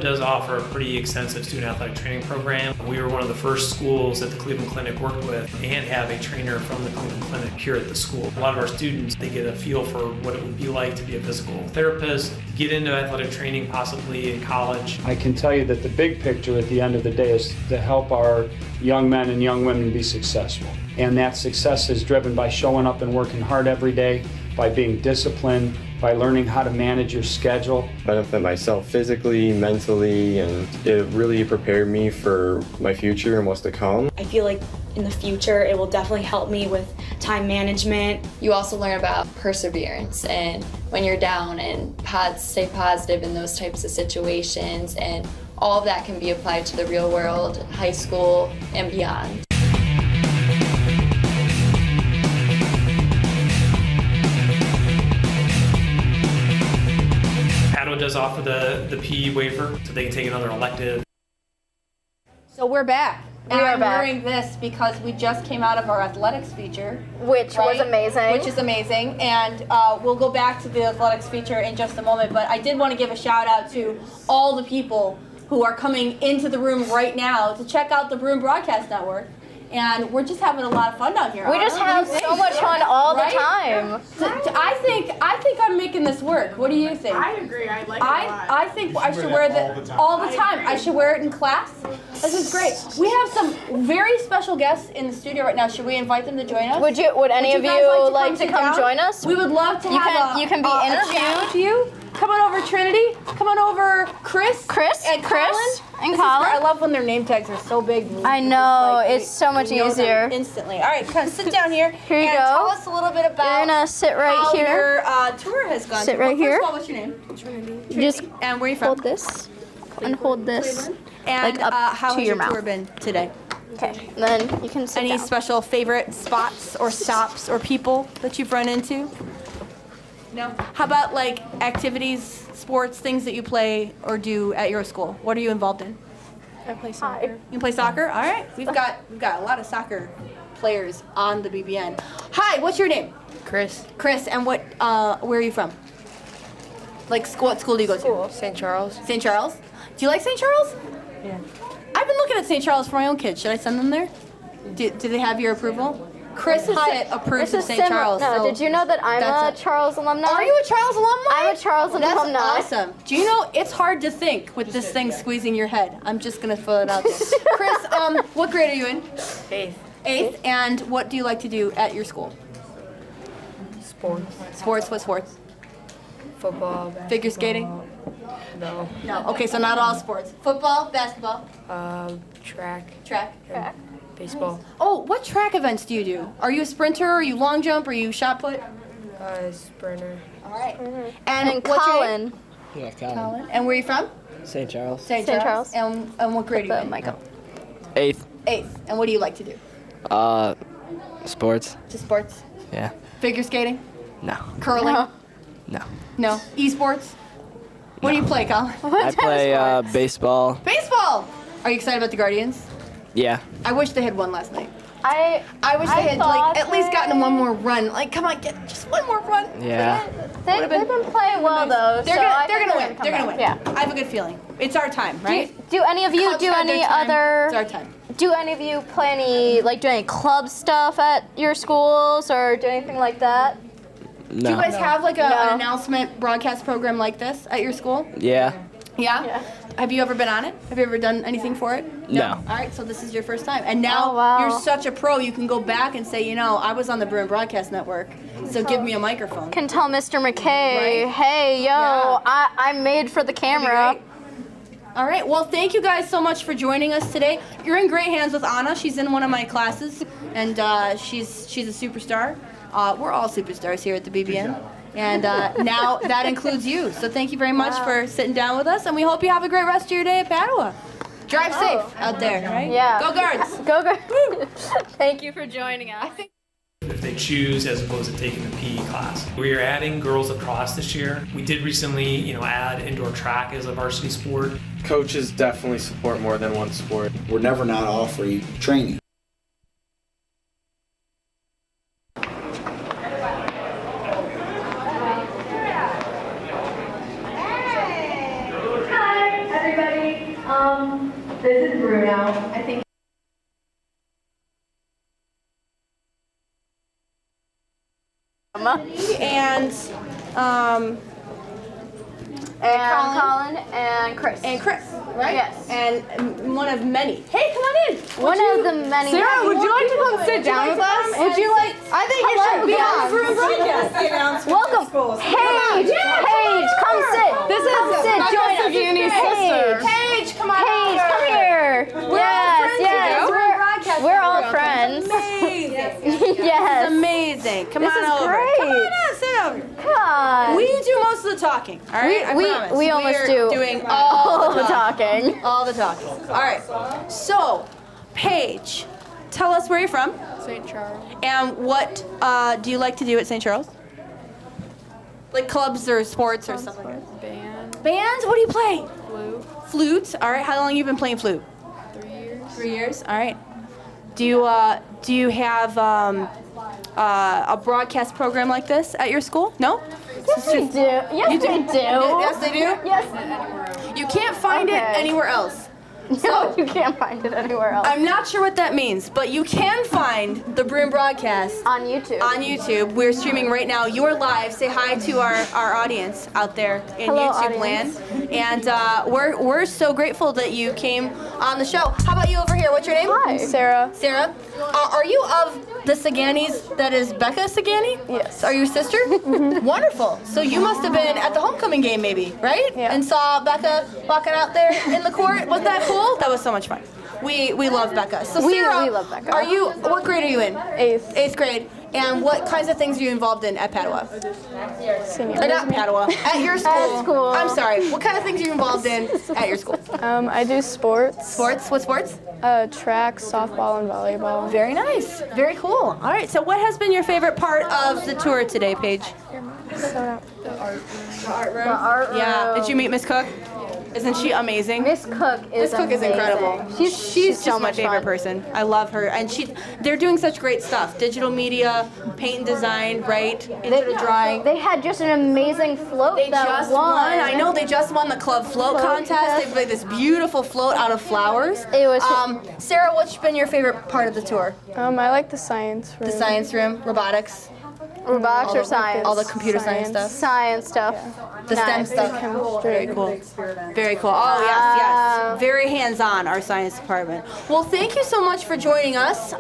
Does offer a pretty extensive student athletic training program. We were one of the first schools that the Cleveland Clinic worked with and have a trainer from the Cleveland Clinic here at the school. A lot of our students, they get a feel for what it would be like to be a physical therapist, get into athletic training possibly in college. I can tell you that the big picture at the end of the day is to help our young men and young women be successful. And that success is driven by showing up and working hard every day, by being disciplined, by learning how to manage your schedule. Benefit myself physically, mentally, and it really prepared me for my future and what's to come. I feel like in the future it will definitely help me with time management. You also learn about perseverance and when you're down and stay positive in those types of situations, and all of that can be applied to the real world, high school, and beyond. Padua does offer the PE waiver, so they can take another elective. So we're back. And We are I'm back. wearing this because we just came out of our athletics feature. Which was amazing. Which is amazing. And we'll go back to the athletics feature in just a moment. But I did want to give a shout out to all the people who are coming into the room right now to check out the Broom Broadcast Network. And we're just having a lot of fun down here. We just have so much fun all the time. I think I'm making this work. What do you think? I agree. I like it a lot. I think I should wear it all the time. I should wear it in class. This is great. We have some very special guests in the studio right now. Should we invite them to join us? Would any of guys you like to sit come down? join us? We would love to You have can be a interviewed. chat with you. Come on over, Trinity. Come on over, Chris. And Colin. And This is Colin. great. I love when their name tags are so big. I know, it's so much we know them easier. Instantly. All right, kind of sit down here. Here you and go. Tell us a little bit about You're gonna sit right how here. your tour has gone. Sit right Well, here. First of all, what's your name? Trinity. Just and where are you from? hold this and hold this And like up how to has your your tour mouth. been today? Okay. Then you can sit Any down. special favorite spots or stops or people that you've run into? No. How about like activities, sports, things that you play or do at your school? What are you involved in? I play soccer. You play soccer? All right. We've got a lot of soccer players on the BBN. Hi, what's your name? Chris. Chris, and where are you from? Like what school do you go to? St. Charles. St. Charles? Do you like St. Charles? Yeah. I've been looking at St. Charles for my own kids. Should I send them there? Do they have your approval? Chris approves This of is St. Charles. No, so did you know that I'm that's a Charles alumni? Are you a Charles alumni? I'm a Charles That's alumni. awesome. Do you know it's hard to think with this thing squeezing your head? I'm just gonna throw it out there. Chris, what grade are you in? 8th. 8th. And what do you like to do at your school? Sports. Sports. What sports? Football. Figure skating? No. No. Okay, so not all sports. Football, basketball, Track. track. Baseball. Oh, what track events do you do? Are you a sprinter? Are you long jump? Are you shot put? Sprinter. All right. And what's your name? Colin. Yeah, Colin. Colin. And where are you from? St. Charles. St. St. Charles. And what grade are you in? Michael. 8th. 8th. And what do you like to do? Sports. Just sports? Yeah. Figure skating? No. Curling? No. No. Esports? What do you play, Colin? I play baseball. Baseball! Are you excited about the Guardians? Yeah. I wish they had won last night. I wish they had at least gotten one more run. Like, come on, get just one more run. Yeah. They've been playing well though. They're gonna win. They're gonna win. Yeah. I have a good feeling. It's our time, right? Do any of you Cubs do had their any time. other? It's our time. Do any of you play any do any club stuff at your schools or do anything like that? Do you guys have like an announcement broadcast program like this at your school? Yeah. Yeah? Have you ever been on it? Have you ever done anything for it? No. All right, so this is your first time. And now you're such a pro, you can go back and say, you know, I was on the Bruin Broadcast Network, so give me a microphone. Can tell Mr. McKay, Right? hey, yo, I'm made for the camera. All right, well, thank you guys so much for joining us today. You're in great hands with Anna. She's in one of my classes, and she's a superstar. We're all superstars here at the BBN. And now that includes you. So thank you very much for sitting down with us, and we hope you have a great rest of your day at Padua. Drive safe out there, right? Yeah. Go Guards. Go Guards. Thank you for joining us. If they choose as opposed to taking the PE class. We are adding girls lacrosse this year. We did recently, add indoor track as a varsity sport. Coaches definitely support more than one sport. We're never not offering training. This is Bruno. I think and Colin and Chris. Right? Yes. And one of many. Hey, come on in. One of the many. Sarah, would you like to come sit down with us? Would you like? I think you should be on the Bruin Broadcast. Welcome. Paige, Paige, come sit. This is join us. Sagani's sister. Paige, come on. Paige, come here. Yes. We're all friends. Amazing. Yes. This is amazing. Come This on is over. great. Come on in, sit over. Come on. We do most of the talking. All right. I promise. We almost We're do doing all the talking. All the talking. All right. So, Paige, tell us where you're from. St. Charles. And what do you like to do at St. Charles? Like clubs or sports or something like that? Band. Bands? What do you play? Flute. Flute. All right. How long have you been playing flute? 3 years. 3 years. All right. Do you have a broadcast program like this at your school? No? Yes, we do. Yes, You do? we do. Yes, they do? Yes. You can't find it anywhere else. No, you can't find it anywhere else. I'm not sure what that means, but you can find the Bruin Broadcast on YouTube. On YouTube. We're streaming right now. You're live. Say hi to our audience out there in Hello, YouTube audience. land. And we're so grateful that you came on the show. How about you over here? What's your name? Hi. Sarah. Sarah. Are you of the Saganis that is Becca Sagani? Yes. Are you a sister? Wonderful. So you must have been at the homecoming game maybe, right? Yeah. And saw Becca walking out there in the court. Was that cool? That was so much fun. We love Becca. So We Sarah, love Becca. What grade are you in? 8th. 8th grade. And what kinds of things are you involved in at Padua? Senior. Not Padua. At your school. At school. I'm sorry. What kind of things are you involved in at your school? I do sports. Sports? What sports? Track, softball, and volleyball. Very nice. Very cool. All right. So what has been your favorite part of the tour today, Paige? The art room. The art room. Yeah. Did you meet Miss Cook? Isn't she amazing? Miss Cook is incredible. She's just so my much favorite fun. person. I love her, and they're doing such great stuff. Digital media, paint and design, right? Digital drawing. They had just an amazing float They that just won. I know they just won the club float contest. They made this beautiful float out of flowers. It was. Sarah, what's been your favorite part of the tour? I like the science room. The science room, robotics. Robotics or science? All the computer science stuff. Science stuff. The STEM Nice. stuff. Very cool. Very cool. Oh, yes. Very hands-on, our science department. Well, thank you so much for joining us.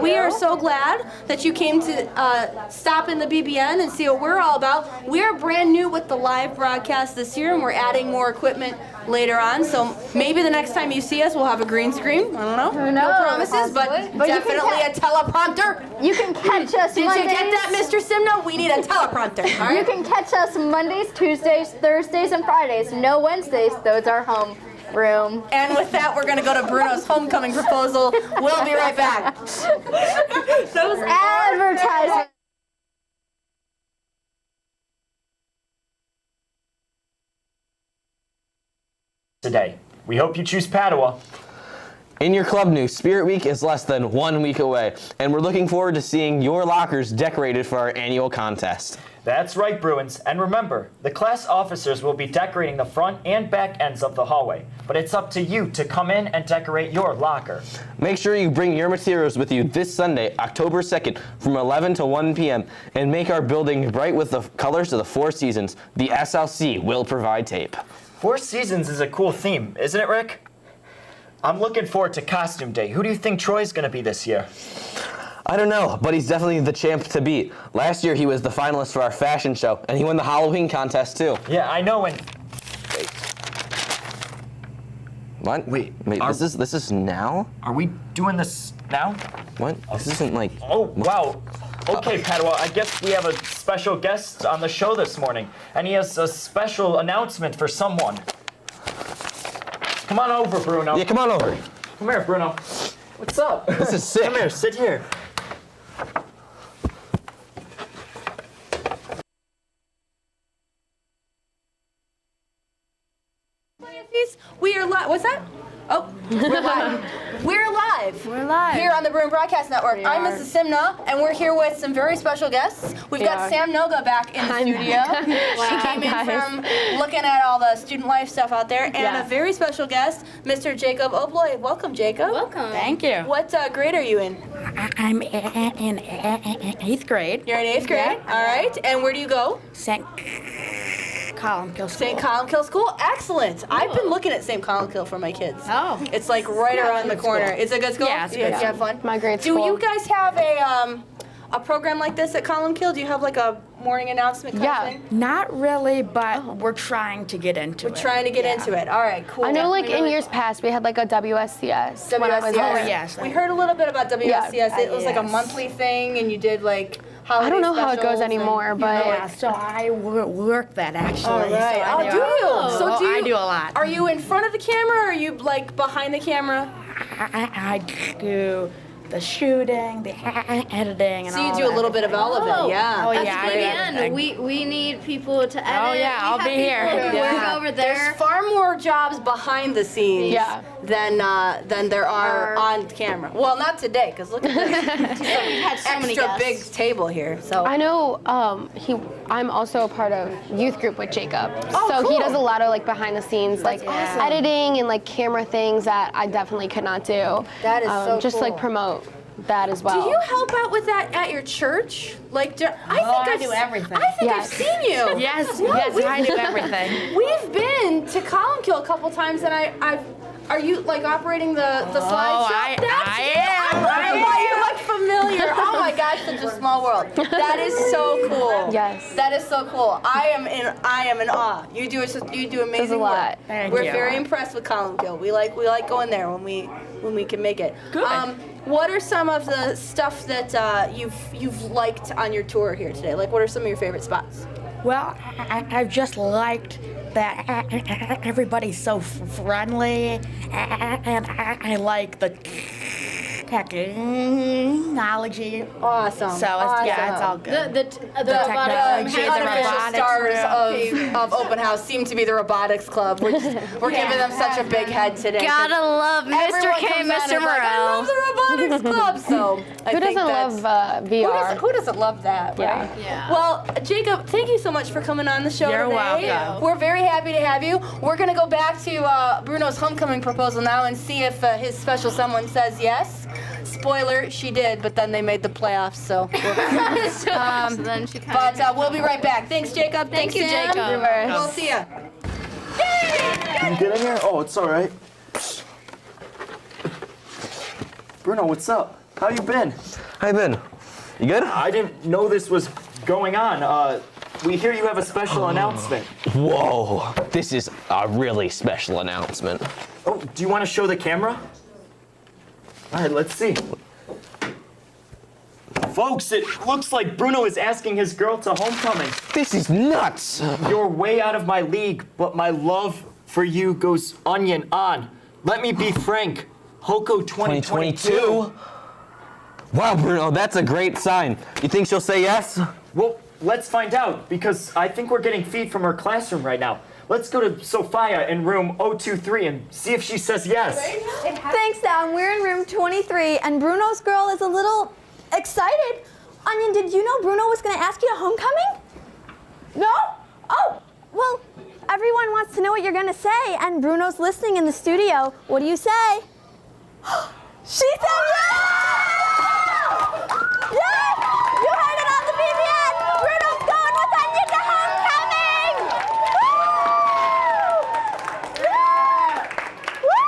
We are so glad that you came to stop in the BBN and see what we're all about. We're brand new with the live broadcast this year, and we're adding more equipment later on. So maybe the next time you see us, we'll have a green screen. I don't know. Who knows? No promises, but you can definitely a teleprompter. You can catch us Did Mondays. you get that, Mr. Simno? We need a teleprompter. All right? You can catch us Mondays, Tuesdays, Thursdays, and Fridays. No Wednesdays. Those are home room. And with that, we're going to go to Bruno's homecoming proposal. We'll be right back. That was advertising. Today. We hope you choose Padua. In your club news, Spirit Week is less than 1 week away, and we're looking forward to seeing your lockers decorated for our annual contest. That's right, Bruins. And remember, the class officers will be decorating the front and back ends of the hallway. But it's up to you to come in and decorate your locker. Make sure you bring your materials with you this Sunday, October 2nd, from 11 to 1 p.m., and make our building bright with the colors of the Four Seasons. The SLC will provide tape. Four Seasons is a cool theme, isn't it, Rick? I'm looking forward to Costume Day. Who do you think Troy's going to be this year? I don't know, but he's definitely the champ to beat. Last year he was the finalist for our fashion show, and he won the Halloween contest too. Yeah, I know. And wait, what? Wait, this is now? Are we doing this now? What? This isn't like. Oh wow. Okay, Padua. I guess we have a special guest on the show this morning, and he has a special announcement for someone. Come on over, Bruno. Yeah, come on over. Come here, Bruno. What's up? This is sick. Come here, sit here. We are live. What's that? Oh, we're live. We're live. We're live. Here on the Bruin Broadcast Network. I'm Mrs. Simna, and we're here with some very special guests. We've got Sam Noga back in the studio. She came in from looking at all the student life stuff out there. And a very special guest, Mr. Jacob Oploy. Welcome, Jacob. Welcome. Thank you. What grade are you in? I'm in 8th grade. You're in 8th grade? Yeah. All right. And where do you go? St. Columkill School. St. Columkill School? Excellent. I've been looking at St. Columkill for my kids. Oh. It's like right around the corner. School. It's a good school? Yeah, it's a good You have fun? My grade Do school. you guys have a program like this at Columkill? Do you have like a morning announcement kind of thing? Not really, but we're trying to get into it. We're trying to get into it. All right, cool. I know, like in years past, we had like a WSCS. When I was WSCS. We heard a little bit about WSCS. It was like a monthly thing, and you did like holiday I don't know how it goes specials anymore, but yeah, so I work that actually. All right. So do you? So do you? I do a lot. Are you in front of the camera, or are you like behind the camera? I do the shooting, the editing, and So you all do a that. little bit of all of it, yeah. Oh That's yeah, I do BBN. everything. We need people to edit. Oh, yeah, I'll we have be here. people who Yeah. work over there. There's far more jobs behind the scenes than there are on camera. Well, not today, because look at this. We've had so many extra guests. big table here. So I know I'm also a part of youth group with Jacob. Oh, so cool. he does a lot of like behind the scenes like editing and like camera things that I definitely could not do. That is so just cool. like promote that as well. Do you help out with that at your church? Like, I do everything. I think I've seen you. Yes, No, yes, I do everything. We've been to Columkill a couple times, and I've. Are you like operating the slideshow? I am. That's why you look familiar. Oh my gosh, such a small world. That is so cool. Yes. That is so cool. I am in awe. You do amazing lot. work. Thank We're you. very impressed with Columkill. We like going there when we can make it. Good. What are some of the stuff that you've liked on your tour here today? Like, what are some of your favorite spots? Well, I've just liked that everybody's so friendly, and I like the technology. Awesome. So it's all good. The technology, the unofficial robotics stars of Open House seem to be the robotics club. We're giving them such a big head today. Gotta love Mr. Everyone K, comes on Mr. and is like, I Morrell. love the robotics club. So Who doesn't love VR? Who doesn't love that, right? Yeah. Well, Jacob, thank you so much for coming on the show You're today. welcome. We're very happy to have you. We're going to go back to Bruno's homecoming proposal now and see if his special someone says yes. Spoiler, she did, but then they made the playoffs, so. Then she But we'll be right back. Thanks, Jacob. Thank you, Sam. Jacob. We'll see ya. Can you get in here? Oh, it's all right. Bruno, what's up? How you been? How you been? You good? I didn't know this was going on. We hear you have a special announcement. Whoa, this is a really special announcement. Oh, do you want to show the camera? All right, let's see. Folks, it looks like Bruno is asking his girl to homecoming. This is nuts. You're way out of my league, but my love for you goes onion on. Let me be frank. Hoko 2022. Wow, Bruno, that's a great sign. You think she'll say yes? Well, let's find out, because I think we're getting feed from her classroom right now. Let's go to Sophia in room 023 and see if she says yes. Thanks, Dom. We're in room 23, and Bruno's girl is a little excited. Onion, did you know Bruno was going to ask you to homecoming? No? Oh, well, everyone wants to know what you're going to say, and Bruno's listening in the studio. What do you say? She said yes! Yes! You heard it on the BBN! Bruno's going with Onion to homecoming! Woo! Woo!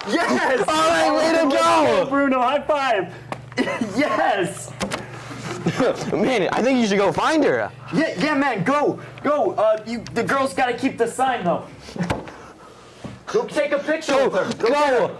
Woo! Yes! All right, way to go! Bruno, high five! Yes! Man, I think you should go find her. Yeah, man, go. The girl's gotta keep the sign, though. Go take a picture with her. Go!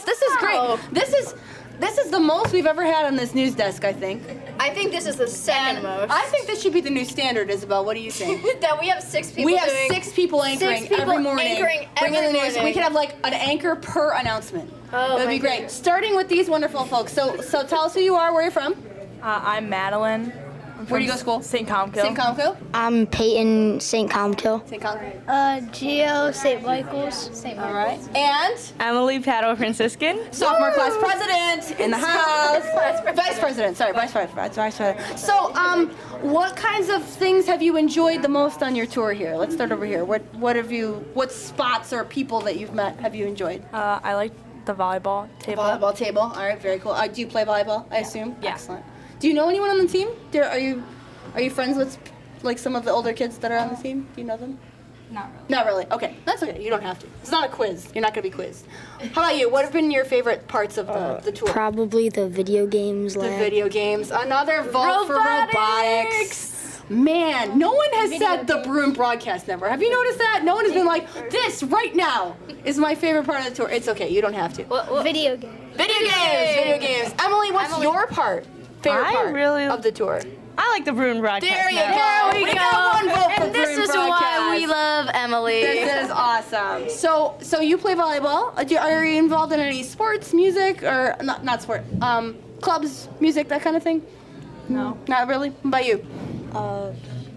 This is great. This is the most we've ever had on this news desk, I think. I think this is the second most. I think this should be the new standard, Isabel. What do you think? That we have 6 people. We have 6 people anchoring every morning. Bringing the news. We could have like an anchor per announcement. Oh, that'd be great. goodness. Starting with these wonderful folks. So tell us who you are. Where you're from? I'm Madeline. Where do you go to school? St. Comkill. St. Comkill. I'm Peyton, St. Comkill. St. Comkill. Gio, St. Michael's. All right. And Emily, Padua Franciscan. sophomore class president in the house. Vice president. Sorry, vice president. So, what kinds of things have you enjoyed the most on your tour here? Let's start over here. What spots or people that you've met have you enjoyed? I like the volleyball table. Volleyball table. All right, very cool. Do you play volleyball? I assume. Yeah. Excellent. Do you know anyone on the team? Are you friends with like some of the older kids that are on the team? Do you know them? Not really. Not really. Okay, that's okay. You don't have to. It's not a quiz. You're not going to be quizzed. How about you? What have been your favorite parts of the tour? Probably the video games The lab. video games. Another vote for robotics. Man, no one has said the Bruin Broadcast Network. Have you noticed that? No one has been like, this right now is my favorite part of the tour. It's okay. You don't have to. Video games. Video games. Emily, what's your favorite part of the tour? I like the Bruin Broadcast. There you Network. go. There we go. got one vote for And this Bruin is Broadcast. why we love Emily. This is awesome. So you play volleyball. Are you involved in any sports, music, or not sport? Clubs, music, that kind of thing? No. Not really? What about you?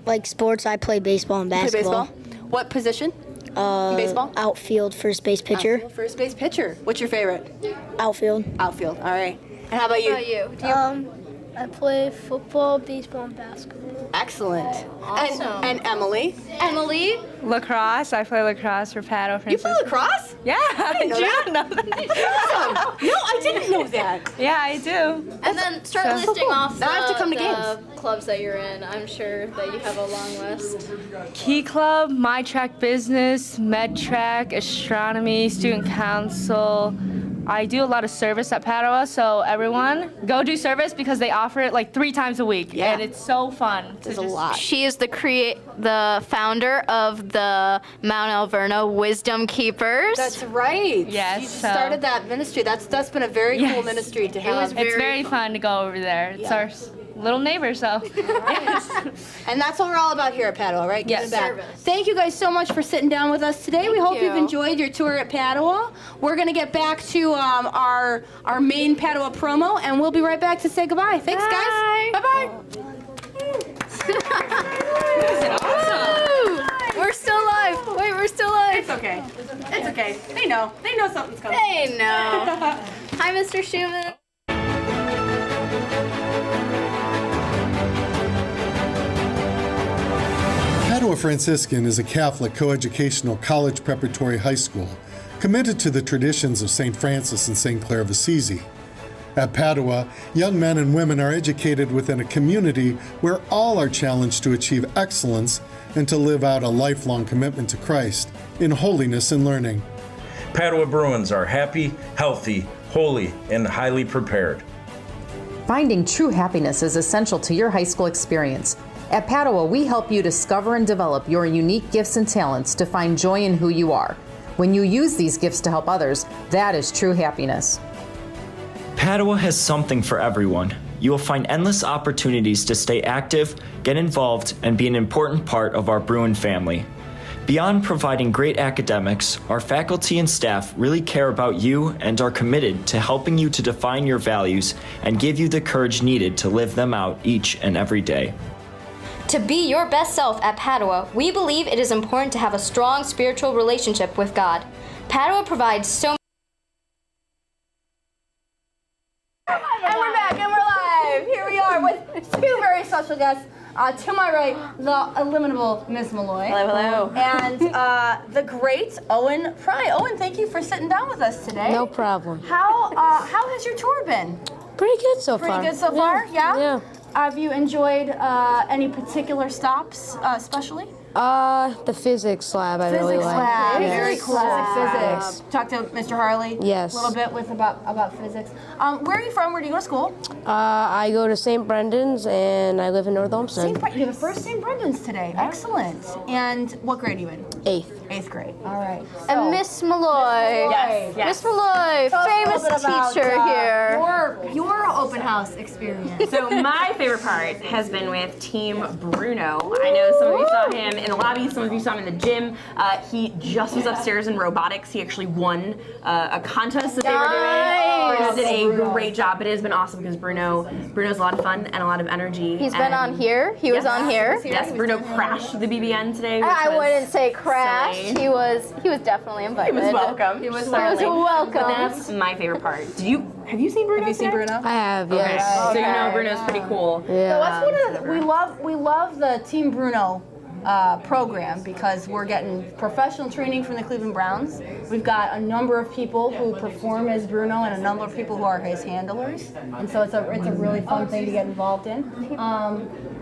Like sports, I play baseball and Play basketball. baseball? What position? Baseball? Outfield, first base pitcher. Outfield, first base pitcher. What's your favorite? Outfield. Outfield. All right. And how about you? I play football, baseball, and basketball. Excellent. Awesome. And Emily? Emily? Lacrosse. I play lacrosse for Padua You Franciscan. play lacrosse? Yeah, I know do that. know that. Awesome. No, I didn't know that. Yeah, I do. And then start So listing cool. off Now I have to come to the clubs that you're in. I'm sure that you have a long list. Key Club, My Track Business, Med Track, Astronomy, Student Council. I do a lot of service at Padua, so everyone go do service because they offer it like 3 times a week, and it's so fun. There's a lot. She is the founder of the Mount Alverno Wisdom Keepers. That's right. Yes. You started that ministry. That's been a very cool ministry to have. It's very fun to go over there. It's our little neighbor, so. Yes. And that's what we're all about here at Padua, right? Giving Yes. back. Service. Thank you guys so much for sitting down with us today. We hope you've enjoyed your tour at Padua. We're going to get back to our main Padua promo, and we'll be right back to say goodbye. Thanks, guys. Bye-bye. Awesome. We're still live. Wait, we're still live. It's okay. It's okay. They know. They know something's coming. They know. Hi, Mr. Schumann. Padua Franciscan is a Catholic coeducational college preparatory high school committed to the traditions of St. Francis and St. Clare of Assisi. At Padua, young men and women are educated within a community where all are challenged to achieve excellence and to live out a lifelong commitment to Christ in holiness and learning. Padua Bruins are happy, healthy, holy, and highly prepared. Finding true happiness is essential to your high school experience. At Padua, we help you discover and develop your unique gifts and talents to find joy in who you are. When you use these gifts to help others, that is true happiness. Padua has something for everyone. You will find endless opportunities to stay active, get involved, and be an important part of our Bruin family. Beyond providing great academics, our faculty and staff really care about you and are committed to helping you to define your values and give you the courage needed to live them out each and every day. To be your best self at Padua, we believe it is important to have a strong spiritual relationship with God. Padua provides so And we're back and we're live. Here we are with two very special guests. To my right, the illimitable Ms. Malloy. Hello, hello. And the great Owen Pry. Owen, thank you for sitting down with us today. No problem. How has your tour been? Pretty good so far. Pretty good so far, yeah? Yeah. Have you enjoyed any particular stops, especially? The physics lab I really Physics like. lab, Yes. very classic physics. Talk to Mr. Harley. Yes. A little bit about physics. Where are you from? Where do you go to school? I go to St. Brendan's and I live in North Olmsted. You're the first St. Brendan's today. Excellent. And what grade are you in? 8th. 8th grade. All right. And Miss Malloy. Yes. Miss Malloy, Tell us a famous little bit about, teacher here. Your open house experience. So my favorite part has been with Team Bruno. I know some of you saw him in the lobby, some of you saw him in the gym. He just was upstairs in robotics. He actually won a contest that they were doing. Bruno did a great job. It has been awesome because Bruno's a lot of fun and a lot of energy. He's been on here. He was on here. Yes, Bruno crashed the BBN today. I wouldn't say crashed. silly. He was definitely invited. He was welcome. He was Certainly. welcome. But that's my favorite part. Have you seen Bruno? Have you seen Bruno? I have, Okay. yes. So you know Bruno's pretty cool. Yeah. So that's one of we love the Team Bruno program because we're getting professional training from the Cleveland Browns. We've got a number of people who perform as Bruno and a number of people who are his handlers, and so it's a really fun thing to get involved in.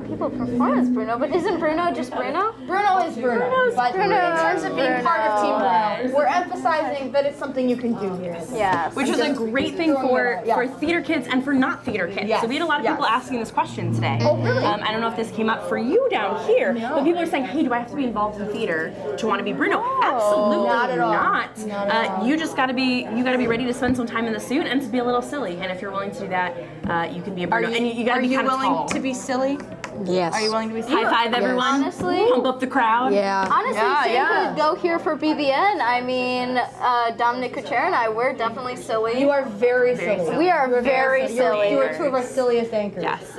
People perform as Bruno, but isn't Bruno just Bruno? Bruno is Bruno. But in terms of being part of Team Bruno, we're emphasizing that it's something you can do here. Yes. Which was a great thing for theater kids and for not theater kids. Yes. So we had a lot of people asking this question today. Oh, really? I don't know if this came up for you down here, but people are saying, hey, do I have to be involved in theater to want to be Bruno? Absolutely not at all. not. Not at all. You just gotta be ready to spend some time in the suit and to be a little silly. And if you're willing to do that, you can be a Bruno. And you gotta be kind of tall. willing to be silly? Yes. Are you willing to be silly? High five everyone. Honestly, pump up the crowd. Yeah. Honestly, same could go here for BBN. I mean, Dominic Kucher and I, we're definitely silly. You are very silly. We are very silly. You are two of our silliest anchors. Yes.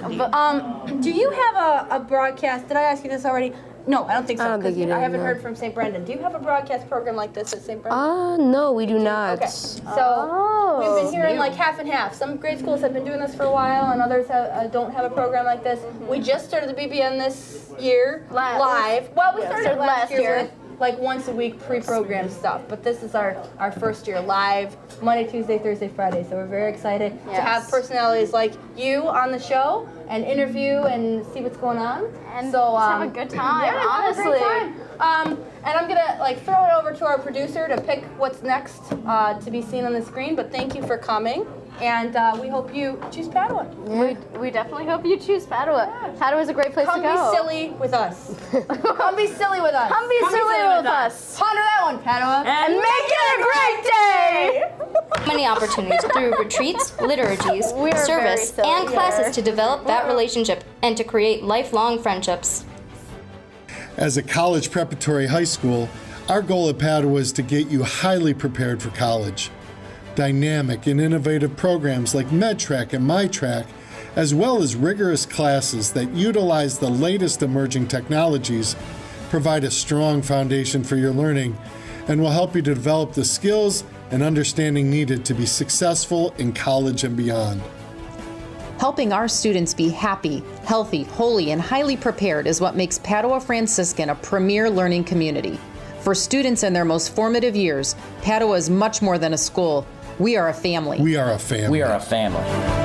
Do you have a broadcast? Did I ask you this already? No, I don't think so. I don't think you did, I haven't no. heard from St. Brendan. Do you have a broadcast program like this at St. Brendan? No, we do not. Okay. So we've been hearing like half and half. Some grade schools have been doing this for a while, and others don't have a program like this. We just started the BBN this year live. Well, we started last year with like once a week pre-programmed stuff, but this is our first year live, Monday, Tuesday, Thursday, Friday. So we're very excited to have personalities like you on the show and interview and see what's going on. And so just have a good time, yeah, honestly. Have a great time. And I'm gonna throw it over to our producer to pick what's next to be seen on the screen. But thank you for coming, and we hope you choose Padua. We definitely hope you choose Padua. Padua is a great place to go. Come be silly with us. Come be silly with us. Come be silly with us. Ponder that one, Padua. And make it a great day! Many opportunities through retreats, liturgies, service, and classes to develop that relationship and to create lifelong friendships. As a college preparatory high school, our goal at Padua is to get you highly prepared for college. Dynamic and innovative programs like MedTrack and MyTrack, as well as rigorous classes that utilize the latest emerging technologies, provide a strong foundation for your learning and will help you to develop the skills and understanding needed to be successful in college and beyond. Helping our students be happy, healthy, holy, and highly prepared is what makes Padua Franciscan a premier learning community. For students in their most formative years, Padua is much more than a school. We are a family. We are a family. We are a family.